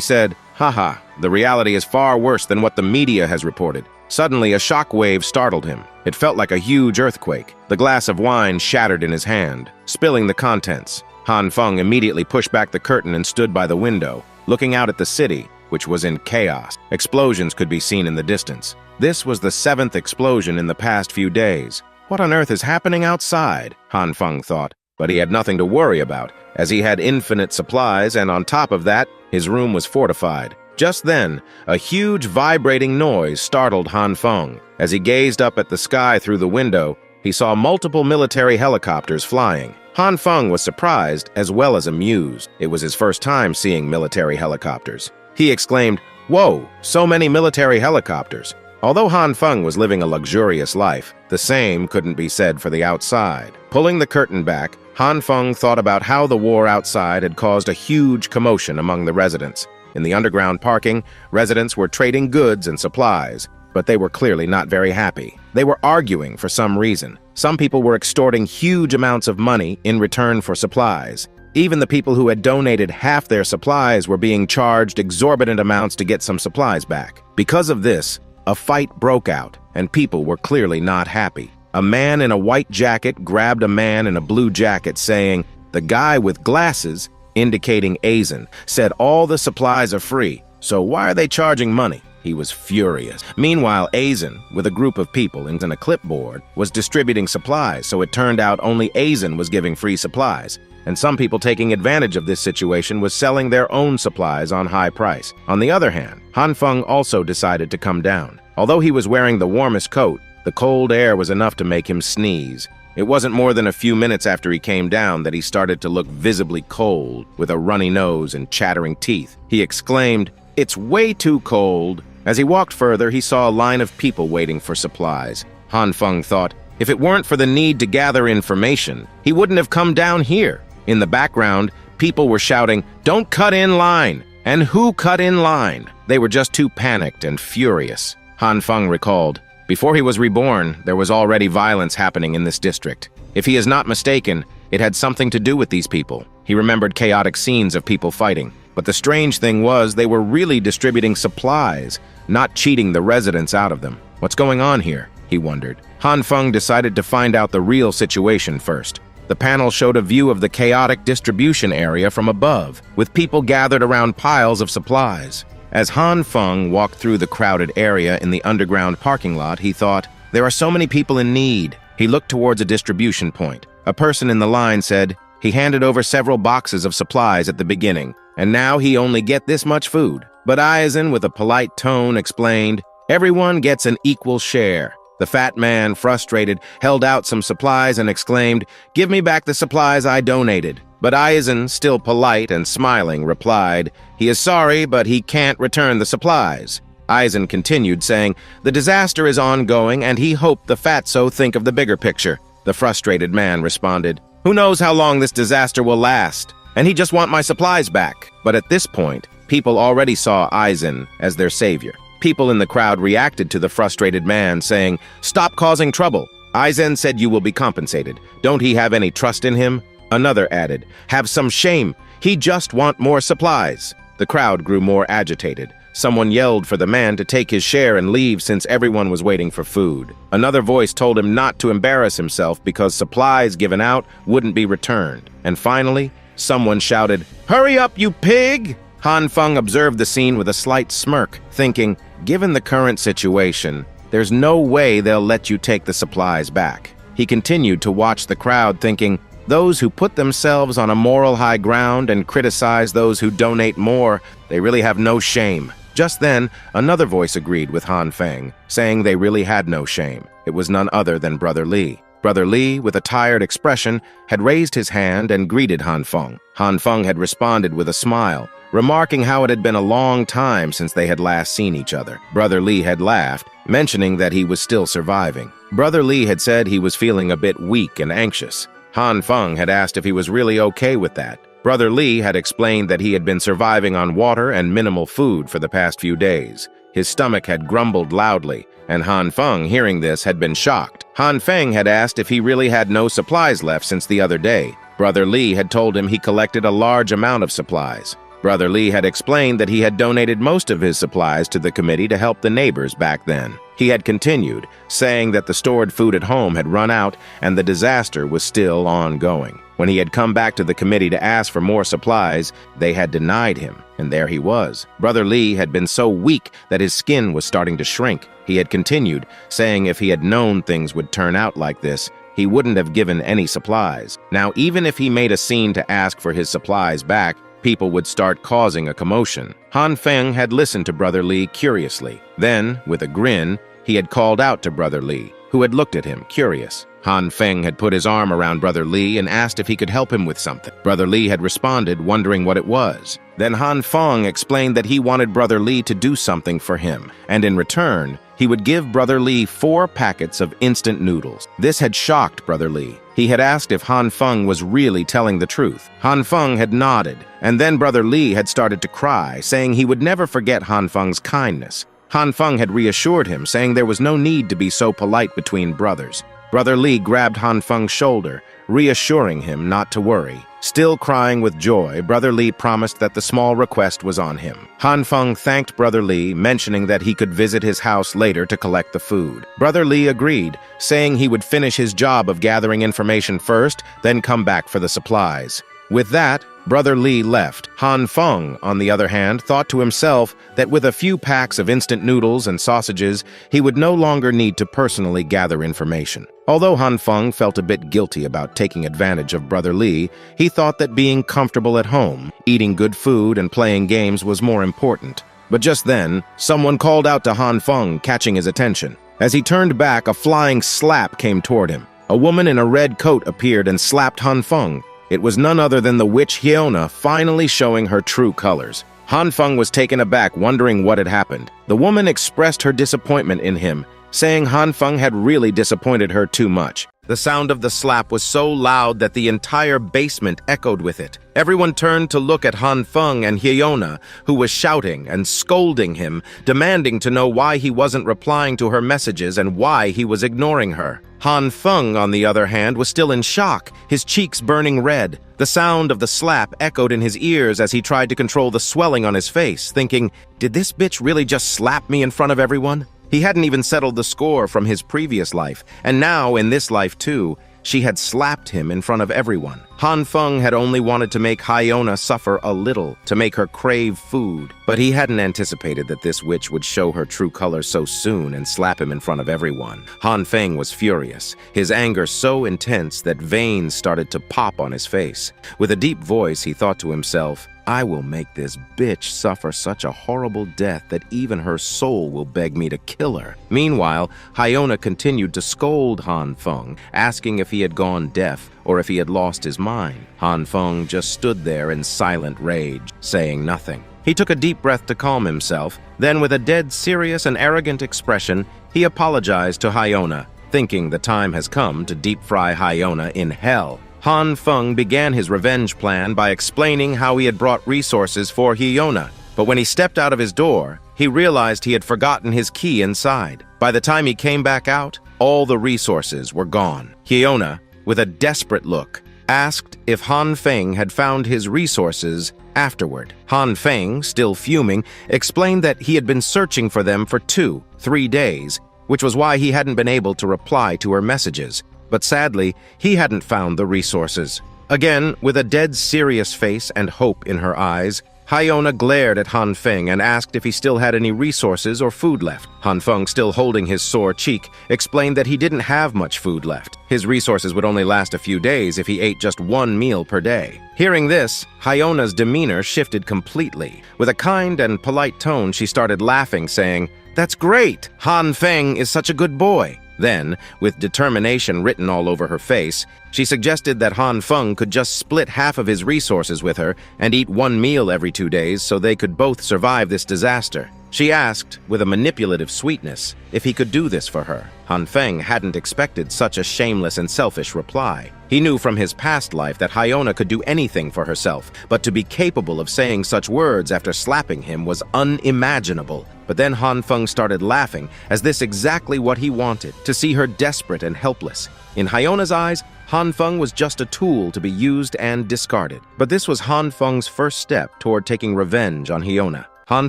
said, "Haha, the reality is far worse than what the media has reported." Suddenly, a shock wave startled him. It felt like a huge earthquake. The glass of wine shattered in his hand, spilling the contents. Han Feng immediately pushed back the curtain and stood by the window, looking out at the city, which was in chaos. Explosions could be seen in the distance. This was the 7th explosion in the past few days. What on earth is happening outside? Han Feng thought. But he had nothing to worry about, as he had infinite supplies, and on top of that, his room was fortified. Just then, a huge vibrating noise startled Han Feng. As he gazed up at the sky through the window, he saw multiple military helicopters flying. Han Feng was surprised as well as amused. It was his first time seeing military helicopters. He exclaimed, "Whoa, so many military helicopters." Although Han Feng was living a luxurious life, the same couldn't be said for the outside. Pulling the curtain back, Han Feng thought about how the war outside had caused a huge commotion among the residents. In the underground parking, residents were trading goods and supplies, but they were clearly not very happy. They were arguing for some reason. Some people were extorting huge amounts of money in return for supplies. Even the people who had donated half their supplies were being charged exorbitant amounts to get some supplies back. Because of this, a fight broke out, and people were clearly not happy. A man in a white jacket grabbed a man in a blue jacket, saying, "The guy with glasses," indicating Aizen, said all the supplies are free, so why are they charging money? He was furious. Meanwhile, Aizen, with a group of people and a clipboard, was distributing supplies, so it turned out only Aizen was giving free supplies. And some people taking advantage of this situation was selling their own supplies on high price. On the other hand, Han Feng also decided to come down. Although he was wearing the warmest coat, the cold air was enough to make him sneeze. It wasn't more than a few minutes after he came down that he started to look visibly cold, with a runny nose and chattering teeth. He exclaimed, "It's way too cold." As he walked further, he saw a line of people waiting for supplies. Han Feng thought, if it weren't for the need to gather information, he wouldn't have come down here. In the background, people were shouting, "Don't cut in line!" And who cut in line? They were just too panicked and furious. Han Feng recalled, before he was reborn, there was already violence happening in this district. If he is not mistaken, it had something to do with these people. He remembered chaotic scenes of people fighting. But the strange thing was they were really distributing supplies, not cheating the residents out of them. What's going on here? He wondered. Han Feng decided to find out the real situation first. The panel showed a view of the chaotic distribution area from above, with people gathered around piles of supplies. As Han Feng walked through the crowded area in the underground parking lot, he thought, there are so many people in need. He looked towards a distribution point. A person in the line said he handed over several boxes of supplies at the beginning, and now he only get this much food. But Aizen, with a polite tone, explained, everyone gets an equal share. The fat man, frustrated, held out some supplies and exclaimed, "Give me back the supplies I donated." But Aizen, still polite and smiling, replied, he is sorry, but he can't return the supplies. Aizen continued, saying, the disaster is ongoing, and he hoped the fatso think of the bigger picture. The frustrated man responded, who knows how long this disaster will last? And he just want my supplies back. But at this point, people already saw Aizen as their savior. People in the crowd reacted to the frustrated man, saying, stop causing trouble. Aizen said you will be compensated. Don't he have any trust in him? Another added, have some shame. He just want more supplies. The crowd grew more agitated. Someone yelled for the man to take his share and leave since everyone was waiting for food. Another voice told him not to embarrass himself because supplies given out wouldn't be returned. And finally, someone shouted, hurry up, you pig! Han Feng observed the scene with a slight smirk, thinking, given the current situation, there's no way they'll let you take the supplies back. He continued to watch the crowd, thinking, those who put themselves on a moral high ground and criticize those who donate more, they really have no shame. Just then, another voice agreed with Han Feng, saying they really had no shame. It was none other than Brother Li. Brother Li, with a tired expression, had raised his hand and greeted Han Feng. Han Feng had responded with a smile, remarking how it had been a long time since they had last seen each other. Brother Lee had laughed, mentioning that he was still surviving. Brother Lee had said he was feeling a bit weak and anxious. Han Feng had asked if he was really okay with that. Brother Lee had explained that he had been surviving on water and minimal food for the past few days. His stomach had grumbled loudly, and Han Feng, hearing this, had been shocked. Han Feng had asked if he really had no supplies left since the other day. Brother Lee had told him he collected a large amount of supplies. Brother Lee had explained that he had donated most of his supplies to the committee to help the neighbors back then. He had continued, saying that the stored food at home had run out and the disaster was still ongoing. When he had come back to the committee to ask for more supplies, they had denied him, and there he was. Brother Lee had been so weak that his skin was starting to shrink. He had continued, saying if he had known things would turn out like this, he wouldn't have given any supplies. Now, even if he made a scene to ask for his supplies back, people would start causing a commotion. Han Feng had listened to Brother Lee curiously. Then, with a grin, he had called out to Brother Lee, who had looked at him, curious. Han Feng had put his arm around Brother Lee and asked if he could help him with something. Brother Lee had responded, wondering what it was. Then Han Feng explained that he wanted Brother Lee to do something for him, and in return, he would give Brother Lee 4 packets of instant noodles. This had shocked Brother Lee. He had asked if Han Feng was really telling the truth. Han Feng had nodded, and then Brother Lee had started to cry, saying he would never forget Han Feng's kindness. Han Feng had reassured him, saying there was no need to be so polite between brothers. Brother Lee grabbed Han Feng's shoulder, reassuring him not to worry. Still crying with joy, Brother Lee promised that the small request was on him. Han Feng thanked Brother Lee, mentioning that he could visit his house later to collect the food. Brother Lee agreed, saying he would finish his job of gathering information first, then come back for the supplies. With that, Brother Lee left. Han Feng, on the other hand, thought to himself that with a few packs of instant noodles and sausages, he would no longer need to personally gather information. Although Han Feng felt a bit guilty about taking advantage of Brother Lee, he thought that being comfortable at home, eating good food, and playing games was more important. But just then, someone called out to Han Feng, catching his attention. As he turned back, a flying slap came toward him. A woman in a red coat appeared and slapped Han Feng. It was none other than the witch Yahello finally showing her true colors. Han Feng was taken aback, wondering what had happened. The woman expressed her disappointment in him, saying Han Feng had really disappointed her too much. The sound of the slap was so loud that the entire basement echoed with it. Everyone turned to look at Han Feng and Yahello, who was shouting and scolding him, demanding to know why he wasn't replying to her messages and why he was ignoring her. Han Feng, on the other hand, was still in shock, his cheeks burning red. The sound of the slap echoed in his ears as he tried to control the swelling on his face, thinking, did this bitch really just slap me in front of everyone? He hadn't even settled the score from his previous life, and now, in this life too, she had slapped him in front of everyone. Han Feng had only wanted to make Yahello suffer a little, to make her crave food, but he hadn't anticipated that this witch would show her true colors so soon and slap him in front of everyone. Han Feng was furious, his anger so intense that veins started to pop on his face. With a deep voice, he thought to himself, I will make this bitch suffer such a horrible death that even her soul will beg me to kill her. Meanwhile, Yahello continued to scold Han Feng, asking if he had gone deaf or if he had lost his mind. Han Feng just stood there in silent rage, saying nothing. He took a deep breath to calm himself, then with a dead serious and arrogant expression, he apologized to Yahello, thinking the time has come to deep fry Yahello in hell. Han Feng began his revenge plan by explaining how he had brought resources for Yahello, but when he stepped out of his door, he realized he had forgotten his key inside. By the time he came back out, all the resources were gone. Yahello, with a desperate look, asked if Han Feng had found his resources afterward. Han Feng, still fuming, explained that he had been searching for them for 2-3 days, which was why he hadn't been able to reply to her messages. But sadly, he hadn't found the resources. Again, with a dead serious face and hope in her eyes, Yahello glared at Han Feng and asked if he still had any resources or food left. Han Feng, still holding his sore cheek, explained that he didn't have much food left. His resources would only last a few days if he ate just 1 meal per day. Hearing this, Yahello's demeanor shifted completely. With a kind and polite tone, she started laughing, saying, "That's great! Han Feng is such a good boy." Then, with determination written all over her face, she suggested that Han Feng could just split half of his resources with her and eat one meal every 2 days so they could both survive this disaster. She asked, with a manipulative sweetness, if he could do this for her. Han Feng hadn't expected such a shameless and selfish reply. He knew from his past life that Hyona could do anything for herself, but to be capable of saying such words after slapping him was unimaginable. But then Han Feng started laughing, as this exactly what he wanted, to see her desperate and helpless. In Hyona's eyes, Han Feng was just a tool to be used and discarded. But this was Han Feng's first step toward taking revenge on Hyona. Han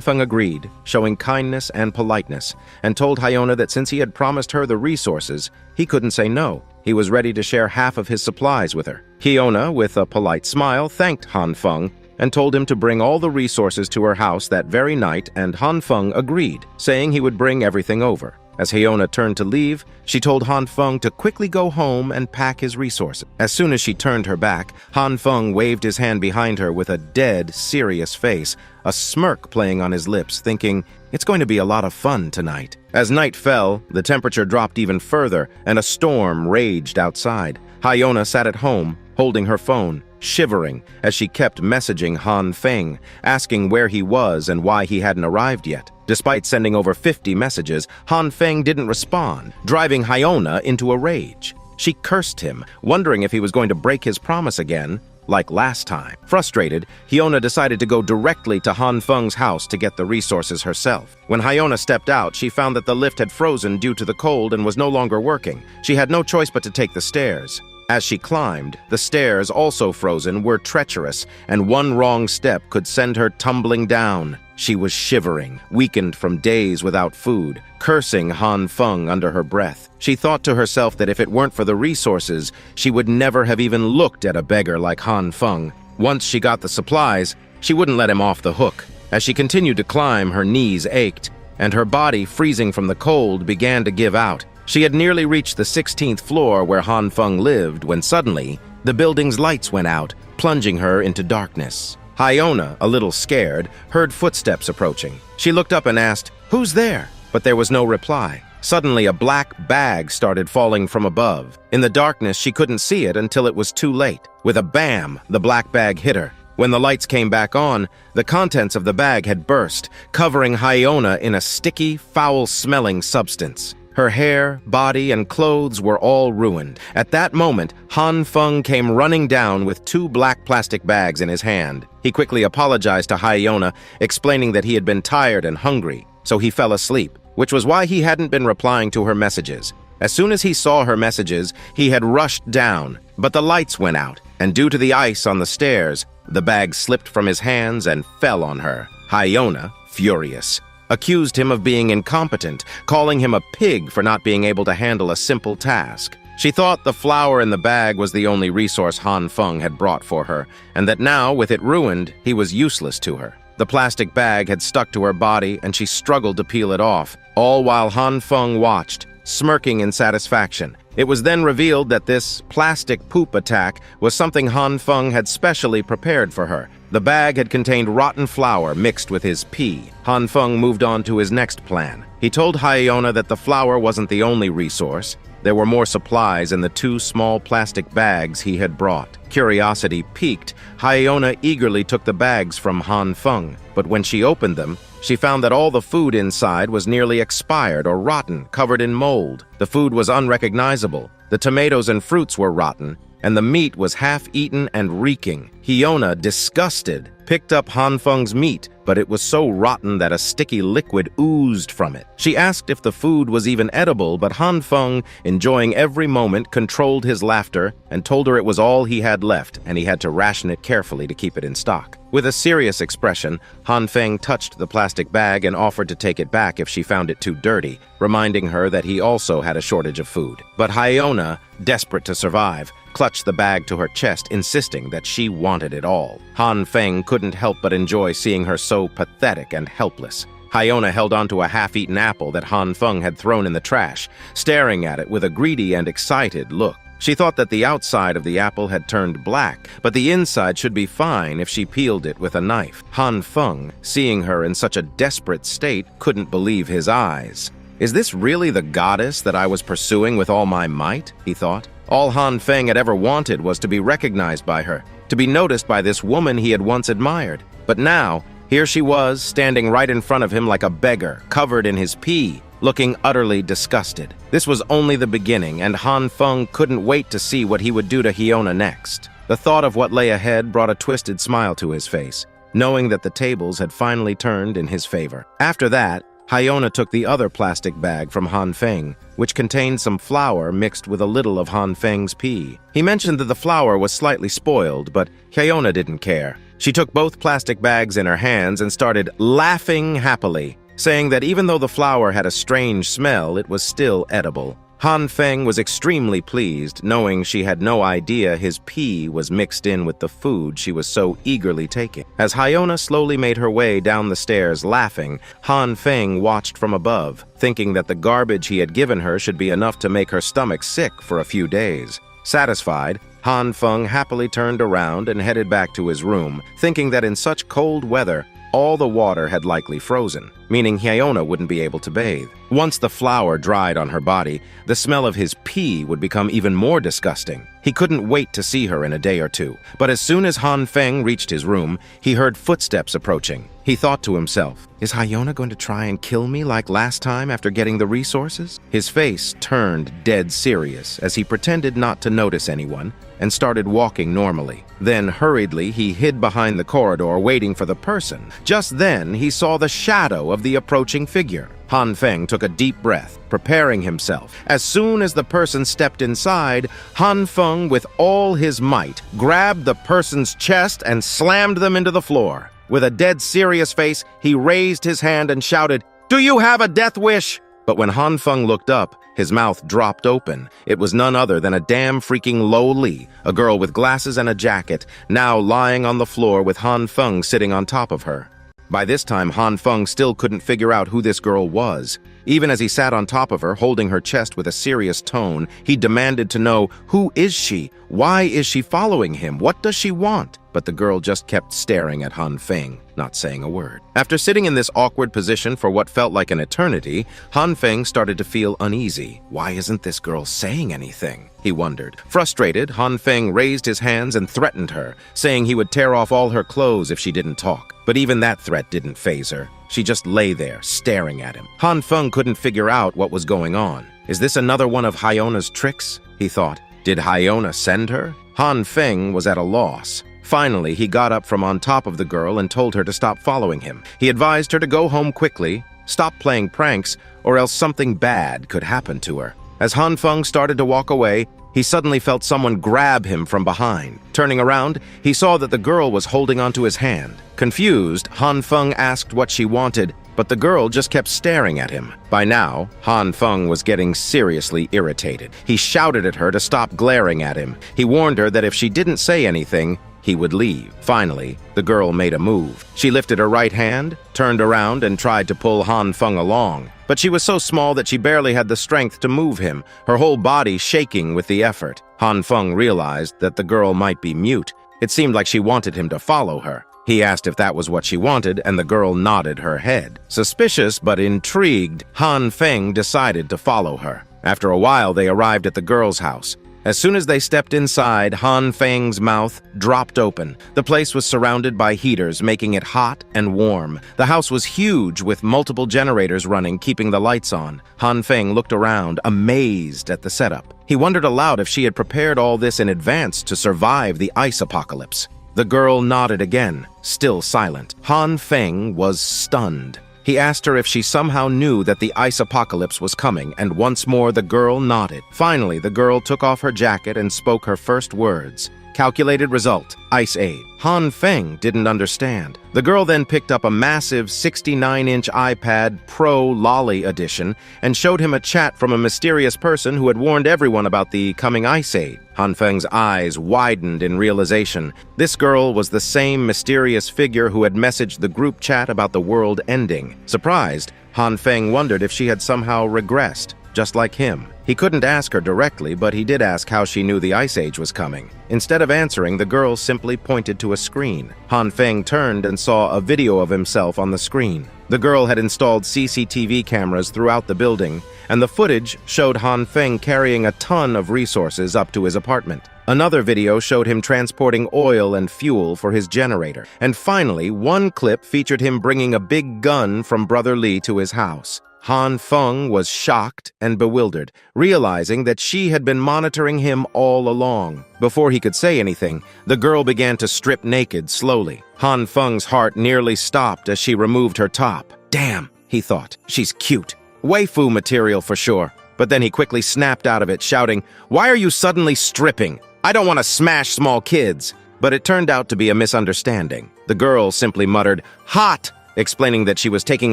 Feng agreed, showing kindness and politeness, and told Hyona that since he had promised her the resources, he couldn't say no. He was ready to share half of his supplies with her. Hyona, with a polite smile, thanked Han Feng and told him to bring all the resources to her house that very night, and Han Feng agreed, saying he would bring everything over. As Hyona turned to leave, she told Han Feng to quickly go home and pack his resources. As soon as she turned her back, Han Feng waved his hand behind her with a dead, serious face, a smirk playing on his lips, thinking, "It's going to be a lot of fun tonight." As night fell, the temperature dropped even further, and a storm raged outside. Hyona sat at home, holding her phone, shivering as she kept messaging Han Feng, asking where he was and why he hadn't arrived yet. Despite sending over 50 messages, Han Feng didn't respond, driving Hyona into a rage. She cursed him, wondering if he was going to break his promise again, like last time. Frustrated, Hyona decided to go directly to Han Feng's house to get the resources herself. When Hyona stepped out, she found that the lift had frozen due to the cold and was no longer working. She had no choice but to take the stairs. As she climbed, the stairs, also frozen, were treacherous, and one wrong step could send her tumbling down. She was shivering, weakened from days without food, cursing Han Feng under her breath. She thought to herself that if it weren't for the resources, she would never have even looked at a beggar like Han Feng. Once she got the supplies, she wouldn't let him off the hook. As she continued to climb, her knees ached, and her body, freezing from the cold, began to give out. She had nearly reached the 16th floor where Han Feng lived when suddenly, the building's lights went out, plunging her into darkness. Hyona, a little scared, heard footsteps approaching. She looked up and asked, "Who's there?" But there was no reply. Suddenly, a black bag started falling from above. In the darkness, she couldn't see it until it was too late. With a bam, the black bag hit her. When the lights came back on, the contents of the bag had burst, covering Hyona in a sticky, foul-smelling substance. Her hair, body, and clothes were all ruined. At that moment, Han Feng came running down with 2 black plastic bags in his hand. He quickly apologized to Hyona, explaining that he had been tired and hungry, so he fell asleep, which was why he hadn't been replying to her messages. As soon as he saw her messages, he had rushed down, but the lights went out, and due to the ice on the stairs, the bag slipped from his hands and fell on her. Hyona, furious, accused him of being incompetent, calling him a pig for not being able to handle a simple task. She thought the flour in the bag was the only resource Han Feng had brought for her, and that now, with it ruined, he was useless to her. The plastic bag had stuck to her body, and she struggled to peel it off, all while Han Feng watched, smirking in satisfaction. It was then revealed that this plastic poop attack was something Han Feng had specially prepared for her. The bag had contained rotten flour mixed with his pee. Han Feng moved on to his next plan. He told Hyona that the flour wasn't the only resource. There were more supplies in the 2 small plastic bags he had brought. Curiosity piqued, Hyona eagerly took the bags from Han Feng. But when she opened them, she found that all the food inside was nearly expired or rotten, covered in mold. The food was unrecognizable. The tomatoes and fruits were rotten, and the meat was half-eaten and reeking. Hyona, disgusted, picked up Han Feng's meat, but it was so rotten that a sticky liquid oozed from it. She asked if the food was even edible, but Han Feng, enjoying every moment, controlled his laughter and told her it was all he had left, and he had to ration it carefully to keep it in stock. With a serious expression, Han Feng touched the plastic bag and offered to take it back if she found it too dirty, reminding her that he also had a shortage of food. But Hyona, desperate to survive, clutched the bag to her chest, insisting that she wanted it all. Han Feng couldn't help but enjoy seeing her so pathetic and helpless. Hyona held onto a half-eaten apple that Han Feng had thrown in the trash, staring at it with a greedy and excited look. She thought that the outside of the apple had turned black, but the inside should be fine if she peeled it with a knife. Han Feng, seeing her in such a desperate state, couldn't believe his eyes. Is this really the goddess that I was pursuing with all my might? He thought. All Han Feng had ever wanted was to be recognized by her, to be noticed by this woman he had once admired. But now, here she was, standing right in front of him like a beggar, covered in his pee, looking utterly disgusted. This was only the beginning, and Han Feng couldn't wait to see what he would do to Hyona next. The thought of what lay ahead brought a twisted smile to his face, knowing that the tables had finally turned in his favor. After that, Hyona took the other plastic bag from Han Feng, which contained some flour mixed with a little of Han Feng's pee. He mentioned that the flour was slightly spoiled, but Hyona didn't care. She took both plastic bags in her hands and started laughing happily, saying that even though the flour had a strange smell, it was still edible. Han Feng was extremely pleased, knowing she had no idea his pee was mixed in with the food she was so eagerly taking. As Hyona slowly made her way down the stairs laughing, Han Feng watched from above, thinking that the garbage he had given her should be enough to make her stomach sick for a few days. Satisfied, Han Feng happily turned around and headed back to his room, thinking that in such cold weather, all the water had likely frozen, meaning Hyona wouldn't be able to bathe. Once the flour dried on her body, the smell of his pee would become even more disgusting. He couldn't wait to see her in a day or two, but as soon as Han Feng reached his room, he heard footsteps approaching. He thought to himself, "Is Hyona going to try and kill me like last time after getting the resources?" His face turned dead serious as he pretended not to notice anyone and started walking normally. Then, hurriedly, he hid behind the corridor waiting for the person. Just then, he saw the shadow of the approaching figure. Han Feng took a deep breath, preparing himself. As soon as the person stepped inside, Han Feng, with all his might, grabbed the person's chest and slammed them into the floor. With a dead serious face, he raised his hand and shouted, "Do you have a death wish?" But when Han Feng looked up, his mouth dropped open. It was none other than a damn freaking Lo Li, a girl with glasses and a jacket, now lying on the floor with Han Feng sitting on top of her. By this time, Han Feng still couldn't figure out who this girl was. Even as he sat on top of her, holding her chest with a serious tone, he demanded to know, who is she? Why is she following him? What does she want? But the girl just kept staring at Han Feng, not saying a word. After sitting in this awkward position for what felt like an eternity, Han Feng started to feel uneasy. Why isn't this girl saying anything? He wondered. Frustrated, Han Feng raised his hands and threatened her, saying he would tear off all her clothes if she didn't talk. But even that threat didn't faze her. She just lay there, staring at him. Han Feng couldn't figure out what was going on. Is this another one of Hyona's tricks? He thought. Did Hyona send her? Han Feng was at a loss. Finally, he got up from on top of the girl and told her to stop following him. He advised her to go home quickly, stop playing pranks, or else something bad could happen to her. As Han Feng started to walk away, he suddenly felt someone grab him from behind. Turning around, he saw that the girl was holding onto his hand. Confused, Han Feng asked what she wanted, but the girl just kept staring at him. By now, Han Feng was getting seriously irritated. He shouted at her to stop glaring at him. He warned her that if she didn't say anything, he would leave. Finally, the girl made a move. She lifted her right hand, turned around, and tried to pull Han Feng along. But she was so small that she barely had the strength to move him, her whole body shaking with the effort. Han Feng realized that the girl might be mute. It seemed like she wanted him to follow her. He asked if that was what she wanted, and the girl nodded her head. Suspicious but intrigued, Han Feng decided to follow her. After a while, they arrived at the girl's house. As soon as they stepped inside, Han Feng's mouth dropped open. The place was surrounded by heaters, making it hot and warm. The house was huge, with multiple generators running, keeping the lights on. Han Feng looked around, amazed at the setup. He wondered aloud if she had prepared all this in advance to survive the ice apocalypse. The girl nodded again, still silent. Han Feng was stunned. He asked her if she somehow knew that the ice apocalypse was coming, and once more the girl nodded. Finally, the girl took off her jacket and spoke her first words. Calculated result, Ice Aid. Han Feng didn't understand. The girl then picked up a massive 69-inch iPad Pro Lolly edition and showed him a chat from a mysterious person who had warned everyone about the coming Ice Aid. Han Feng's eyes widened in realization. This girl was the same mysterious figure who had messaged the group chat about the world ending. Surprised, Han Feng wondered if she had somehow regressed. just like him. He couldn't ask her directly, but he did ask how she knew the Ice Age was coming. Instead of answering, the girl simply pointed to a screen. Han Feng turned and saw a video of himself on the screen. The girl had installed CCTV cameras throughout the building, and the footage showed Han Feng carrying a ton of resources up to his apartment. Another video showed him transporting oil and fuel for his generator. And finally, one clip featured him bringing a big gun from Brother Lee to his house. Han Feng was shocked and bewildered, realizing that she had been monitoring him all along. Before he could say anything, the girl began to strip naked slowly. Han Feng's heart nearly stopped as she removed her top. Damn, he thought, she's cute. Waifu material for sure. But then he quickly snapped out of it, shouting, "Why are you suddenly stripping? I don't want to smash small kids." But it turned out to be a misunderstanding. The girl simply muttered, "Hot!" explaining that she was taking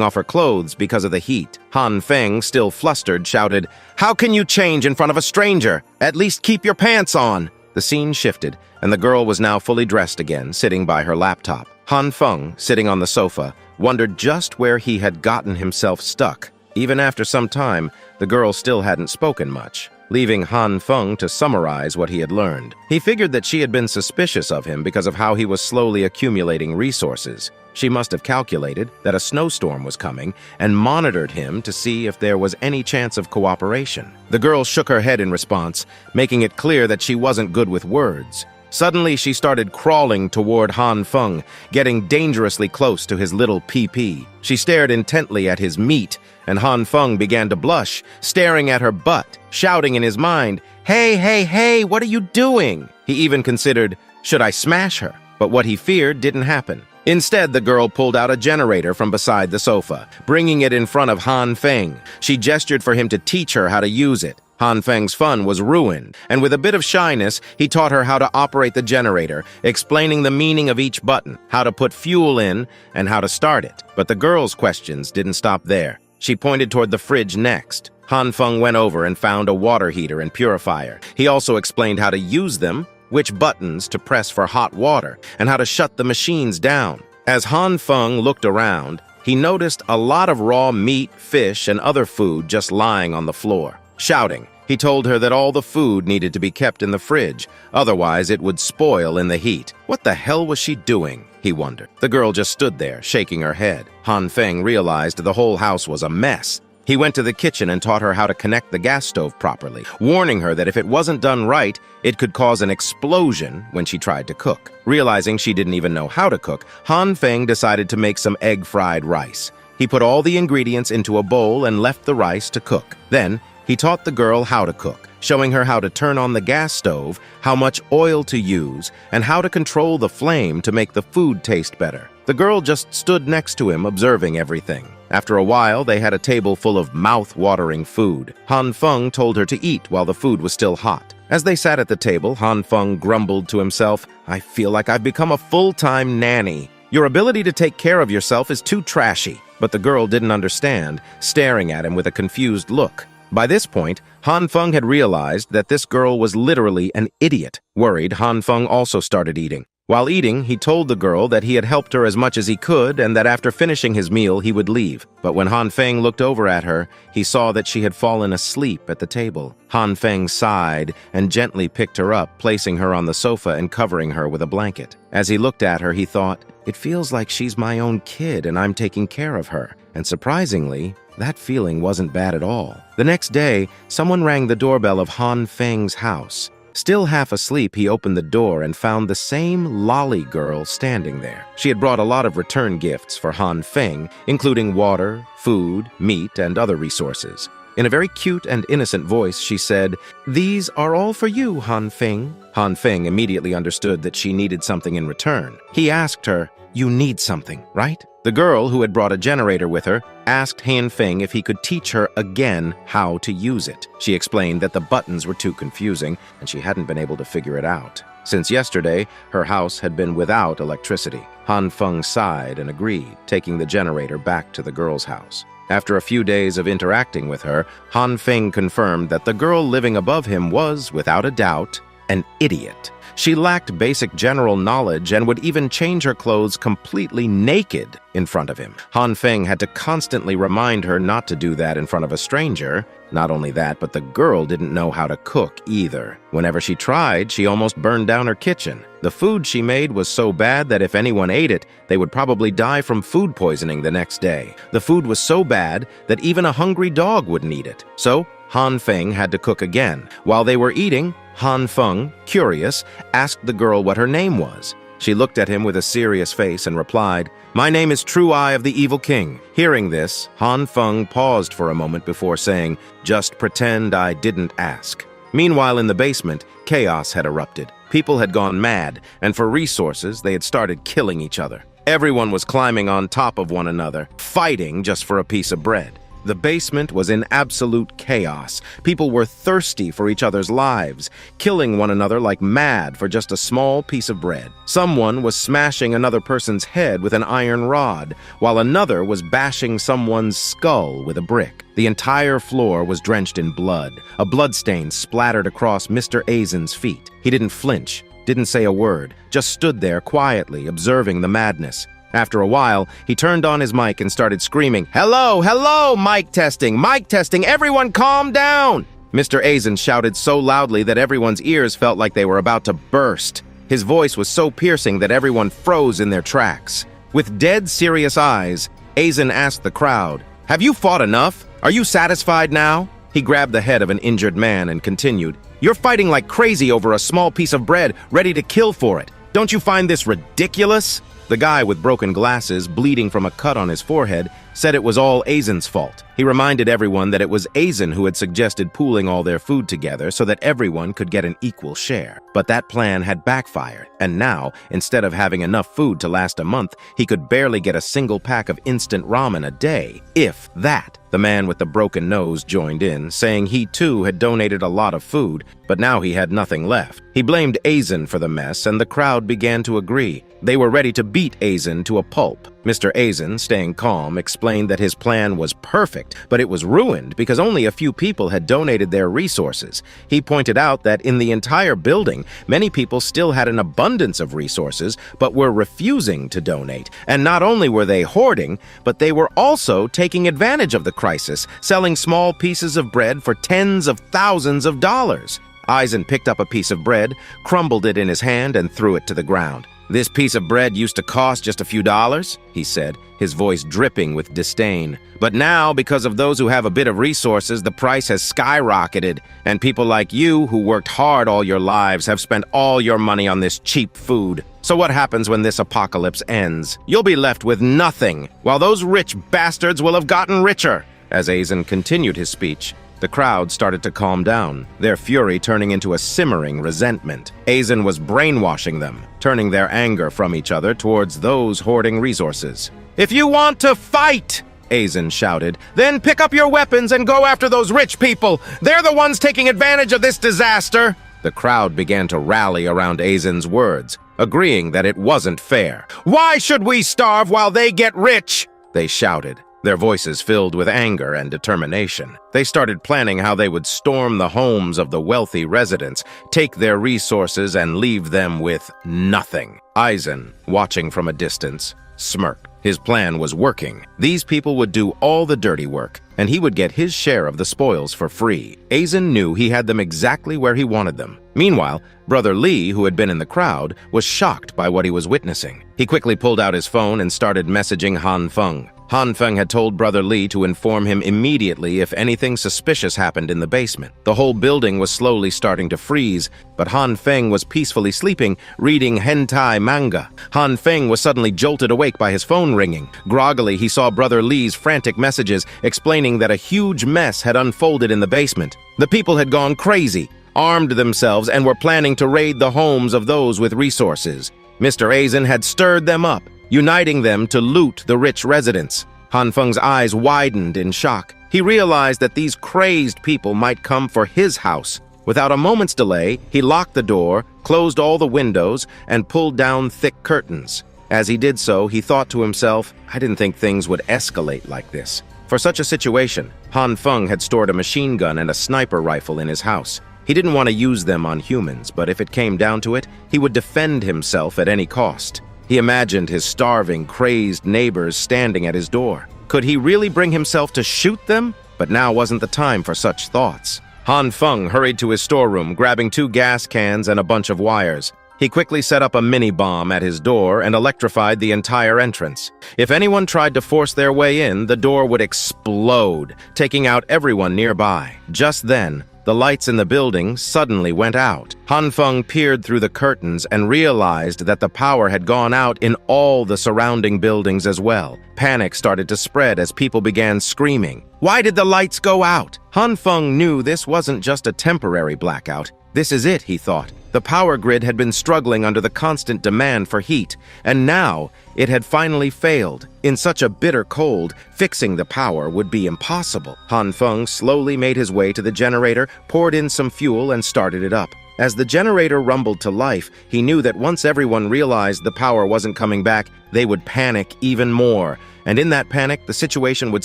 off her clothes because of the heat. Han Feng, still flustered, shouted, "How can you change in front of a stranger? At least keep your pants on!" The scene shifted, and the girl was now fully dressed again, sitting by her laptop. Han Feng, sitting on the sofa, wondered just where he had gotten himself stuck. Even after some time, the girl still hadn't spoken much, leaving Han Feng to summarize what he had learned. He figured that she had been suspicious of him because of how he was slowly accumulating resources. She must have calculated that a snowstorm was coming and monitored him to see if there was any chance of cooperation. The girl shook her head in response, making it clear that she wasn't good with words. Suddenly, she started crawling toward Han Feng, getting dangerously close to his little PP. She stared intently at his meat, and Han Feng began to blush, staring at her butt, shouting in his mind, "Hey, hey, hey, what are you doing?" He even considered, should I smash her? But what he feared didn't happen. Instead, the girl pulled out a generator from beside the sofa, bringing it in front of Han Feng. She gestured for him to teach her how to use it. Han Feng's fun was ruined, and with a bit of shyness, he taught her how to operate the generator, explaining the meaning of each button, how to put fuel in, and how to start it. But the girl's questions didn't stop there. She pointed toward the fridge next. Han Feng went over and found a water heater and purifier. He also explained how to use them, which buttons to press for hot water, and how to shut the machines down. As Han Feng looked around, he noticed a lot of raw meat, fish, and other food just lying on the floor. Shouting, he told her that all the food needed to be kept in the fridge, otherwise it would spoil in the heat. What the hell was she doing? He wondered. The girl just stood there, shaking her head. Han Feng realized the whole house was a mess. He went to the kitchen and taught her how to connect the gas stove properly, warning her that if it wasn't done right, it could cause an explosion when she tried to cook. Realizing she didn't even know how to cook, Han Feng decided to make some egg-fried rice. He put all the ingredients into a bowl and left the rice to cook. Then, he taught the girl how to cook, showing her how to turn on the gas stove, how much oil to use, and how to control the flame to make the food taste better. The girl just stood next to him, observing everything. After a while, they had a table full of mouth-watering food. Han Feng told her to eat while the food was still hot. As they sat at the table, Han Feng grumbled to himself, "I feel like I've become a full-time nanny. Your ability to take care of yourself is too trashy." But the girl didn't understand, staring at him with a confused look. By this point, Han Feng had realized that this girl was literally an idiot. Worried, Han Feng also started eating. While eating, he told the girl that he had helped her as much as he could and that after finishing his meal, he would leave. But when Han Feng looked over at her, he saw that she had fallen asleep at the table. Han Feng sighed and gently picked her up, placing her on the sofa and covering her with a blanket. As he looked at her, he thought, "It feels like she's my own kid and I'm taking care of her." And surprisingly, that feeling wasn't bad at all. The next day, someone rang the doorbell of Han Feng's house. Still half asleep, he opened the door and found the same lolly girl standing there. She had brought a lot of return gifts for Han Feng, including water, food, meat, and other resources. In a very cute and innocent voice, she said, "These are all for you, Han Feng." Han Feng immediately understood that she needed something in return. He asked her, "You need something, right?" The girl, who had brought a generator with her, asked Han Feng if he could teach her again how to use it. She explained that the buttons were too confusing and she hadn't been able to figure it out. Since yesterday, her house had been without electricity. Han Feng sighed and agreed, taking the generator back to the girl's house. After a few days of interacting with her, Han Feng confirmed that the girl living above him was, without a doubt, an idiot. She lacked basic general knowledge and would even change her clothes completely naked in front of him. Han Feng had to constantly remind her not to do that in front of a stranger. Not only that, but the girl didn't know how to cook either. Whenever she tried, she almost burned down her kitchen. The food she made was so bad that if anyone ate it, they would probably die from food poisoning the next day. The food was so bad that even a hungry dog wouldn't eat it. So, Han Feng had to cook again. While they were eating, Han Feng, curious, asked the girl what her name was. She looked at him with a serious face and replied, "My name is True Eye of the Evil King." Hearing this, Han Feng paused for a moment before saying, "Just pretend I didn't ask." Meanwhile, in the basement, chaos had erupted. People had gone mad, and for resources, they had started killing each other. Everyone was climbing on top of one another, fighting just for a piece of bread. The basement was in absolute chaos. People were thirsty for each other's lives, killing one another like mad for just a small piece of bread. Someone was smashing another person's head with an iron rod, while another was bashing someone's skull with a brick. The entire floor was drenched in blood. A bloodstain splattered across Mr. Aizen's feet. He didn't flinch, didn't say a word, just stood there quietly, observing the madness. After a while, he turned on his mic and started screaming, "Hello, hello, mic testing, everyone calm down!" Mr. Aizen shouted so loudly that everyone's ears felt like they were about to burst. His voice was so piercing that everyone froze in their tracks. With dead serious eyes, Aizen asked the crowd, "Have you fought enough? Are you satisfied now?" He grabbed the head of an injured man and continued, "You're fighting like crazy over a small piece of bread, ready to kill for it. Don't you find this ridiculous?" The guy with broken glasses, bleeding from a cut on his forehead, said it was all Aizen's fault. He reminded everyone that it was Aizen who had suggested pooling all their food together so that everyone could get an equal share. But that plan had backfired, and now, instead of having enough food to last a month, he could barely get a single pack of instant ramen a day, if that. The man with the broken nose joined in, saying he too had donated a lot of food, but now he had nothing left. He blamed Aizen for the mess, and the crowd began to agree. They were ready to beat Aizen to a pulp. Mr. Aizen, staying calm, explained that his plan was perfect, but it was ruined because only a few people had donated their resources. He pointed out that in the entire building, many people still had an abundance of resources, but were refusing to donate. And not only were they hoarding, but they were also taking advantage of the crisis, selling small pieces of bread for tens of thousands of dollars. Aizen picked up a piece of bread, crumbled it in his hand, and threw it to the ground. "This piece of bread used to cost just a few dollars," he said, his voice dripping with disdain. "But now, because of those who have a bit of resources, the price has skyrocketed, and people like you, who worked hard all your lives, have spent all your money on this cheap food. So what happens when this apocalypse ends? You'll be left with nothing, while those rich bastards will have gotten richer." As Aizen continued his speech, the crowd started to calm down, their fury turning into a simmering resentment. Aizen was brainwashing them, turning their anger from each other towards those hoarding resources. "If you want to fight," Aizen shouted, "then pick up your weapons and go after those rich people. They're the ones taking advantage of this disaster." The crowd began to rally around Aizen's words, agreeing that it wasn't fair. "Why should we starve while they get rich?" they shouted, their voices filled with anger and determination. They started planning how they would storm the homes of the wealthy residents, take their resources, and leave them with nothing. Aizen, watching from a distance, smirked. His plan was working. These people would do all the dirty work, and he would get his share of the spoils for free. Aizen knew he had them exactly where he wanted them. Meanwhile, Brother Lee, who had been in the crowd, was shocked by what he was witnessing. He quickly pulled out his phone and started messaging Han Feng. Han Feng had told Brother Lee to inform him immediately if anything suspicious happened in the basement. The whole building was slowly starting to freeze, but Han Feng was peacefully sleeping, reading hentai manga. Han Feng was suddenly jolted awake by his phone ringing. Groggily, he saw Brother Lee's frantic messages explaining that a huge mess had unfolded in the basement. The people had gone crazy, armed themselves, and were planning to raid the homes of those with resources. Mr. Aizen had stirred them up, uniting them to loot the rich residents. Han Feng's eyes widened in shock. He realized that these crazed people might come for his house. Without a moment's delay, he locked the door, closed all the windows, and pulled down thick curtains. As he did so, he thought to himself, "I didn't think things would escalate like this." For such a situation, Han Feng had stored a machine gun and a sniper rifle in his house. He didn't want to use them on humans, but if it came down to it, he would defend himself at any cost. He imagined his starving, crazed neighbors standing at his door. Could he really bring himself to shoot them? But now wasn't the time for such thoughts. Han Feng hurried to his storeroom, grabbing 2 gas cans and a bunch of wires. He quickly set up a mini-bomb at his door and electrified the entire entrance. If anyone tried to force their way in, the door would explode, taking out everyone nearby. Just then, the lights in the building suddenly went out. Han Feng peered through the curtains and realized that the power had gone out in all the surrounding buildings as well. Panic started to spread as people began screaming. Why did the lights go out? Han Feng knew this wasn't just a temporary blackout. This is it, he thought. The power grid had been struggling under the constant demand for heat, and now it had finally failed. In such a bitter cold, fixing the power would be impossible. Han Feng slowly made his way to the generator, poured in some fuel, and started it up. As the generator rumbled to life, he knew that once everyone realized the power wasn't coming back, they would panic even more. And in that panic, the situation would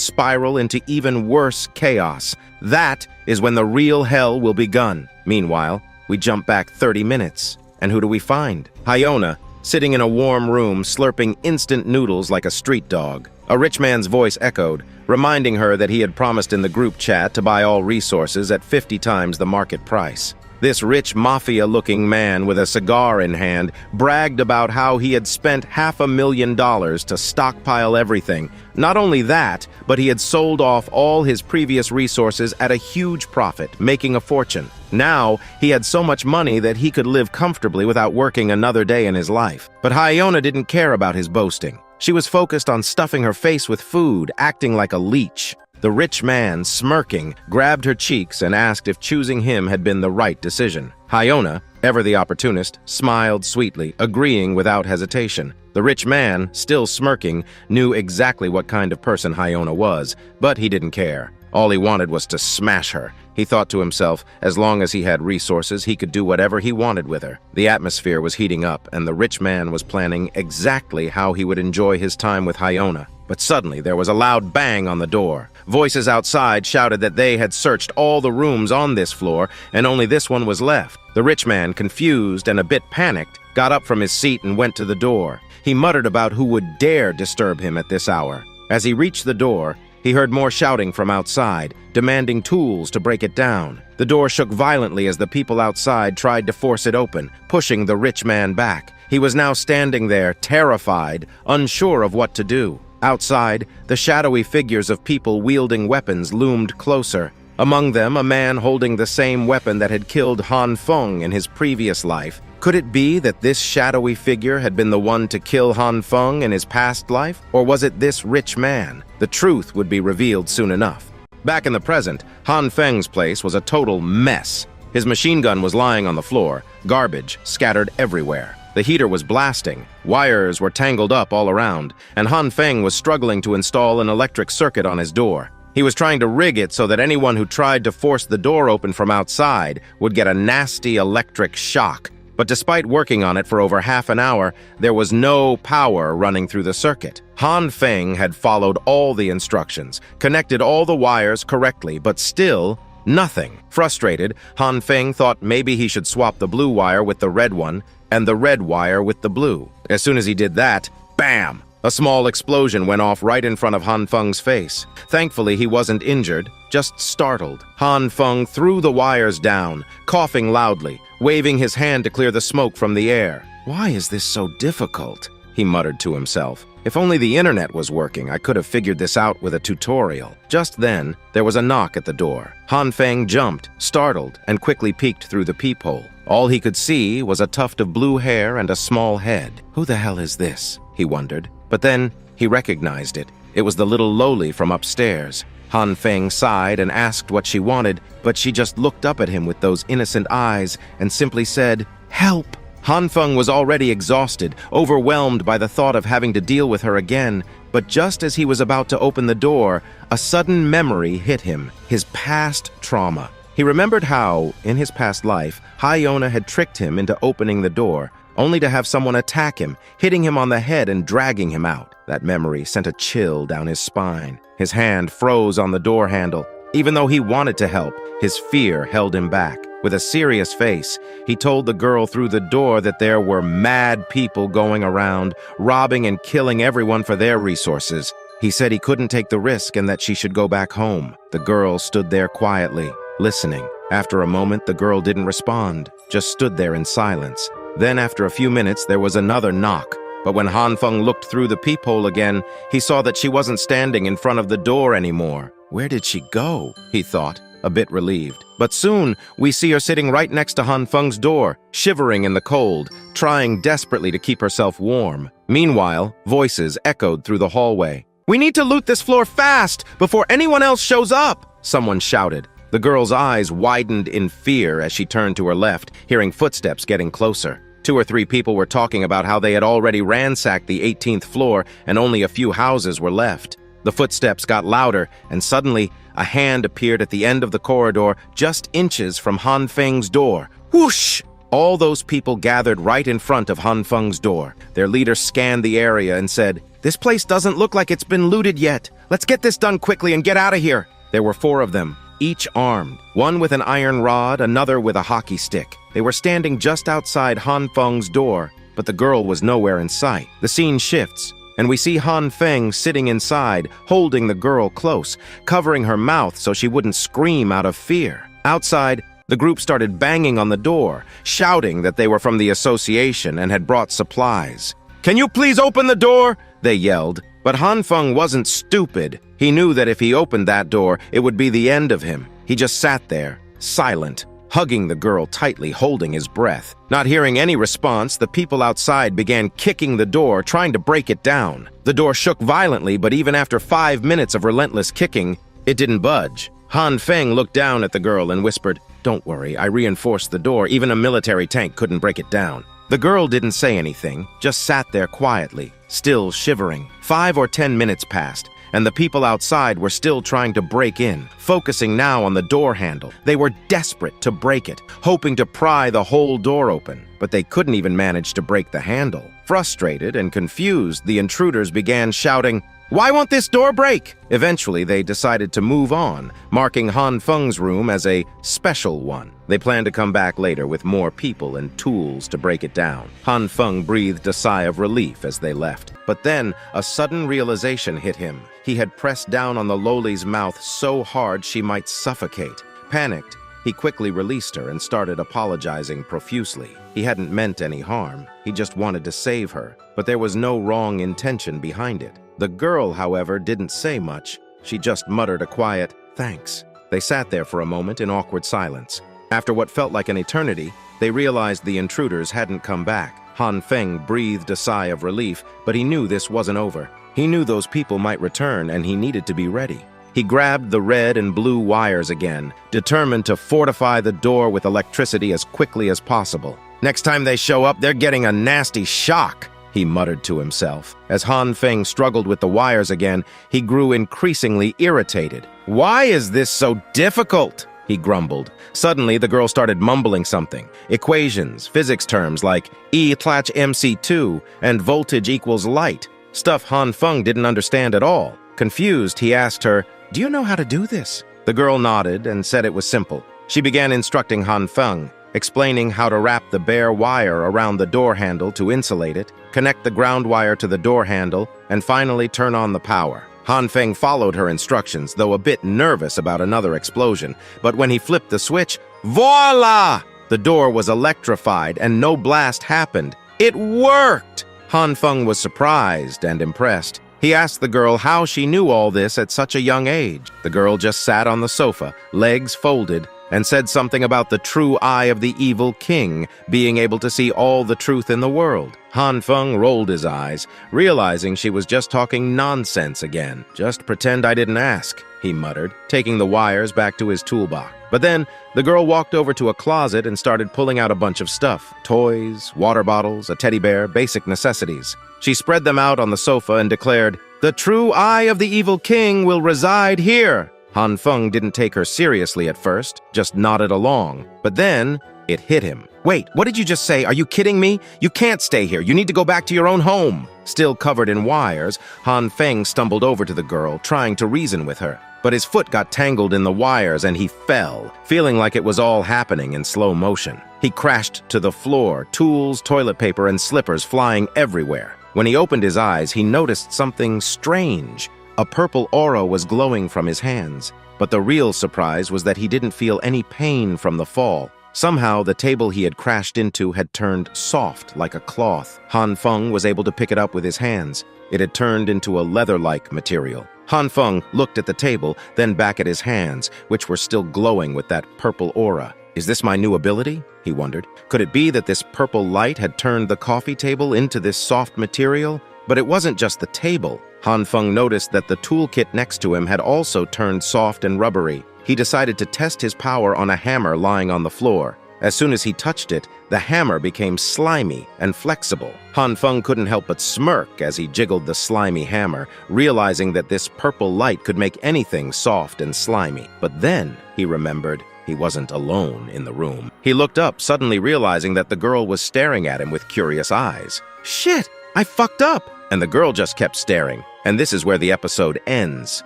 spiral into even worse chaos. That is when the real hell will begun. Meanwhile, we jump back 30 minutes. And who do we find? Hyona, sitting in a warm room, slurping instant noodles like a street dog. A rich man's voice echoed, reminding her that he had promised in the group chat to buy all resources at 50 times the market price. This rich mafia-looking man with a cigar in hand bragged about how he had spent $500,000 to stockpile everything. Not only that, but he had sold off all his previous resources at a huge profit, making a fortune. Now, he had so much money that he could live comfortably without working another day in his life. But Hyona didn't care about his boasting. She was focused on stuffing her face with food, acting like a leech. The rich man, smirking, grabbed her cheeks and asked if choosing him had been the right decision. Hyona, ever the opportunist, smiled sweetly, agreeing without hesitation. The rich man, still smirking, knew exactly what kind of person Hyona was, but he didn't care. All he wanted was to smash her. He thought to himself, as long as he had resources, he could do whatever he wanted with her. The atmosphere was heating up, and the rich man was planning exactly how he would enjoy his time with Hyona. But suddenly there was a loud bang on the door. Voices outside shouted that they had searched all the rooms on this floor, and only this one was left. The rich man, confused and a bit panicked, got up from his seat and went to the door. He muttered about who would dare disturb him at this hour. As he reached the door, he heard more shouting from outside, demanding tools to break it down. The door shook violently as the people outside tried to force it open, pushing the rich man back. He was now standing there, terrified, unsure of what to do. Outside, the shadowy figures of people wielding weapons loomed closer. Among them, a man holding the same weapon that had killed Han Feng in his previous life. Could it be that this shadowy figure had been the one to kill Han Feng in his past life? Or was it this rich man? The truth would be revealed soon enough. Back in the present, Han Feng's place was a total mess. His machine gun was lying on the floor, garbage scattered everywhere. The heater was blasting, wires were tangled up all around, and Han Feng was struggling to install an electric circuit on his door. He was trying to rig it so that anyone who tried to force the door open from outside would get a nasty electric shock. But despite working on it for over half an hour, there was no power running through the circuit. Han Feng had followed all the instructions, connected all the wires correctly, but still nothing. Frustrated, Han Feng thought maybe he should swap the blue wire with the red one, and the red wire with the blue. As soon as he did that, bam! A small explosion went off right in front of Han Feng's face. Thankfully, he wasn't injured, just startled. Han Feng threw the wires down, coughing loudly, waving his hand to clear the smoke from the air. "Why is this so difficult?" he muttered to himself. "If only the internet was working, I could have figured this out with a tutorial." Just then, there was a knock at the door. Han Feng jumped, startled, and quickly peeked through the peephole. All he could see was a tuft of blue hair and a small head. Who the hell is this? He wondered. But then he recognized it. It was the little loli from upstairs. Han Feng sighed and asked what she wanted, but she just looked up at him with those innocent eyes and simply said, "Help!" Han Feng was already exhausted, overwhelmed by the thought of having to deal with her again. But just as he was about to open the door, a sudden memory hit him, his past trauma. He remembered how, in his past life, Hyona had tricked him into opening the door, only to have someone attack him, hitting him on the head and dragging him out. That memory sent a chill down his spine. His hand froze on the door handle. Even though he wanted to help, his fear held him back. With a serious face, he told the girl through the door that there were mad people going around, robbing and killing everyone for their resources. He said he couldn't take the risk and that she should go back home. The girl stood there quietly, listening. After a moment, the girl didn't respond, just stood there in silence. Then, after a few minutes, there was another knock. But when Han Feng looked through the peephole again, he saw that she wasn't standing in front of the door anymore. Where did she go? He thought, a bit relieved. But soon, we see her sitting right next to Han Feng's door, shivering in the cold, trying desperately to keep herself warm. Meanwhile, voices echoed through the hallway. "We need to loot this floor fast, before anyone else shows up!" Someone shouted. The girl's eyes widened in fear as she turned to her left, hearing footsteps getting closer. 2 or 3 people were talking about how they had already ransacked the 18th floor and only a few houses were left. The footsteps got louder, and suddenly, a hand appeared at the end of the corridor, just inches from Han Feng's door. Whoosh! All those people gathered right in front of Han Feng's door. Their leader scanned the area and said, "This place doesn't look like it's been looted yet. Let's get this done quickly and get out of here." There were 4 of them, each armed, one with an iron rod, another with a hockey stick. They were standing just outside Han Feng's door, but the girl was nowhere in sight. The scene shifts, and we see Han Feng sitting inside, holding the girl close, covering her mouth so she wouldn't scream out of fear. Outside, the group started banging on the door, shouting that they were from the association and had brought supplies. "Can you please open the door?" they yelled. But Han Feng wasn't stupid. He knew that if he opened that door, it would be the end of him. He just sat there, silent, hugging the girl tightly, holding his breath. Not hearing any response, the people outside began kicking the door, trying to break it down. The door shook violently, but even after 5 minutes of relentless kicking, it didn't budge. Han Feng looked down at the girl and whispered, "Don't worry, I reinforced the door. Even a military tank couldn't break it down." The girl didn't say anything, just sat there quietly, still shivering. 5 or 10 minutes passed, and the people outside were still trying to break in, focusing now on the door handle. They were desperate to break it, hoping to pry the whole door open, but they couldn't even manage to break the handle. Frustrated and confused, the intruders began shouting, "Why won't this door break?" Eventually, they decided to move on, marking Han Feng's room as a special one. They planned to come back later with more people and tools to break it down. Han Feng breathed a sigh of relief as they left. But then, a sudden realization hit him. He had pressed down on the loli's mouth so hard she might suffocate. Panicked, he quickly released her and started apologizing profusely. He hadn't meant any harm. He just wanted to save her. But there was no wrong intention behind it. The girl, however, didn't say much. She just muttered a quiet, "Thanks." They sat there for a moment in awkward silence. After what felt like an eternity, they realized the intruders hadn't come back. Han Feng breathed a sigh of relief, but he knew this wasn't over. He knew those people might return, and he needed to be ready. He grabbed the red and blue wires again, determined to fortify the door with electricity as quickly as possible. "Next time they show up, they're getting a nasty shock," he muttered to himself. As Han Feng struggled with the wires again, he grew increasingly irritated. "Why is this so difficult?" he grumbled. Suddenly, the girl started mumbling something. Equations, physics terms like E/mc2 and voltage equals light. Stuff Han Feng didn't understand at all. Confused, he asked her, "Do you know how to do this?" The girl nodded and said it was simple. She began instructing Han Feng, explaining how to wrap the bare wire around the door handle to insulate it, connect the ground wire to the door handle, and finally turn on the power. Han Feng followed her instructions, though a bit nervous about another explosion. But when he flipped the switch, voila! The door was electrified and no blast happened. It worked! Han Feng was surprised and impressed. He asked the girl how she knew all this at such a young age. The girl just sat on the sofa, legs folded, and said something about the true eye of the evil king being able to see all the truth in the world. Han Feng rolled his eyes, realizing she was just talking nonsense again. "Just pretend I didn't ask," he muttered, taking the wires back to his toolbox. But then, the girl walked over to a closet and started pulling out a bunch of stuff. Toys, water bottles, a teddy bear, basic necessities. She spread them out on the sofa and declared, "The true eye of the evil king will reside here." Han Feng didn't take her seriously at first, just nodded along. But then, it hit him. "Wait, what did you just say? Are you kidding me? You can't stay here. You need to go back to your own home." Still covered in wires, Han Feng stumbled over to the girl, trying to reason with her. but his foot got tangled in the wires and he fell, feeling like it was all happening in slow motion. He crashed to the floor, tools, toilet paper, and slippers flying everywhere. When he opened his eyes, he noticed something strange. A purple aura was glowing from his hands. But the real surprise was that he didn't feel any pain from the fall. Somehow, the table he had crashed into had turned soft like a cloth. Han Feng was able to pick it up with his hands. It had turned into a leather-like material. Han Feng looked at the table, then back at his hands, which were still glowing with that purple aura. Is this my new ability? He wondered. Could it be that this purple light had turned the coffee table into this soft material? But it wasn't just the table. Han Feng noticed that the toolkit next to him had also turned soft and rubbery. He decided to test his power on a hammer lying on the floor. As soon as he touched it, the hammer became slimy and flexible. Han Feng couldn't help but smirk as he jiggled the slimy hammer, realizing that this purple light could make anything soft and slimy. But then he remembered he wasn't alone in the room. He looked up, suddenly realizing that the girl was staring at him with curious eyes. Shit! I fucked up! And the girl just kept staring. And this is where the episode ends.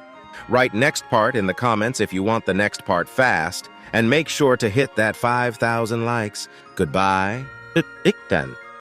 Write next part in the comments if you want the next part fast, and make sure to hit that 5,000 likes. Goodbye. Ik dan.